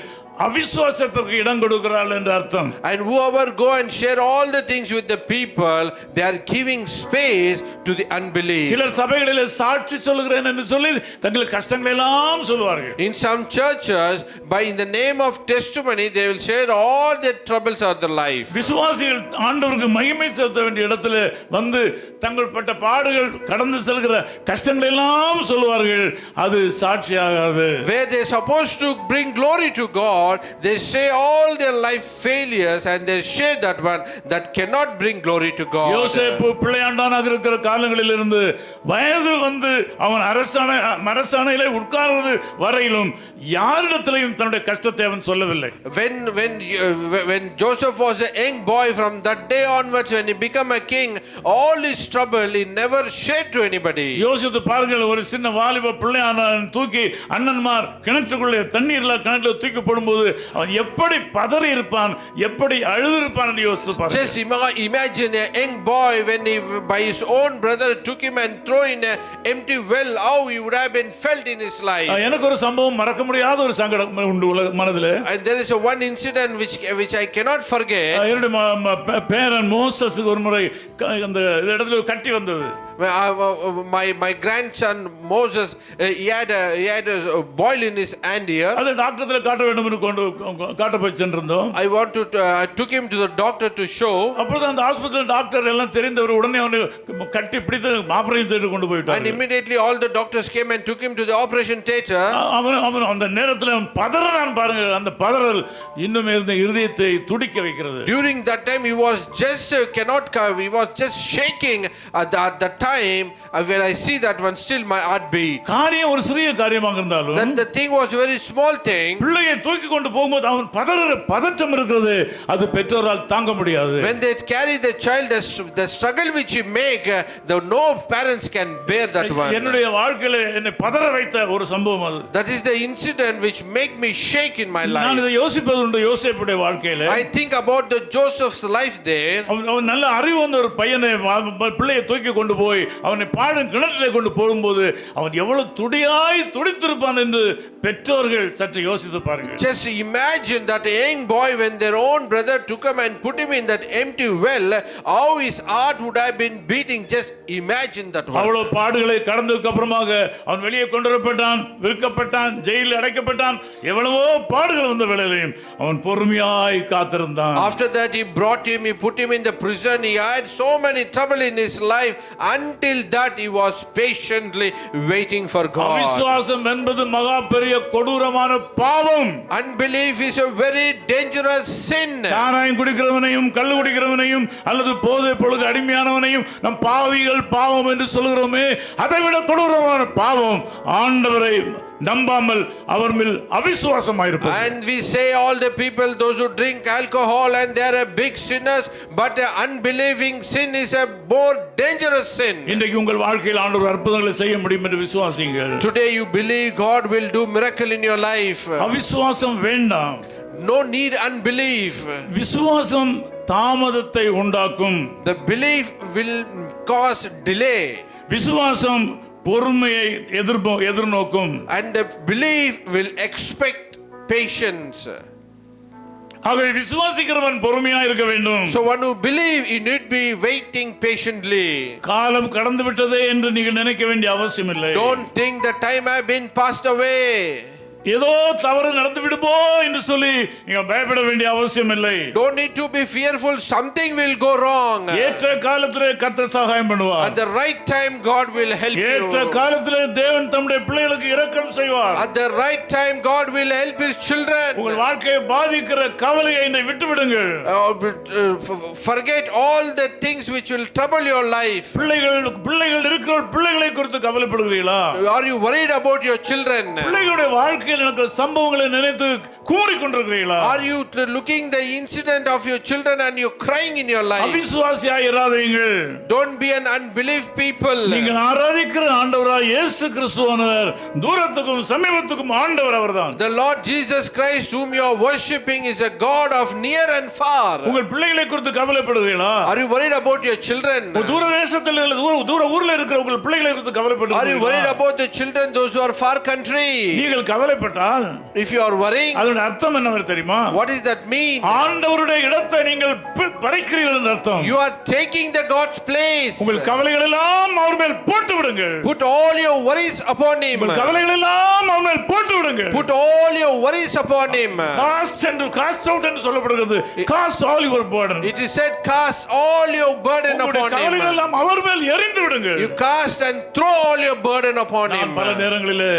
அவிசுவாசத்திற்கு இடம் கொடுக்கிறார்கள் என்று அர்த்தம்.
And whoever go and share all the things with the people, they are giving space to the unbelief.
சிலர் சபைகளிலே சாட்சி சொல்கிறேன் என்று சொல்லி தங்கள் கஷ்டங்களை எல்லாம் சொல்வார்கள்.
In some churches, by in the name of testimony, they will share all their troubles of their life.
விசுவாசிகள் ஆண்டவருக்கு மகிமை செலுத்த வேண்டிய இடத்துல வந்து தங்கள் பட்ட பாடுகள் கடந்து செல்கிற கஷ்டங்களை எல்லாம் சொல்வார்கள். அது சாட்சியாகாது.
Where they are supposed to bring glory to God, all, they say all their life failures and they share that one that cannot bring glory to God.
யோசேப்பு பிள்ளையாண்டானாக இருக்கிற காலங்களில் இருந்து வயது வந்து அவன் அரசாணையிலே உட்கார்வது வரையிலும் யாரிடத்திலையும் தன்னுடைய கஷ்டத்தை அவன் சொல்லவில்லை.
When Joseph was a young boy, from that day onwards when he became a king, all his trouble he never shared to anybody.
யோசித்து பாருங்கள், ஒரு சின்ன வாலிப பிள்ளையான தூக்கி அண்ணன்மார் கிணற்றுக்குள்ளே தண்ணீர்ல கிணற்றுல தூக்கி போடும்போது அவன் எப்படி பதறி இருப்பான், எப்படி அழுது இருப்பான் என்று யோசித்து பாருங்கள்.
Just imagine a young boy when he by his own brother took him and threw in an empty well, how he would have been felt in his life.
எனக்கு ஒரு சம்பவம் மறக்க முடியாத ஒரு சங்கடம் உண்டு மனதிலே.
And there is one incident which I cannot forget.
என்னுடைய பேரன் மோசஸ்க்கு ஒரு முறை அந்த இடத்துல கட்டி வந்தது.
My grandson Moses, he had a boil in his hand here.
அது டாக்டர்ல காட்ட வேண்டும் என்று கொண்டு காட்ட போய் சென்றிருந்தோம்.
I took him to the doctor to show.
அப்பொழுது அந்த ஹாஸ்பிடல் டாக்டர் எல்லாம் தெரிந்தவர் உடனே அவனை கட்டி பிடித்து ஆபரேஷன் தியேட்டருக்கு கொண்டு போயிட்டார்.
And immediately all the doctors came and took him to the operation theater.
அவன் அந்த நேரத்தில் அவன் பதறான் பாருங்க. அந்த பதறல் இன்னும் இருந்த இதயத்தை துடிக்க வைக்கிறது.
During that time he was just shaking at that time. When I see that one, still my heart beats.
காரியம் ஒரு சிறிய காரியமாக இருந்தாலும்
that the thing was very small thing.
பிள்ளையை தூக்கி கொண்டு போகும்போது அவன் பதட்டம் இருக்கிறது. அது பெற்றோரால் தாங்க முடியாது.
When they carry the child, the struggle which you make, no parents can bear that one.
என்னுடைய வாழ்க்கையில என்னை பதற வைத்த ஒரு சம்பவம் அது.
That is the incident which make me shake in my life.
நான் இதை யோசிப்பது உண்டு யோசேப்புடைய வாழ்க்கையில.
I think about the Joseph's life there.
அவன் நல்ல அறிவு வந்த ஒரு பையனை பிள்ளையை தூக்கி கொண்டு போய் அவனை பாடும் கிணற்றிலே கொண்டு போகும்போது அவன் எவ்வளவு துடித்திருப்பான் என்று பெற்றோர்கள் சற்று யோசித்து பாருங்கள்.
Just imagine that a young boy, when their own brother took him and put him in that empty well, how his heart would have been beating. Just imagine that one.
அவ்வளவு பாடுகளை கடந்ததுக்கு அப்புறமாக அவன் வெளியே கொண்டு வரப்பட்டான், விற்கப்பட்டான், ஜெயிலில் அடைக்கப்பட்டான். எவ்வளவோ பாடுகள் வந்த வேளையிலும் அவன் பொறுமையாய் காத்திருந்தான்.
After that he brought him, he put him in the prison. He had so many trouble in his life. Until that he was patiently waiting for God.
அவிசுவாசம் என்பது மகா பெரிய கொடூரமான பாவம்.
Unbelief is a very dangerous sin.
சாராயம் குடிக்கிறவனையும் கள்ளு குடிக்கிறவனையும் அல்லது போதை பொழுது அடிமையானவனையும் நம் பாவிகள் பாவம் என்று சொல்கிறோமே, அதைவிட கொடூரமான பாவம் ஆண்டவரை நம்பாமல் அவர் மேல் அவிசுவாசமாயிருப்பது.
And we say all the people, those who drink alcohol and they are a big sinners, but an unbelieving sin is a more dangerous sin.
இன்றைக்கு உங்கள் வாழ்க்கையில் ஆண்டவர் அற்புதங்களை செய்ய முடியும் என்று விசுவாசிங்கள்.
Today you believe God will do miracle in your life.
அவிசுவாசம் வேண்டாம்.
No need unbelief.
விசுவாசம் தாமதத்தை உண்டாக்கும்.
The belief will cause delay.
விசுவாசம் பொறுமையை எதிர்நோக்கும்.
And the belief will expect patience.
ஆகவே விசுவாசிக்கிறவன் பொறுமையா இருக்க வேண்டும்.
So one who believe, you need be waiting patiently.
காலம் கடந்து விட்டதே என்று நீங்கள் நினைக்க வேண்டிய அவசியம் இல்லை.
Don't think the time have been passed away.
ஏதோ தவறு நடந்து விடுமோ என்று சொல்லி நீங்க பயப்பட வேண்டிய அவசியம் இல்லை.
Don't need to be fearful, something will go wrong.
ஏற்ற காலத்திலே கர்த்தர் சகாயம் பண்ணுவார்.
At the right time God will help you.
ஏற்ற காலத்திலே தேவன் தம்முடைய பிள்ளைகளுக்கு இரக்கம் செய்வார்.
At the right time God will help his children.
உங்கள் வாழ்க்கையை பாதிக்கிற கவலையை விட்டு விடுங்கள்.
Forget all the things which will trouble your life.
பிள்ளைகள் இருக்கிற பிள்ளைகளை குறித்து கவலைப்படுகிறீர்களா?
Are you worried about your children?
பிள்ளைகளுடைய வாழ்க்கையில் நடக்கிற சம்பவங்களை நினைத்து குமுறிக் கொண்டிருக்கிறீர்களா?
Are you looking the incident of your children and you crying in your life?
அவிசுவாசியாய் இராதீர்கள்.
Don't be an unbelief people.
நீங்கள் ஆராதிக்கிற ஆண்டவராய் இயேசு கிறிஸ்துவானவர் தூரத்துக்கும் சமீபத்துக்கும் ஆண்டவர் அவர்தான்.
The Lord Jesus Christ whom you are worshiping is a God of near and far.
உங்கள் பிள்ளைகளை குறித்து கவலைப்படுகிறீர்களா?
Are you worried about your children?
தூர தேசத்தில் தூர ஊர்ல இருக்கிற உங்கள் பிள்ளைகளை குறித்து கவலைப்படுகிறீர்களா?
Are you worried about the children those who are far country?
நீங்கள் கவலைப்பட்டால்
if you are worrying,
அதோட அர்த்தம் என்னவென்று தெரியுமா?
what does that mean?
ஆண்டவருடைய இடத்தை நீங்கள் பறிக்கிறீர்கள் என்று அர்த்தம்.
You are taking the God's place.
உங்கள் கவலைகள் எல்லாம் அவர் மேல் போட்டு விடுங்கள்.
Put all your worries upon him.
உங்கள் கவலைகள் எல்லாம் அவர் மேல் போட்டு விடுங்கள்.
Put all your worries upon him.
Cast out என்று சொல்லப்படுகிறது. Cast all your burden.
It is said cast all your burden upon him.
கவலைகள் எல்லாம் அவர் மேல் எறிந்து விடுங்கள்.
You cast and throw all your burden upon him.
பல நேரங்களிலே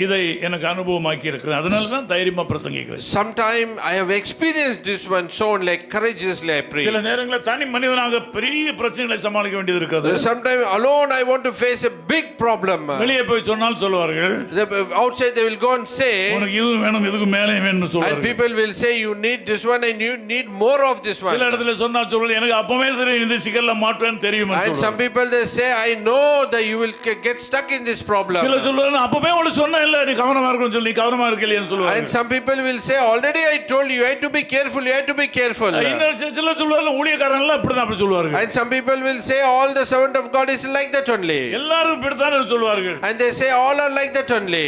இதை எனக்கு அனுபவமாக்கி இருக்கிறேன். அதனால தான் தைரியமா பிரசங்கிக்கிறேன்.
Sometime I have experienced this one, so like courageously I pray.
சில நேரங்களில் தனி மனிதனாக பெரிய பிரச்சனைகளை சமாளிக்க வேண்டியது இருக்கிறது.
Sometimes alone I want to face a big problem.
வெளியே போய் சொன்னால் சொல்வார்கள்,
Outside they will go and say,
உனக்கு இது வேணும், இதுக்கு மேலே வேணும்னு
and
சொல்வார்கள்.
people will say you need this one and you need more of this one.
சில இடத்துல சொன்னா சொல்வார்கள், எனக்கு அப்பவே தெரியும் இந்த சிக்கல்ல மாட்டுவேன்னு தெரியும்.
And some people they say, I know that you will get stuck in this problem.
சில சொல்வார்கள், அப்பவே உங்களுக்கு சொன்ன இல்ல நீ கவனமா இருக்கணும்னு சொல்லி கவனமா இருக்கலையேன்னு சொல்லுவாங்க.
And some people will say, already I told you, you have to be careful, you have to be careful.
இன்னும் சில சொல்வார்கள், ஊழியக்காரங்க எல்லாம் அப்படிதான் அப்படி சொல்வார்கள்.
And some people will say, all the servant of God is like that only.
எல்லாரும் இப்படித்தான் சொல்வார்கள்.
And they say, all are like that only.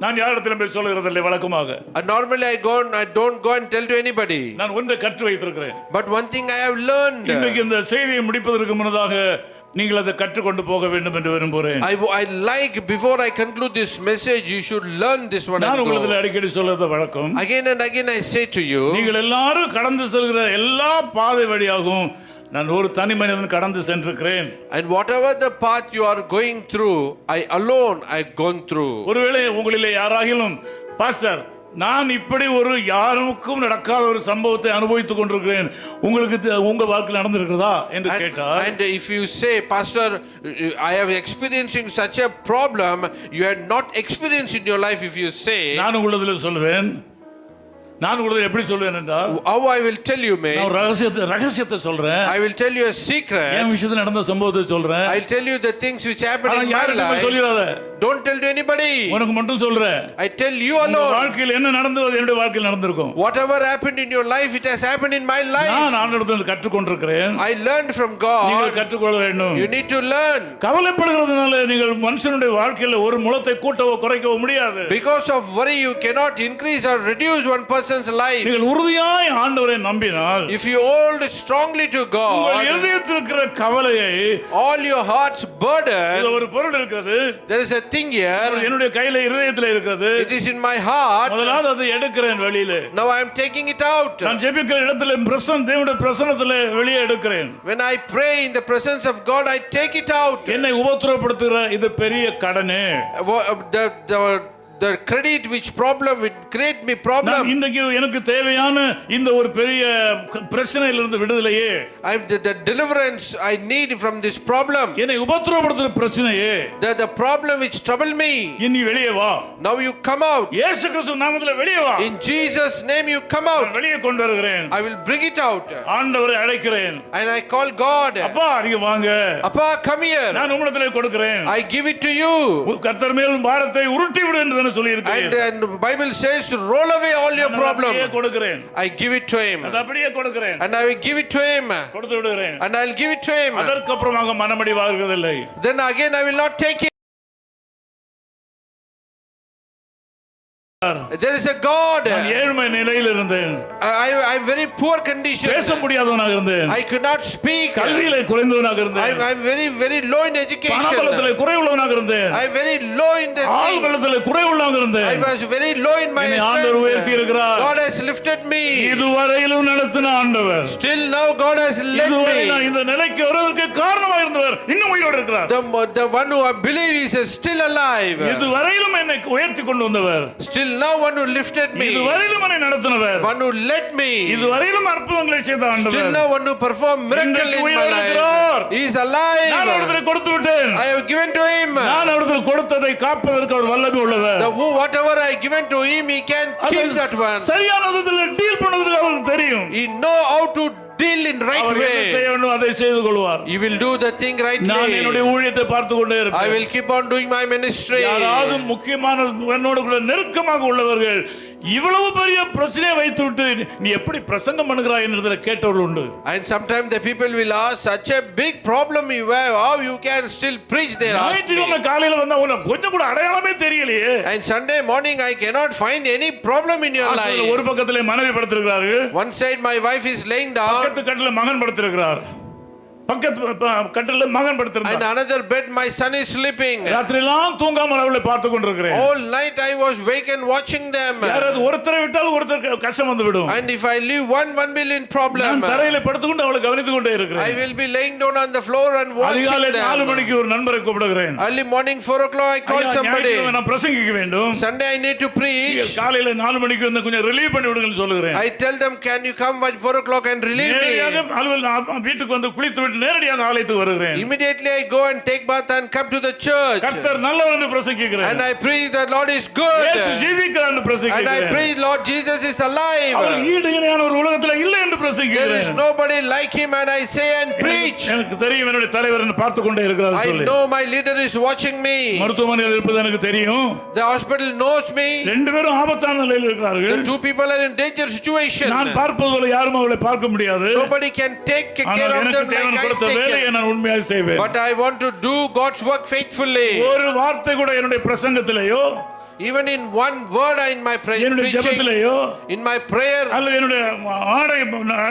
நான் யாரிடத்திலும் போய் சொல்லுகிறதில்லை வழக்கமாக.
Normally I don't go and tell to anybody.
நான் ஒன்றை கற்று வைத்திருக்கிறேன்.
But one thing I have learned.
இன்னைக்கு இந்த செய்தியை முடிப்பதற்கு முன்னதாக நீங்கள் அதை கற்றுக்கொண்டு போக வேண்டும் என்று விரும்புகிறேன்.
I like before I conclude this message you should learn this one.
நான் உங்களுக்கு அடிக்கடி சொல்றது வழக்கம்.
Again and again I say to you.
நீங்கள் எல்லாரும் கடந்து செல்கிற எல்லா பாதை வழியாகவும் நான் ஒரு தனி மனிதன் கடந்து சென்றிருக்கிறேன்.
And whatever the path you are going through, I alone I've gone through.
ஒருவேளை உங்களிலே யாராகிலும் பாஸ்டர் நான் இப்படி ஒரு யாருக்கும் நடக்காத ஒரு சம்பவத்தை அனுபவித்துக் கொண்டிருக்கிறேன், உங்களுக்கு உங்க வாழ்க்கையில் நடந்திருக்கிறதா என்று கேட்டால்,
and if you say, Pastor, I have experiencing such a problem you had not experienced in your life, if you say,
நான் உங்களுக்கு சொல்லுவேன். நான் உங்களுக்கு எப்படி சொல்வேன் என்றால்,
how I will tell you, mate,
நான் ரகசியத்தை சொல்றேன்.
I will tell you a secret.
என் விஷயத்துல நடந்த சம்பவத்தை சொல்றேன்.
I'll tell you the things which happened in my life.
சொல்லிராத.
Don't tell to anybody.
உனக்கு மட்டும் சொல்றேன்.
I tell you alone.
வாழ்க்கையில் என்ன நடந்தது என்னுடைய வாழ்க்கையில் நடந்திருக்கும்.
Whatever happened in your life, it has happened in my life.
நான் ஆண்டவரிடத்தில் கற்றுக்கொண்டிருக்கிறேன்.
I learned from God.
நீங்கள் கற்றுக்கொள்ள வேண்டும்.
You need to learn.
கவலைப்படுகிறதுனால நீங்கள் மனுஷனுடைய வாழ்க்கையில் ஒரு முளத்தை கூட்டவோ குறைக்கவோ முடியாது.
Because of worry you cannot increase or reduce one person's life.
நீங்கள் உறுதியாய் ஆண்டவரை நம்பினால்,
if you hold strongly to God,
உங்கள் இதயத்தில் இருக்கிற கவலையை,
all your heart's burden,
இது ஒரு பொருள் இருக்கிறது,
there is a thing here,
என்னுடைய கையில இதயத்தில் இருக்கிறது,
it is in my heart,
முதலாவது அதை எடுக்கிறேன் வெளியிலே.
now I am taking it out.
நான் ஜெபிக்கிற இடத்துல தேவனுடைய பிரசன்னத்திலே வெளியே எடுக்கிறேன்.
when I pray in the presence of God, I take it out.
என்னை உபத்திரவப்படுத்துகிற இது பெரிய கடனே,
the credit which problem will create me problem.
நான் இன்னைக்கு எனக்கு தேவையான இந்த ஒரு பெரிய பிரச்சனையில இருந்து விடுதலையே,
the deliverance I need from this problem,
என்னை உபத்திரவப்படுத்துகிற பிரச்சனையே,
the problem which trouble me,
இனி வெளியே வா.
now you come out.
இயேசு கிறிஸ்து நாமத்திலே வெளியே வா.
in Jesus name you come out.
வெளியே கொண்டு வருகிறேன்.
I will bring it out.
ஆண்டவரை அழைக்கிறேன்.
and I call God.
அப்பா நீங்க வாங்க.
அப்பா come here.
நான் உம்மிடத்திலே கொடுக்கிறேன்.
I give it to you.
கர்த்தர் மேல் பாரத்தை உருட்டி விடு என்று சொல்லி இருக்கிறேன்.
and Bible says roll away all your problem.
கொடுக்கிறேன்.
I give it to him.
அது அப்படியே கொடுக்கிறேன்.
and I will give it to him.
கொடுத்து விடுகிறேன்.
and I will give it to him.
அதற்கு அப்புறமாக மனமடிவாகுவதில்லை.
then again I will not take it. there is a God.
நான் ஏழ்மை நிலையில் இருந்தேன்.
I very poor condition.
பேச முடியாதவனாக இருந்தேன்.
I could not speak.
கல்வியிலே குறைந்தவனாக இருந்தேன்.
I am very low in education.
பணபலத்திலே குறைவுள்ளவனாக இருந்தேன்.
I very low in the
ஆள்பலத்திலே குறைவுள்ளவனாக இருந்தேன்.
I was very low in my
strength. ஆண்டவர் உயர்த்தி இருக்கிறார்.
God has lifted me.
இதுவரையிலும் நடத்தின ஆண்டவர்.
still now God has led
இதுவரை
me.
நான் இந்த நிலைக்கு வருவதற்கு காரணமாக இருந்தவர் இன்னும் உயிரோடு இருக்கிறார்.
the one who I believe is still alive.
இதுவரையிலும் என்னை உயர்த்தி கொண்டு வந்தவர்.
still now one who lifted me.
இதுவரையிலும் என்னை நடத்தினவர்.
one who led me.
இதுவரையிலும் அற்புதங்களை செய்த ஆண்டவர்.
still now one who performed miracle in my life. he is alive.
நான் அவருக்கு கொடுத்து விட்டேன்.
I have given to him.
நான் அவருக்கு கொடுத்ததை காப்பதற்கு அவர் வல்லமை உள்ளவர்.
whatever I given to him he can keep that one.
சரியான விதத்தில் டீல் பண்ணுவதற்கு அவருக்கு தெரியும்.
he know how to deal in right way.
அவர் என்ன செய்யணும் அதை செய்து கொள்வார்.
he will do the thing rightly.
நான் என்னுடைய ஊழியத்தை பார்த்து கொண்டே இருப்பேன்.
I will keep on doing my ministry.
யாராவது முக்கியமான என்னோடு கூட நெருக்கமாக உள்ளவர்கள் இவ்வளவு பெரிய பிரச்சனையை வைத்துவிட்டு நீ எப்படி பிரசங்கம் பண்ணுகிறாய் என்றதை கேட்டவர்கள் உண்டு.
and sometimes the people will ask, such a big problem you have, how you can still preach there?
ஞாயிற்றுக்கிழமை காலையில வந்தா உனக்கு கொஞ்சம் கூட அடையாளமே தெரியலையே.
and Sunday morning I cannot find any problem in your life.
ஒரு பக்கத்திலே மனைவி படுத்திருக்கிறார்கள்.
one side my wife is laying down.
பக்கத்து கட்டில மகன் படுத்திருக்கிறார். பக்கத்து கட்டில மகன் படுத்திருந்தான்.
In another bed, my son is sleeping.
ராத்திரிலாம் தூங்காமல் அவளை பார்த்து கொண்டிருக்கிறேன்.
All night I was wake and watching them.
யாராவது ஒருத்தரை விட்டால் ஒருத்தர் கஷ்டம் வந்து விடும்.
And if I leave one million problem.
நான் தரையில படுத்துக்கொண்டு அவளை கவனித்துக் கொண்டே இருக்கிறேன்.
I will be laying down on the floor and watching
அதிகாலை
them.
4 மணிக்கு ஒரு நண்பரை கூப்பிடுகிறேன்.
Early morning 4 o'clock I call somebody.
நான் பிரசங்கிக்க வேண்டும்.
Sunday I need to preach.
காலையில 4 மணிக்கு வந்து கொஞ்சம் ரிலீவ் பண்ணி விடுங்கன்னு சொல்லுகிறேன்.
I tell them, can you come by 4 o'clock and relieve me?
வீட்டுக்கு வந்து குளித்து விட்டு நேரடியாக ஆலயத்துக்கு வருகிறேன்.
Immediately I go and take bath and come to the church.
கர்த்தர் நல்லவர் என்று பிரசங்கிக்கிறேன்.
And I preach that Lord is good.
இயேசு ஜீவிக்கிறார் என்று பிரசங்கிக்கிறேன்.
And I preach Lord Jesus is alive.
அவர் ஈடு இணையான ஒரு உலகத்தில் இல்லை என்று பிரசங்கிக்கிறேன்.
There is nobody like him and I say and preach.
எனக்கு தெரியும் என்னுடைய தலைவர் என்ன பார்த்து கொண்டே இருக்கிறார் சொல்லி.
I know my leader is watching me.
மருத்துவமனையில் இருப்பது எனக்கு தெரியும்.
The hospital knows me.
ரெண்டு பேரும் ஆபத்தான நிலையில் இருக்கிறார்கள்.
The two people are in danger situation.
நான் பார்ப்பது போல யாரும் அவளை பார்க்க முடியாது.
Nobody can take care of them like I take
வேலையை நான் உண்மையாக செய்வேன்.
But I want to do God's work faithfully.
ஒரு வார்த்தை கூட என்னுடைய பிரசங்கத்திலேயோ
even in one word in my preaching, in my prayer,
அல்லது என்னுடைய ஆடை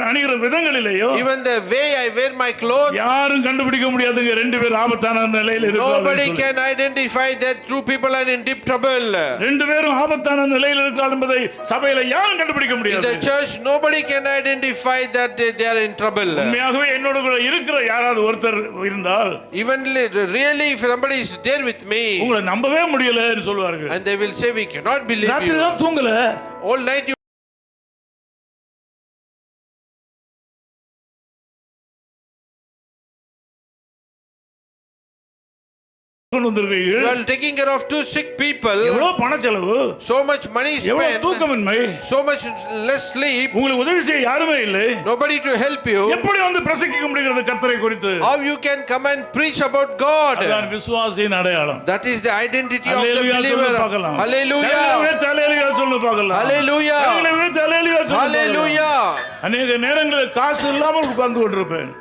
அணிகிற விதங்களிலேயோ,
even the way I wear my clothes,
யாரும் கண்டுபிடிக்க முடியாதுங்க. ரெண்டு பேர் ஆபத்தான நிலையில் இருக்கிறார்கள்.
nobody can identify that two people are in deep trouble.
ரெண்டு பேரும் ஆபத்தான நிலையில் இருக்கிறார்கள் என்பதை சபையில யாரும் கண்டுபிடிக்க முடியாது.
In the church nobody can identify that they are in trouble.
உண்மையாகவே என்னோடு கூட இருக்கிற யாராவது ஒருத்தர் இருந்தால்,
even really if somebody is there with me,
உங்களை நம்பவே முடியலன்னு சொல்வார்கள்.
and they will say we cannot believe you.
ராத்திரிலாம் தூங்கல.
All night you are taking care of two sick people.
எவ்வளவு பண செலவு,
so much money spent,
தூக்கமின்மை,
so much less sleep,
உங்களுக்கு உதவி செய்ய யாருமே இல்லை.
nobody to help you.
எப்படி வந்து பிரசங்கிக்க முடிகிறது கர்த்தரை குறித்து?
How you can come and preach about God?
அதான் விசுவாசியின் அடையாளம்.
That is the identity of the believer. Hallelujah.
ஹalleluya சொல்லு பார்க்கலாம்.
Hallelujah. Hallelujah.
அநேக நேரங்களில் காசு இல்லாமல் உட்கார்ந்து கொண்டிருப்பேன்.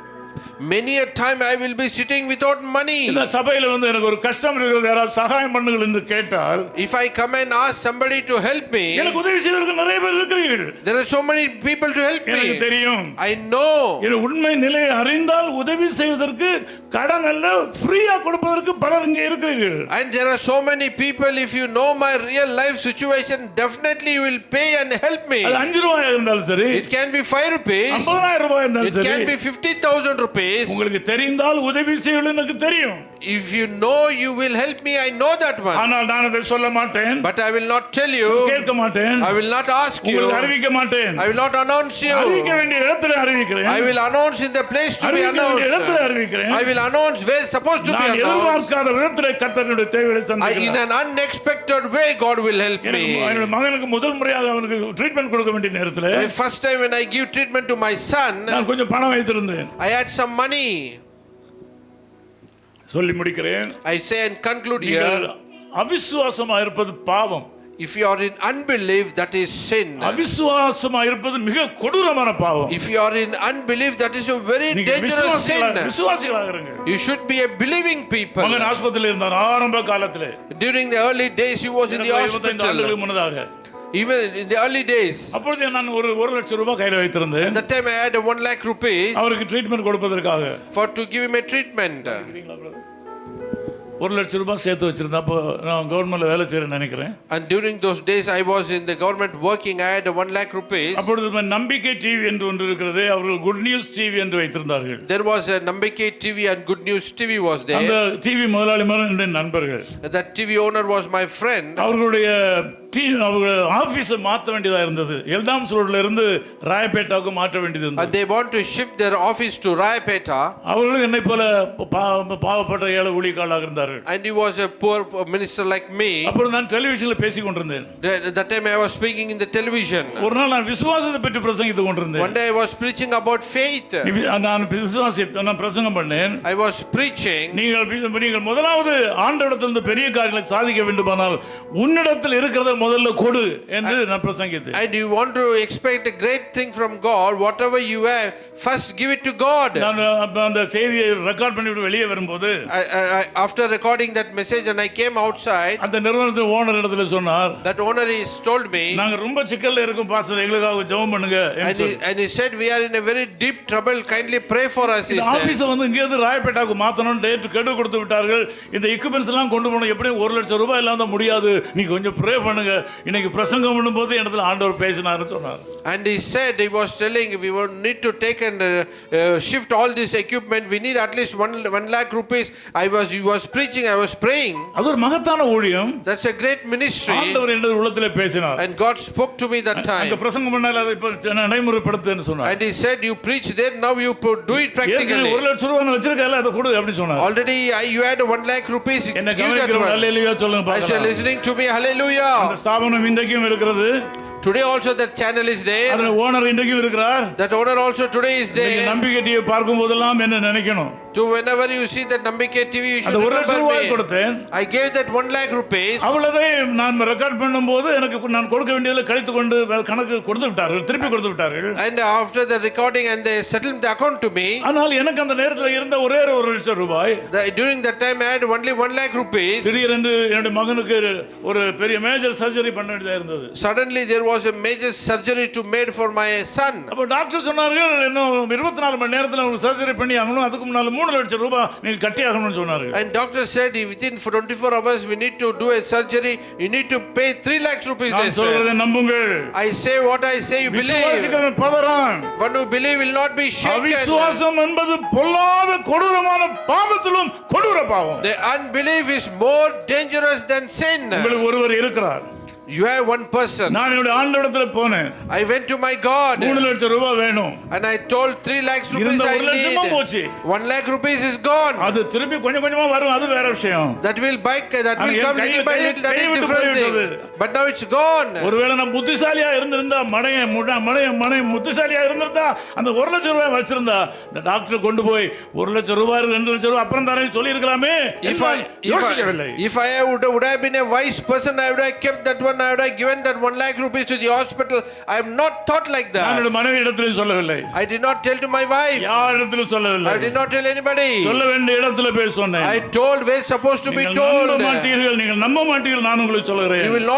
Many a time I will be sitting without money.
இந்த சபையில வந்து எனக்கு ஒரு கஷ்டம் இருக்குது, யாராவது சகாயம் பண்ணுங்கள் என்று கேட்டால்,
if I come and ask somebody to help me,
எனக்கு உதவி செய்வதற்கு நிறைய பேர் இருக்கிறீர்கள்.
there are so many people to help me.
எனக்கு தெரியும்.
I know.
என் உண்மை நிலையை அறிந்தால் உதவி செய்வதற்கு கடன் அல்ல ஃப்ரீயா கொடுப்பதற்கு பலர் இங்கே இருக்கிறீர்கள்.
And there are so many people, if you know my real life situation, definitely you will pay and help me.
அது 5 ரூபாய் இருந்தாலும் சரி,
it can be 5 rupees,
50,000 ரூபாய் இருந்தாலும் சரி,
it can be 50,000 rupees.
உங்களுக்கு தெரிந்தால் உதவி செய்வது எனக்கு தெரியும்.
if you know you will help me, I know that one.
ஆனால் நான் அதை சொல்ல மாட்டேன்.
but I will not tell you.
கேட்க மாட்டேன்.
I will not ask you.
உங்களுக்கு அறிவிக்க மாட்டேன்.
I will not announce you.
அறிவிக்க வேண்டிய இடத்துல அறிவிக்கிறேன்.
I will announce in the place to be announced.
இடத்துல அறிவிக்கிறேன்.
I will announce where supposed to be announced.
நான் எதிர்பார்க்காத விதத்திலே கர்த்தருடைய தேவைகளை சந்திக்கிறார்.
in an unexpected way God will help me.
என்னோட மகனுக்கு முதல் முறையாக அவனுக்கு ட்ரீட்மென்ட் கொடுக்க வேண்டிய நேரத்துல,
first time when I give treatment to my son,
நான் கொஞ்சம் பணம் வைத்திருந்தேன்.
I had some money.
சொல்லி முடிக்கிறேன்.
I say and conclude here.
அவிசுவாசமா இருப்பது பாவம்.
if you are in unbelief, that is sin.
அவிசுவாசமா இருப்பது மிக கொடூரமான பாவம்.
if you are in unbelief, that is a very dangerous sin.
விசுவாசிகளாக இருங்க.
you should be a believing people.
மகன் ஆஸ்பத்திரியில் இருந்தார் ஆரம்ப காலத்திலே.
during the early days he was in the hospital.
முன்னதாக
even in the early days,
அப்பொழுது நான் ஒரு 1 லட்சம் ரூபாய் கையில் வைத்திருந்தேன்.
at that time I had 1 lakh rupees
அவருக்கு ட்ரீட்மென்ட் கொடுப்பதற்காக,
for to give him a treatment.
1 லட்சம் ரூபாய் சேர்த்து வச்சிருந்தேன். அப்போ நான் கவர்மெண்ட்ல வேலை செய்யறேன்னு நினைக்கிறேன்.
and during those days I was in the government working. I had 1 lakh rupees.
அப்பொழுது நம்பிக்கை டிவி என்று ஒன்று இருக்கிறது, அவர்கள் குட் நியூஸ் டிவி என்று வைத்திருந்தார்கள்.
there was a Nambikai TV and Good News TV was there.
அந்த டிவி முதலாளிமார் என்னுடைய நண்பர்கள்.
that TV owner was my friend.
அவர்களுடைய அவங்க ஆபீஸை மாற்ற வேண்டியதா இருந்தது. எல்டாம்ஸ் ரோட்ல இருந்து ராயப்பேட்டாவுக்கு மாற்ற வேண்டியது இருந்தது.
and they want to shift their office to Rayapeta.
அவர்களும் என்னை போல பாவப்பட்ட ஏழை ஊழியக்காரர்களாக இருந்தார்கள்.
and he was a poor minister like me.
அப்போ நான் டெலிவிஷன்ல பேசிக் கொண்டிருந்தேன்.
that time I was speaking in the television.
ஒரு நாள் நான் விசுவாசத்தை பற்றி பிரசங்கித்துக் கொண்டிருந்தேன்.
one day I was preaching about faith.
நான் விசுவாசத்தை நான் பிரசங்கம் பண்ணேன்.
I was preaching.
நீங்கள் முதலாவது ஆண்டவரிடத்திலிருந்து பெரிய காரியங்களை சாதிக்க வேண்டுமானால் உன்னிடத்தில் இருக்கிறதை முதல்ல கொடு என்று நான் பிரசங்கித்தேன்.
And you want to expect a great thing from God, whatever you have, first give it to God.
நான் அந்த செய்தியை ரெக்கார்ட் பண்ணிவிட்டு வெளியே வரும்போது
After recording that message and I came outside,
அந்த நிறுவனத்தின் ஓனர் இடத்துல சொன்னார்,
that owner is told me,
நாங்க ரொம்ப சிக்கல்ல இருக்கோம் பாஸ்டர், எங்களுக்காக ஜெபம் பண்ணுங்க.
and he said we are in a very deep trouble, kindly pray for us.
இந்த ஆபீஸ் வந்து இங்க இருந்து ராயப்பேட்டாக்கு மாத்தணும், டேட் கெடு கொடுத்து விட்டார்கள். இந்த equipments எல்லாம் கொண்டு போணும், எப்படியும் 1 லட்சம் ரூபாய் இல்லாம முடியாது, நீ கொஞ்சம் ப்ரே பண்ணுங்க. இன்னைக்கு பிரசங்கம் பண்ணும்போது இடத்துல ஆண்டவர் பேசினார்னு சொன்னார்.
And he said, he was telling, we would need to take and shift all this equipment, we need at least 1 lakh rupees. He was preaching, I was praying.
அது ஒரு மகத்தான ஊழியம்.
That's a great ministry.
ஆண்டவர் என்னோட உள்ளத்திலே பேசினார்.
And God spoke to me that time.
அந்த பிரசங்கம் பண்ணால அதை இப்ப நடைமுறைப்படுத்துன்னு சொன்னார்.
And he said, you preach there, now you do it practically.
1 லட்சம் ரூபாய் வச்சிருக்கல, அதை கொடு அப்படி சொன்னார்.
Already you had 1 lakh rupees.
என்ன கவனிக்கிறோம்? ஹalleluya சொல்லுங்க
பார்க்கலாம். I said, listening to me, hallelujah.
அந்த ஸ்தாபனம் இன்றைக்கும் இருக்கிறது.
Today also that channel is there.
அந்த ஓனர் இன்றைக்கும் இருக்கிறார்.
That owner also today is there.
நீங்க நம்பிக்கை டிவி பார்க்கும் போதெல்லாம் என்ன நினைக்கணும்?
To whenever you see that Nambike TV, you should remember me. I gave that 1 lakh rupees.
அவ்வளவே நான் ரெக்கார்ட் பண்ணும்போது எனக்கு நான் கொடுக்க வேண்டியதில் கழித்து கொண்டு கணக்கு கொடுத்து விட்டார்கள், திருப்பி கொடுத்து விட்டார்கள்.
And after the recording and they settled the account to me.
ஆனால் எனக்கு அந்த நேரத்தில் இருந்த ஒரே 1 லட்சம் ரூபாய்.
During that time I had only 1 lakh rupees.
திடீரென்று என்னுடைய மகனுக்கு ஒரு பெரிய மேஜர் சர்ஜரி பண்ண வேண்டியதா இருந்தது.
Suddenly there was a major surgery to made for my son.
அப்ப டாக்டர் சொன்னார்கள், இன்னும் 24 மணி நேரத்துல ஒரு சர்ஜரி பண்ணி ஆகணும், அதுக்கு முன்னால 3 லட்சம் ரூபாய் நீங்க கட்டி ஆகணும்னு சொன்னார்கள்.
And doctor said within 24 hours we need to do a surgery, you need to pay 3 lakhs rupees.
நான் சொல்றதை நம்புங்கள்.
I say what I say, you believe.
விசுவாசிக்கிறவன் பதறான்.
One who believe will not be shaken.
அவிசுவாசம் என்பது பொல்லாத கொடூரமான பாவத்திலும் கொடூர பாவம்.
The unbelief is more dangerous than sin.
உங்களுக்கு ஒருவர் இருக்கிறார்.
You have one person.
நான் என்னுடைய ஆண்டவரிடத்தில் போனேன்.
I went to my God.
3 லட்சம் ரூபாய் வேணும்.
And I told 3 lakhs rupees I need. 1 lakh rupees is gone.
அது திருப்பி கொஞ்சம் கொஞ்சமா வரும், அது வேற விஷயம்.
That will come little by little, that is different thing. But now it's gone.
ஒருவேளை நான் புத்திசாலியா இருந்திருந்தா, மடைய புத்திசாலியா இருந்திருந்தா, அந்த 1 லட்சம் ரூபாய் வச்சிருந்தா இந்த டாக்டர் கொண்டு போய் 1 லட்சம் ரூபாய் 2 லட்சம் ரூபாய் அப்புறம் தரேன்னு சொல்லி இருக்கலாமே.
If I would have been a wise person, I would have kept that one. I would have given that 1 lakh rupees to the hospital. I am not thought like that.
நான் மனைவி இடத்துல சொல்லவில்லை.
I did not tell to my wife.
யார் இடத்துல சொல்லவில்லை.
I did not tell anybody.
சொல்ல வேண்டிய இடத்துல போய் சொன்னேன்.
I told where supposed to be told.
நீங்கள் நம்ப மாட்டீர்கள், நான் உங்களுக்கு சொல்கிறேன்.
You will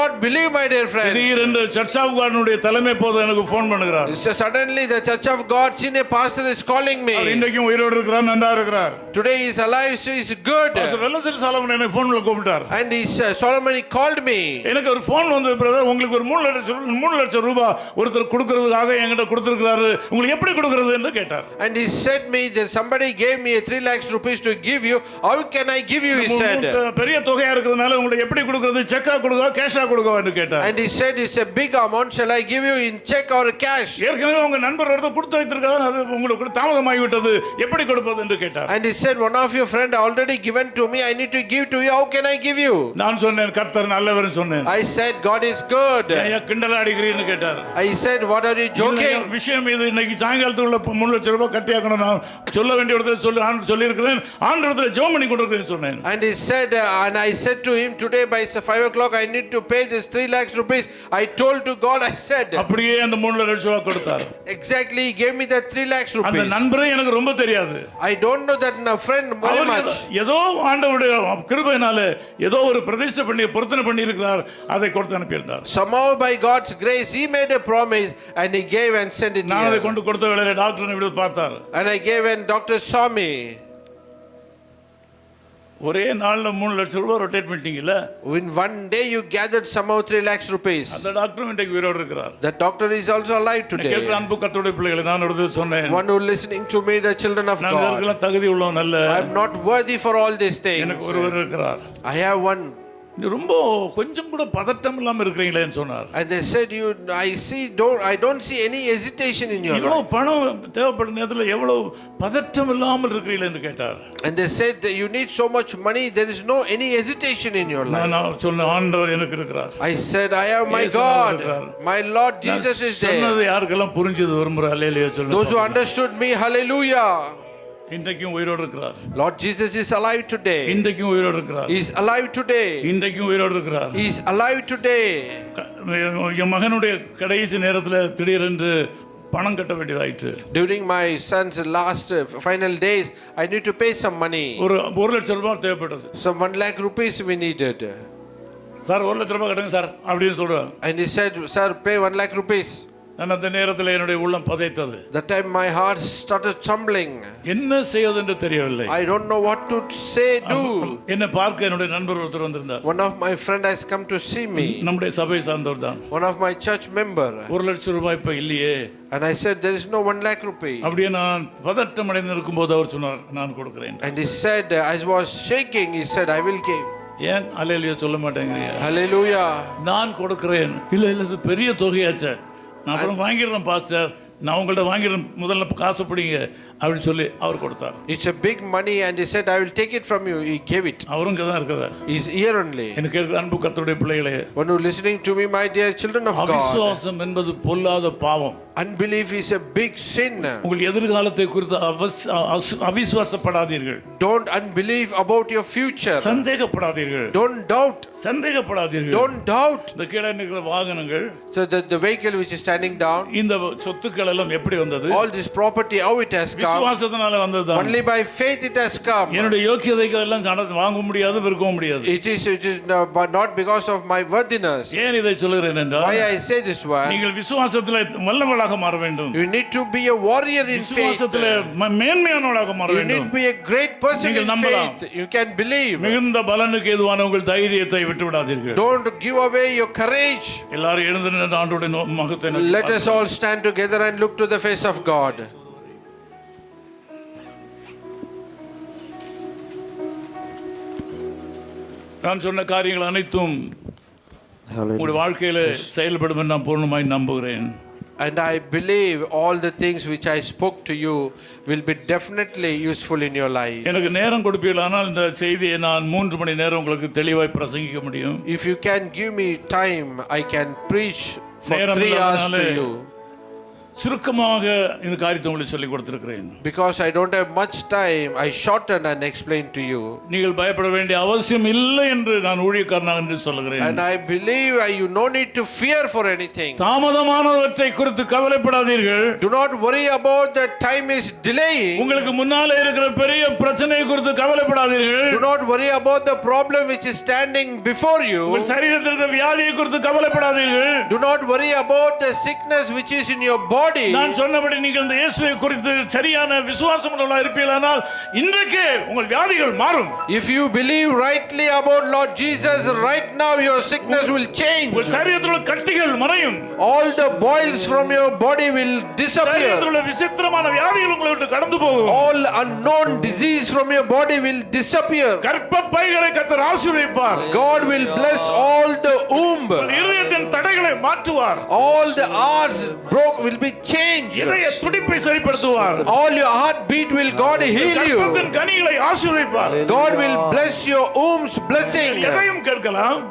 not believe my dear friend.
திடீரென்று சர்ச் ஆஃப் காட்னுடைய தலைமை போது எனக்கு ஃபோன் பண்ணுகிறார்.
Suddenly the Church of God senior pastor is calling me.
அவர் இன்றைக்கும் உயிரோடு இருக்கிறார், நன்றா இருக்கிறார்.
Today he is alive, so he is good.
Pastor Vellasan Solomon எனக்கு ஃபோன்ல கூப்பிட்டார்.
And Solomon he called me.
எனக்கு ஒரு ஃபோன் வந்து, பிரதர் உங்களுக்கு ஒரு 3 லட்சம் ரூபாய் ஒருத்தர் கொடுக்கிறதுக்காக என்கிட்ட கொடுத்திருக்கிறாரு, உங்களுக்கு எப்படி கொடுக்கிறது என்று கேட்டார்.
And he said me that somebody gave me 3 lakhs rupees to give you, how can I give you, he said.
பெரிய தொகையா இருக்கிறதுனால உங்களுக்கு எப்படி கொடுக்கிறது, செக்கா கொடுக்கவா கேஷா கொடுக்கவா என்று கேட்டார்.
And he said it's a big amount, shall I give you in check or cash.
ஏற்கனவே உங்க நண்பர் ஒருத்தர் கொடுத்து வைத்திருக்கார், அது உங்களுக்கு தாமதமாகி விட்டது, எப்படி கொடுப்பது என்று கேட்டார்.
And he said one of your friend already given to me, I need to give to you, how can I give you.
நான் சொன்னேன் கர்த்தர் நல்லவர் சொன்னேன்.
I said God is good.
கிண்டல் அடிக்கிறீன்னு கேட்டார்.
I said what are you joking.
விஷயம் இது, இன்னைக்கு சாயங்காலத்துக்குள்ள 3 லட்சம் ரூபாய் கட்டி ஆகணும், நான் சொல்ல வேண்டிய இடத்துல சொல்லி இருக்கிறேன், ஆண்டவரிடத்தில் ஜெபம் பண்ணி கொண்டிருக்கிறேன் சொன்னேன்.
And he said and I said to him today by 5 o'clock I need to pay this 3 lakhs rupees. I told to God, I said
அப்படியே அந்த 3 லட்சம் ரூபாய் கொடுத்தார்.
Exactly he gave me that 3 lakhs rupees.
அந்த நண்பரே எனக்கு ரொம்ப தெரியாது.
I don't know that friend very much.
ஏதோ ஆண்டவருடைய கிருபையினால ஏதோ ஒரு பிரதிஷ்டை பண்ணி பொருத்தனை பண்ணி இருக்கிறார், அதை கொடுத்து அனுப்பி இருந்தார்.
Somehow by God's grace he made a promise and he gave and sent it.
நான் அதை கொண்டு கொடுத்த வேளையில டாக்டர் இப்படி பார்த்தார்.
And I gave and doctor saw me.
ஒரே நாள்ல 3 லட்சம் ரூபாய் rotate பண்ணிட்டீங்கல.
In one day you gathered somehow 3 lakhs rupees.
அந்த டாக்டர் இன்றைக்கு உயிரோடு இருக்கிறார்.
The doctor is also alive today.
கேட்கிற அன்பு கர்த்தருடைய பிள்ளைகளே, நான் ஒரு சொன்னேன்.
One who listening to me, the children of God.
நான் இதற்கெல்லாம் தகுதி உள்ளவன் அல்ல.
I am not worthy for all these things.
எனக்கு ஒருவர் இருக்கிறார்.
I have one.
ரொம்ப கொஞ்சம் கூட பதட்டம் இல்லாம இருக்கீங்களேன்னு சொன்னார்.
And they said I don't see any hesitation in your life.
இவ்வளவு பணம் தேவைப்படும் நேரத்துல எவ்வளவு பதட்டம் இல்லாமல் இருக்கீங்களேன்னு கேட்டார்.
And they said that you need so much money, there is no any hesitation in your life.
நான் சொன்ன ஆண்டவர் எனக்கு இருக்கிறார்.
I said I have my God, my Lord Jesus is there.
சொன்னது யாருக்கெல்லாம் புரிஞ்சது ஒரு முறை ஹல்லேலூயா சொல்லுங்க.
Those who understood me, hallelujah.
இன்றைக்கும் உயிரோடு இருக்கிறார்.
Lord Jesus is alive today.
இன்றைக்கும் உயிரோடு இருக்கிறார்.
He is alive today.
இன்றைக்கும் உயிரோடு இருக்கிறார்.
He is alive today.
என் மகனுடைய கடைசி நேரத்தில் திடீரென்று பணம் கட்ட வேண்டியதாயிற்று.
During my son's last final days, I need to pay some money.
ஒரு 1 லட்சம் ரூபாய் தேவைப்பட்டது.
Some 1 lakh rupees we needed.
Sir 1 லட்சம் ரூபாய் கட்டுங்க சார் அப்படின்னு சொல்றாங்க.
And he said, sir, pay 1 lakh rupees.
நான் அந்த நேரத்தில் என்னுடைய உள்ளம் பதைத்தது.
That time my heart started trembling.
என்ன செய்வது என்று தெரியவில்லை.
I don't know what to say, do.
என்னை பார்க்க என்னுடைய நண்பர் ஒருத்தர் வந்திருந்தார்.
One of my friend has come to see me.
நம்முடைய சபை சார்ந்தவர் தான்.
One of my church member.
1 லட்சம் ரூபாய் இப்ப இல்லையே.
And I said, there is no 1 lakh rupee.
அப்படியே நான் பதட்டம் அடைந்து இருக்கும்போது அவர் சொன்னார், நான் கொடுக்கிறேன்.
And he said, I was shaking, he said, I will give.
ஏன் அல்லேலூயா சொல்ல மாட்டேங்கிறீங்க?
Hallelujah.
நான் கொடுக்கிறேன். இல்ல இது பெரிய தொகையாச்சே. நான் அப்புறம் வாங்கிடுறேன் பாஸ்டர், நான் உங்கள்ட்ட வாங்கிடுறேன், முதல்ல காசு பிடிங்க அப்படின்னு சொல்லி அவர் கொடுத்தார்.
It's a big money and he said, I will take it from you. He gave it.
அவரும் இங்கே தான் இருக்கிறார்.
He's here only.
எனக்கு இருக்கிற அன்பு கர்த்தருடைய பிள்ளைகளே,
When you listening to me, my dear children of God,
அவிசுவாசம் என்பது பொல்லாத பாவம்.
unbelief is a big sin.
உங்கள் எதிர்காலத்தை குறித்து அவிசுவாசப்படாதீர்கள்.
Don't unbelieve about your future.
சந்தேகப்படாதீர்கள்.
Don't doubt.
சந்தேகப்படாதீர்கள்.
Don't doubt.
இந்த கீழே நிற்கிற வாகனங்கள்,
So the vehicle which is standing down,
இந்த சொத்துக்கள் எல்லாம் எப்படி வந்தது?
all this property, how it has come?
விசுவாசத்தினால வந்தது.
Only by faith it has come.
என்னுடைய யோக்கியதைக்கு எல்லாம் வாங்க முடியாது, விற்கவும் முடியாது.
It is not because of my worthiness.
ஏன் இதை சொல்கிறேன் என்றால்,
Why I say this one?
நீங்கள் விசுவாசத்தில் வல்லவளாக மாற வேண்டும்.
You need to be a warrior in faith.
விசுவாசத்தில் மேன்மையானவளாக மாற
You
வேண்டும்.
need to be a great person
நீங்கள்
in
நம்பலாம்.
faith. You can believe.
மிகுந்த பலனுக்கு ஏதுவான உங்கள் தைரியத்தை விட்டு விடாதீர்கள்.
Don't give away your courage.
எல்லாரும் எழுந்து நின்று ஆண்டவருடைய மகத்தை
Let us all stand together and look to the face of God.
நான் சொன்ன காரியங்கள் அனைத்தும் உங்களுடைய வாழ்க்கையில செயல்படும் என்று நான் பூர்ணமாய் நம்புகிறேன்.
And I believe all the things which I spoke to you will be definitely useful in your life.
எனக்கு நேரம் கொடுப்பீர்களானால் இந்த செய்தியை நான் 3 மணி நேரம் உங்களுக்கு தெளிவாய் பிரசங்கிக்க முடியும்.
If you can give me time, I can preach for 3 hours to you.
சுருக்கமாக இந்த காரியத்தை உங்களுக்கு சொல்லிக் கொடுத்திருக்கிறேன்.
Because I don't have much time, I shorten and explain to you.
நீங்கள் பயப்பட வேண்டிய அவசியம் இல்லை என்று நான் ஊழியக்காரனாக என்று சொல்லுகிறேன்.
And I believe you no need to fear for anything.
தாமதமானவற்றை குறித்து கவலைப்படாதீர்கள்.
Do not worry about the time is delaying.
உங்களுக்கு முன்னாலே இருக்கிற பெரிய பிரச்சனையை குறித்து கவலைப்படாதீர்கள்.
Do not worry about the problem which is standing before you.
உங்கள் சரீரத்தில் இருக்கிற வியாதியை குறித்து கவலைப்படாதீர்கள்.
Do not worry about the sickness which is in your body.
நான் சொன்னபடி நீங்கள் இந்த இயேசுவை குறித்து சரியான விசுவாசம் உள்ளவர்களாக இருப்பீர்களானால் இன்றைக்கே உங்கள் வியாதிகள் மாறும்.
If you believe rightly about Lord Jesus, right now your sickness will change.
உங்கள் சரீரத்தில் உள்ள கட்டிகள் மறையும்.
All the boils from your body will disappear.
சரீரத்தில் உள்ள விசித்திரமான வியாதிகள் உங்களை விட்டு கடந்து போகும்.
All unknown disease from your body will disappear.
கர்ப்பப்பைகளை கர்த்தர் ஆசீர்வதிப்பார்.
God will bless all the womb.
உங்கள் இதயத்தின் தடைகளை மாற்றுவார்.
All the hearts will be changed.
இதய துடிப்பை சரிப்படுத்துவார்.
All your heartbeat will God heal you.
கர்ப்பத்தின் கனிகளை ஆசீர்வதிப்பார்.
God will bless your womb's blessing.
எதையும் கேட்கலாம்.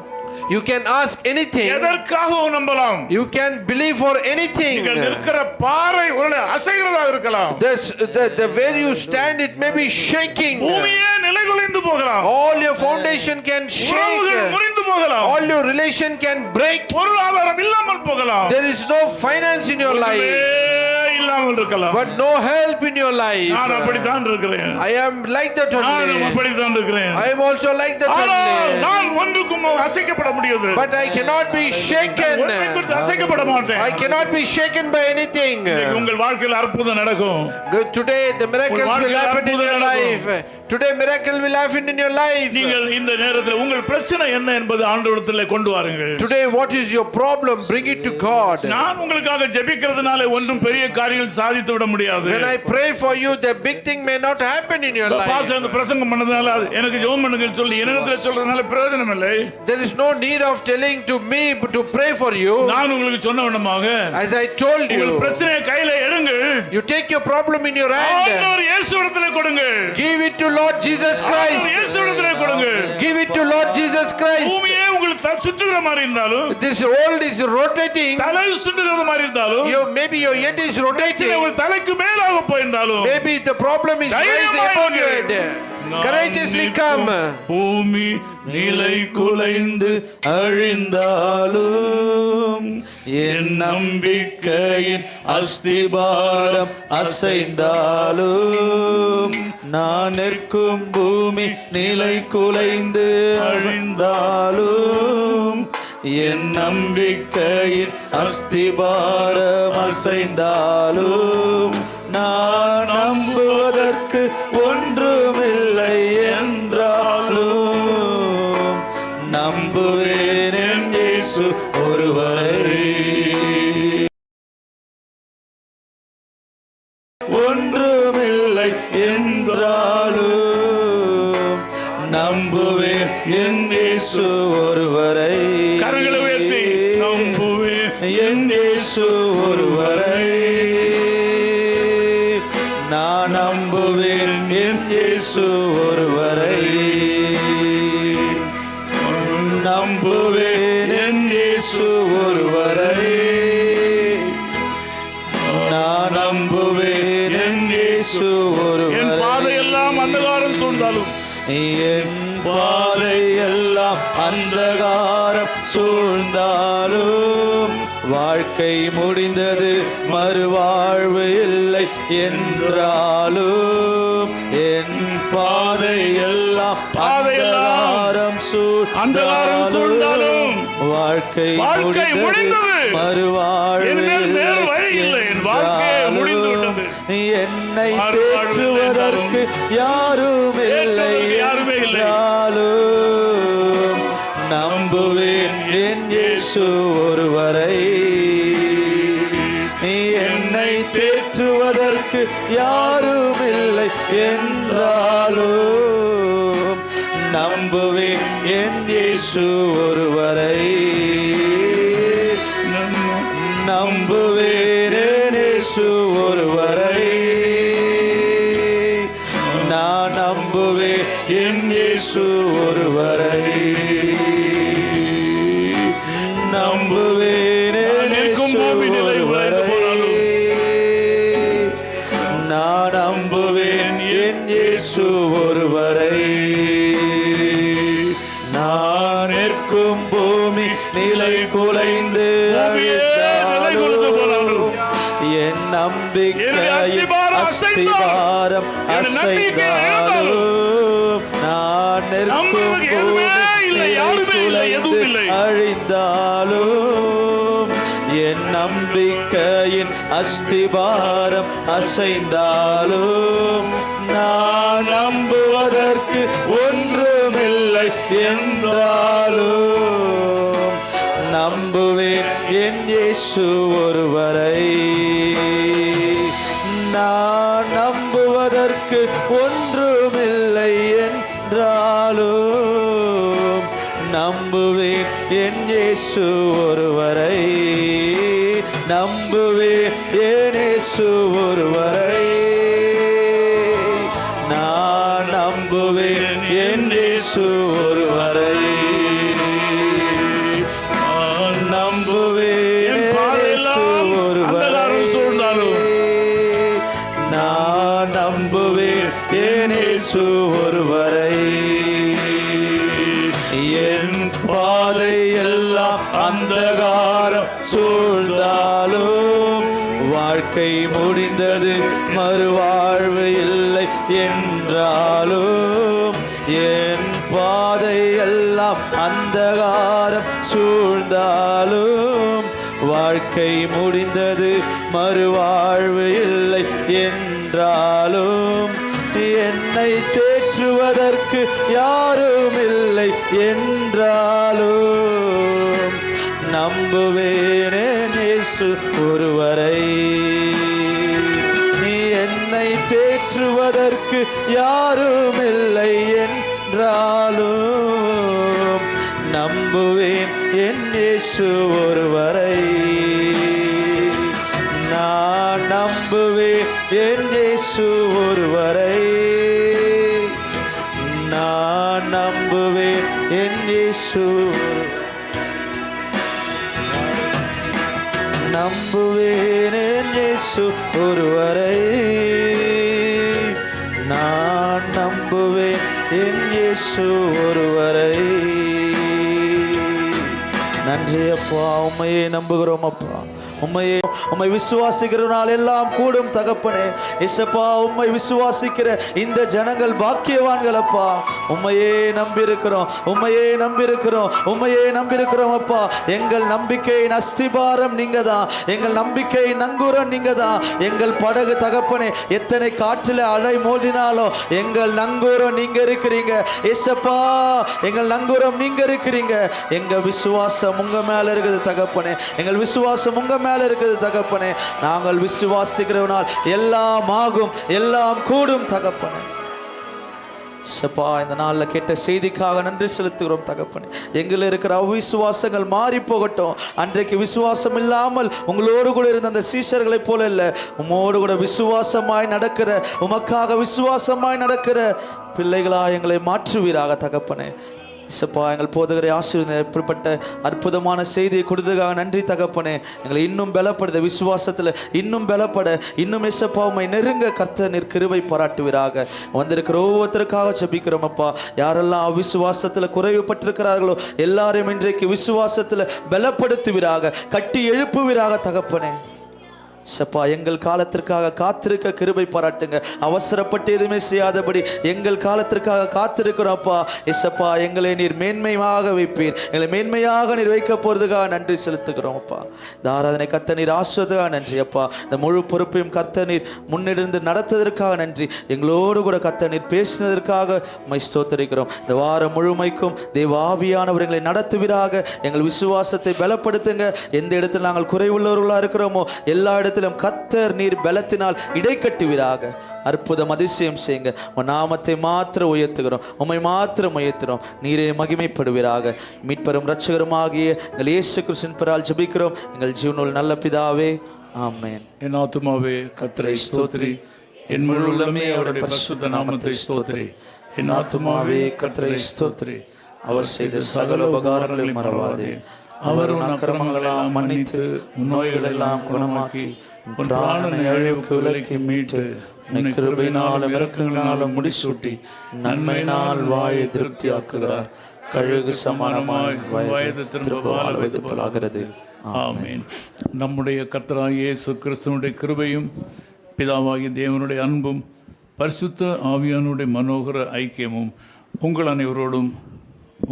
You can ask anything.
எதற்காகவும் நம்பலாம்.
You can believe for anything.
நீங்கள் நிற்கிற பாறை ஒருவேளை அசைகிறதா இருக்கலாம்.
The where you stand, it may be shaking.
பூமியே நிலைகுலைந்து போகலாம்.
All your foundation can shake.
முறிந்து போகலாம்.
All your relation can break.
பொருளாதாரம் இல்லாமல் போகலாம்.
There is no finance in your life.
இல்லாமல் இருக்கலாம்.
But no help in your life.
நான் அப்படித்தான் இருக்கிறேன்.
I am like that only.
நான் அப்படித்தான் இருக்கிறேன்.
I am also like that only.
நான் ஒன்றுக்கும் அசைக்கப்பட முடியாது.
But I cannot be shaken.
ஒன்றுக்கும் அசைக்கப்பட மாட்டேன்.
I cannot be shaken by anything.
உங்கள் வாழ்க்கையில் அற்புதம் நடக்கும்.
Today the miracles will happen in your life. Today miracle will happen in your life.
நீங்கள் இந்த நேரத்தில் உங்கள் பிரச்சனை என்ன என்பது ஆண்டவரிடத்தில் கொண்டு வாருங்கள்.
Today what is your problem? Bring it to God.
நான் உங்களுக்காக ஜெபிக்கிறதுனால ஒன்றும் பெரிய காரியங்கள் சாதித்து விட முடியாது.
When I pray for you, the big thing may not happen in your life.
Pastor அந்த பிரசங்கம் பண்ணதனால எனக்கு ஜெபம் பண்ணுங்க சொல்லி என்னிடத்தில் சொல்றதனால பிரயோஜனம் இல்லை.
There is no need of telling to me to pray for you.
நான் உங்களுக்கு சொன்ன விதமாக
as I told you,
உங்கள் பிரச்சனையை கையில எடுங்கள்.
You take your problem in your hand.
ஆண்டவர் இயேசுவிடத்தில் கொடுங்கள்.
Give it to Lord Jesus Christ.
ஆண்டவர் இயேசுவிடத்தில் கொடுங்கள்.
Give it to Lord Jesus Christ.
பூமியே உங்களுக்கு சுற்றுகிற மாதிரி இருந்தாலும்,
this world is rotating.
தலை சுற்றுகிற மாதிரி இருந்தாலும்,
maybe your head is rotating.
பிரச்சனை உங்கள் தலைக்கு மேலாக போயிருந்தாலும்
maybe the problem is raised upon your head. Courageously come.
பூமி நிலை குலைந்து அழிந்தாலும் என் நம்பிக்கையின் அஸ்திபாரம் அசைந்தாலும் நான் நிற்கும் பூமி நிலை குலைந்து அழிந்தாலும் என் நம்பிக்கையின் அஸ்திபாரம் அசைந்தாலும் நான் நம்புவதற்கு ஒன்றுமில்லை என்றாலும் நம்புவேன் என் இயேசு ஒருவரை. ஒன்றுமில்லை என்றாலும் நம்புவேன் என் இயேசு ஒருவரை.
கரங்களை உயர்த்தி நம்புவேன்
என் இயேசு ஒருவரை. நான் நம்புவேன் என் இயேசு ஒருவரை. நம்புவேன் என் இயேசு ஒருவரை. நான் நம்புவேன் என் இயேசு
என்
ஒருவரை.
பாதையெல்லாம் அந்தகாரம் சூழ்ந்தாலும்
என் பாதை எல்லாம் அந்தகாரம் சூழ்ந்தாலும் வாழ்க்கை முடிந்தது மறுவாழ்வு இல்லை என்றாலும் என் பாதை எல்லாம்
அந்தகாரம் சூழ்ந்தாலும்
வாழ்க்கை
முடிந்தது
மறுவாழ்வு
வேறு வழி இல்லை. என் வாழ்க்கையை முடிந்து விட்டது.
என்னை தேற்றுவதற்கு யாரும் இல்லை என்றாலும் நம்புவேன் என் இயேசு ஒருவரை. என்னை தேற்றுவதற்கு யாரும் இல்லை என்றாலும் நம்புவேன் என் இயேசு ஒருவரை. நம்புவேன் என் இயேசு ஒருவரை. நான் நம்புவேன் என் இயேசு ஒருவரை. நம்புவேன் என் இயேசு ஒருவரை. நான் நம்புவேன் என் இயேசு ஒருவரை. நான் நிற்கும் பூமி நிலை குலைந்து என் நம்பிக்கையின் அஸ்திபாரம் அசைந்தாலும் நான் நிற்கும் பூமி நிலை குலைந்து அழிந்தாலும் என் நம்பிக்கையின் அஸ்திபாரம் அசைந்தாலும் நான் நம்புவதற்கு ஒன்றுமில்லை என்றாலும் நம்புவேன் என் இயேசு ஒருவரை. நான் நம்புவதற்கு ஒன்றுமில்லை என்றாலும் நம்புவேன் என் இயேசு ஒருவரை. நம்புவேன் என் இயேசு ஒருவரை. நான் நம்புவேன் என் இயேசு ஒருவரை. நம்புவேன் இயேசு ஒருவரை. நான் நம்புவேன் என் இயேசு ஒருவரை. என் பாதை எல்லாம் அந்தகாரம் சூழ்ந்தாலும் வாழ்க்கை முடிந்தது மறுவாழ்வு இல்லை என்றாலும் என் பாதை எல்லாம் அந்தகாரம் சூழ்ந்தாலும் வாழ்க்கை முடிந்தது மறுவாழ்வு இல்லை என்றாலும் என்னை தேற்றுவதற்கு யாரும் இல்லை என்றாலும் நம்புவேன் என் இயேசு ஒருவரை. நீ என்னை தேற்றுவதற்கு யாரும் இல்லை என்றாலும் நம்புவேன் என் இயேசு ஒருவரை. நான் நம்புவேன் என் இயேசு ஒருவரை. நான் நம்புவேன் என் இயேசு. நம்புவேன் என் இயேசு ஒருவரை. நான் நம்புவேன் என் இயேசு ஒருவரை. நன்றி அப்பா, உம்மையே நம்புகிறோம் அப்பா. உம்மை விசுவாசிக்கிறனால் எல்லாம் கூடும் தகப்பனே. இயேசப்பா, உம்மை விசுவாசிக்கிற இந்த ஜனங்கள் பாக்கியவான்கள் அப்பா. உம்மையே நம்பியிருக்கிறோம், உம்மையே நம்பியிருக்கிறோம், உம்மையே நம்பியிருக்கிறோம் அப்பா. எங்கள் நம்பிக்கையின் அஸ்திபாரம் நீங்க தான், எங்கள் நம்பிக்கையின் நங்கூரம் நீங்க தான். எங்கள் படகு தகப்பனே எத்தனை காற்றில் அலை மோதினாலும் எங்கள் நங்கூரம் நீங்க இருக்கிறீங்க. இயேசப்பா, எங்கள் நங்கூரம் நீங்க இருக்கிறீங்க. எங்க விசுவாசம் உங்க மேல இருக்குது தகப்பனே, எங்கள் விசுவாசம் உங்க மேல இருக்குது தகப்பனே. நாங்கள் விசுவாசிக்கிறவனால் எல்லாம் ஆகும், எல்லாம் கூடும் தகப்பனே. சப்பா, இந்த நாளில் கேட்ட செய்திக்காக நன்றி செலுத்துகிறோம் தகப்பனே. எங்களில் இருக்கிற அவிசுவாசங்கள் மாறி போகட்டும். அன்றைக்கு விசுவாசம் இல்லாமல் உங்களோடு கூட இருந்த அந்த சீஷர்களைப் போல இல்லை, உம்மோடு கூட விசுவாசமாய் நடக்கிற, உமக்காக விசுவாசமாய் நடக்கிற பிள்ளைகளா எங்களை மாற்றுவீராக தகப்பனே. இசப்பா, எங்கள் போதகரை ஆசீர்வதிங்க. இப்படிப்பட்ட அற்புதமான செய்தியை கொடுத்ததுக்காக நன்றி தகப்பனே. எங்களை இன்னும் பலப்படுத்த, விசுவாசத்தில் இன்னும் பலப்பட, இன்னும் இசப்பா உம்மை நெருங்க கர்த்தர் நீர் கிருபை பாராட்டுவீராக. வந்திருக்கிற ஒவ்வொருத்தருக்காக ஜெபிக்கிறோம் அப்பா. யாரெல்லாம் அவிசுவாசத்தில் குறைவுபட்டிருக்கிறார்களோ எல்லாரையும் இன்றைக்கு விசுவாசத்தில் பலப்படுத்துவீராக, கட்டி எழுப்புவீராக தகப்பனே. சப்பா, எங்கள் காலத்திற்காக காத்திருக்க கிருபை பாராட்டுங்க. அவசரப்பட்டு எதுவுமே செய்யாதபடி எங்கள் காலத்திற்காக காத்திருக்கிறோம் அப்பா. இசப்பா, எங்களை நீர் மேன்மையாக வைப்பீர், எங்களை மேன்மையாக நீர் வைக்க போறதுக்காக நன்றி செலுத்துகிறோம் அப்பா. இந்த ஆராதனை கர்த்தர் நீர் ஆசுவதற்காக நன்றி அப்பா. இந்த முழு பொறுப்பையும் கர்த்தர் நீர் முன்னிருந்து நடத்துவதற்காக நன்றி. எங்களோடு கூட கர்த்தர் நீர் பேசினதற்காக உம்மை ஸ்தோத்திரிக்கிறோம். இந்த வாரம் முழுமைக்கும் தேவ ஆவியானவர் எங்களை நடத்துவீராக. எங்கள் விசுவாசத்தை பலப்படுத்துங்க. எந்த இடத்தில் நாங்கள் குறைவுள்ளவர்களாக இருக்கிறோமோ எல்லா கர்த்தர் நீர் பலத்தினால் இடை கட்டுவீராக. அற்புதம் அதிசயம் செய்யுங்க. உன் நாமத்தை மாத்திரம் உயர்த்துகிறோம், உம்மை மாத்திரம் உயர்த்துகிறோம். நீரே மகிமைப்படுவீராக. மீட்பரும் இரட்சகருமாகிய எங்கள் இயேசு கிறிஸ்துவின் பெயரால் ஜெபிக்கிறோம் எங்கள் ஜீவனுள்ள நல்ல பிதாவே, ஆமென்.
என் ஆத்துமாவே கர்த்தரை ஸ்தோத்திரி, என் முழு உள்ளமே அவருடைய பரிசுத்த நாமத்தை ஸ்தோத்திரி. என் ஆத்துமாவே கர்த்தரை ஸ்தோத்திரி, அவர் செய்த சகல உபகாரங்களை மறவாதே. அவர் உன் அக்கிரமங்களெல்லாம் மன்னித்து உன் நோய்களெல்லாம் குணமாக்கி உன் பிராணனை அழிவுக்கு விலக்கி மீட்டு உன்னை கிருபையினாலும் இரக்கங்களினாலும் முடிசூட்டி நன்மையினால் வாயை திருப்தியாக்குகிறார். கழுகு சமானமாய் வயது திரும்ப வாழ்வது போலாகிறது. ஆமென். நம்முடைய கர்த்தராகிய இயேசு கிறிஸ்துவினுடைய கிருபையும் பிதாவாகிய தேவனுடைய அன்பும் பரிசுத்த ஆவியானுடைய மனோகர ஐக்கியமும் உங்கள் அனைவரோடும்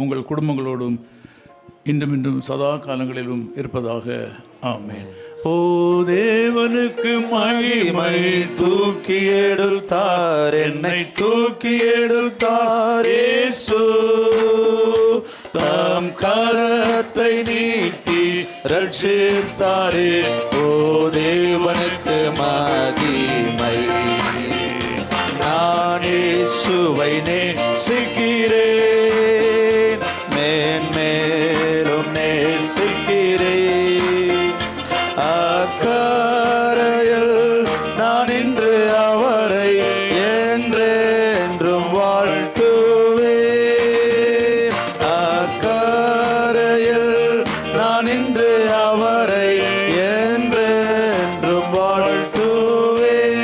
உங்கள் குடும்பங்களோடும் இன்றும் இன்றும் சதா காலங்களிலும் இருப்பதாக. ஆமென். ஓ தேவனுக்கு மகிமை,
தூக்கி எடுத்தார் என்னை, தூக்கி எடுத்தார் இயேசு. தம் கரத்தை நீட்டி ரட்சித்தாரே. ஓ தேவனுக்கு மகிமை. நான் இயேசுவை நேசிக்கிறேன், மேன்மேலும் நேசிக்கிறேன். அக்கரையில் நான் இன்று அவரை என்றென்றும் வாழ்த்துவேன். அக்கரையில் நான் இன்று அவரை என்றென்றும் வாழ்த்துவேன்.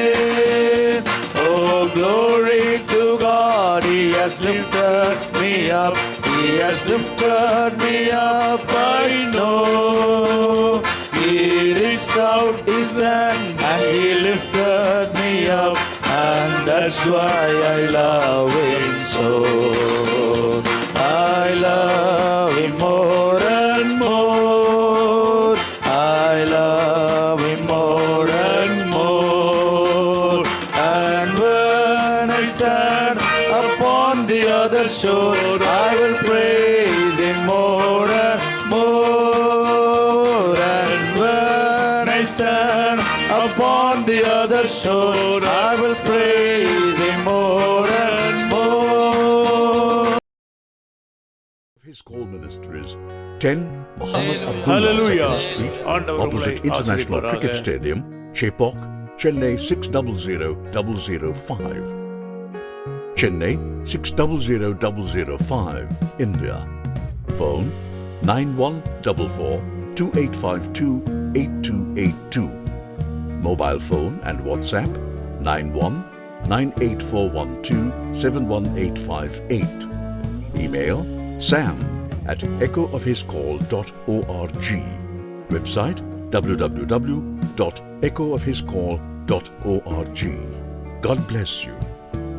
Oh, glory to God, He has lifted me up. He has lifted me up, I know. He reached out His hand and He lifted me up, and that's why I love Him so. I love Him more and more. I love Him more and more. And when I stand upon the other shore, I will praise Him more and more. And when I stand upon the other shore, I will praise Him more and more.
His call ministries 10 Muhammad Abdullah
Hallelujah.
Second Street,
ஆண்டவர் உங்களை
opposite International
ஆசீர்வதிப்பாராக.
Cricket Stadium, Chepauk, Chennai 600005. Chennai 600005, India. Phone 9144 2852 Mobile phone and WhatsApp 91 98412 71858. Email sam@echoofhiscall.org. Website www.echoofhiscall.org. God bless you.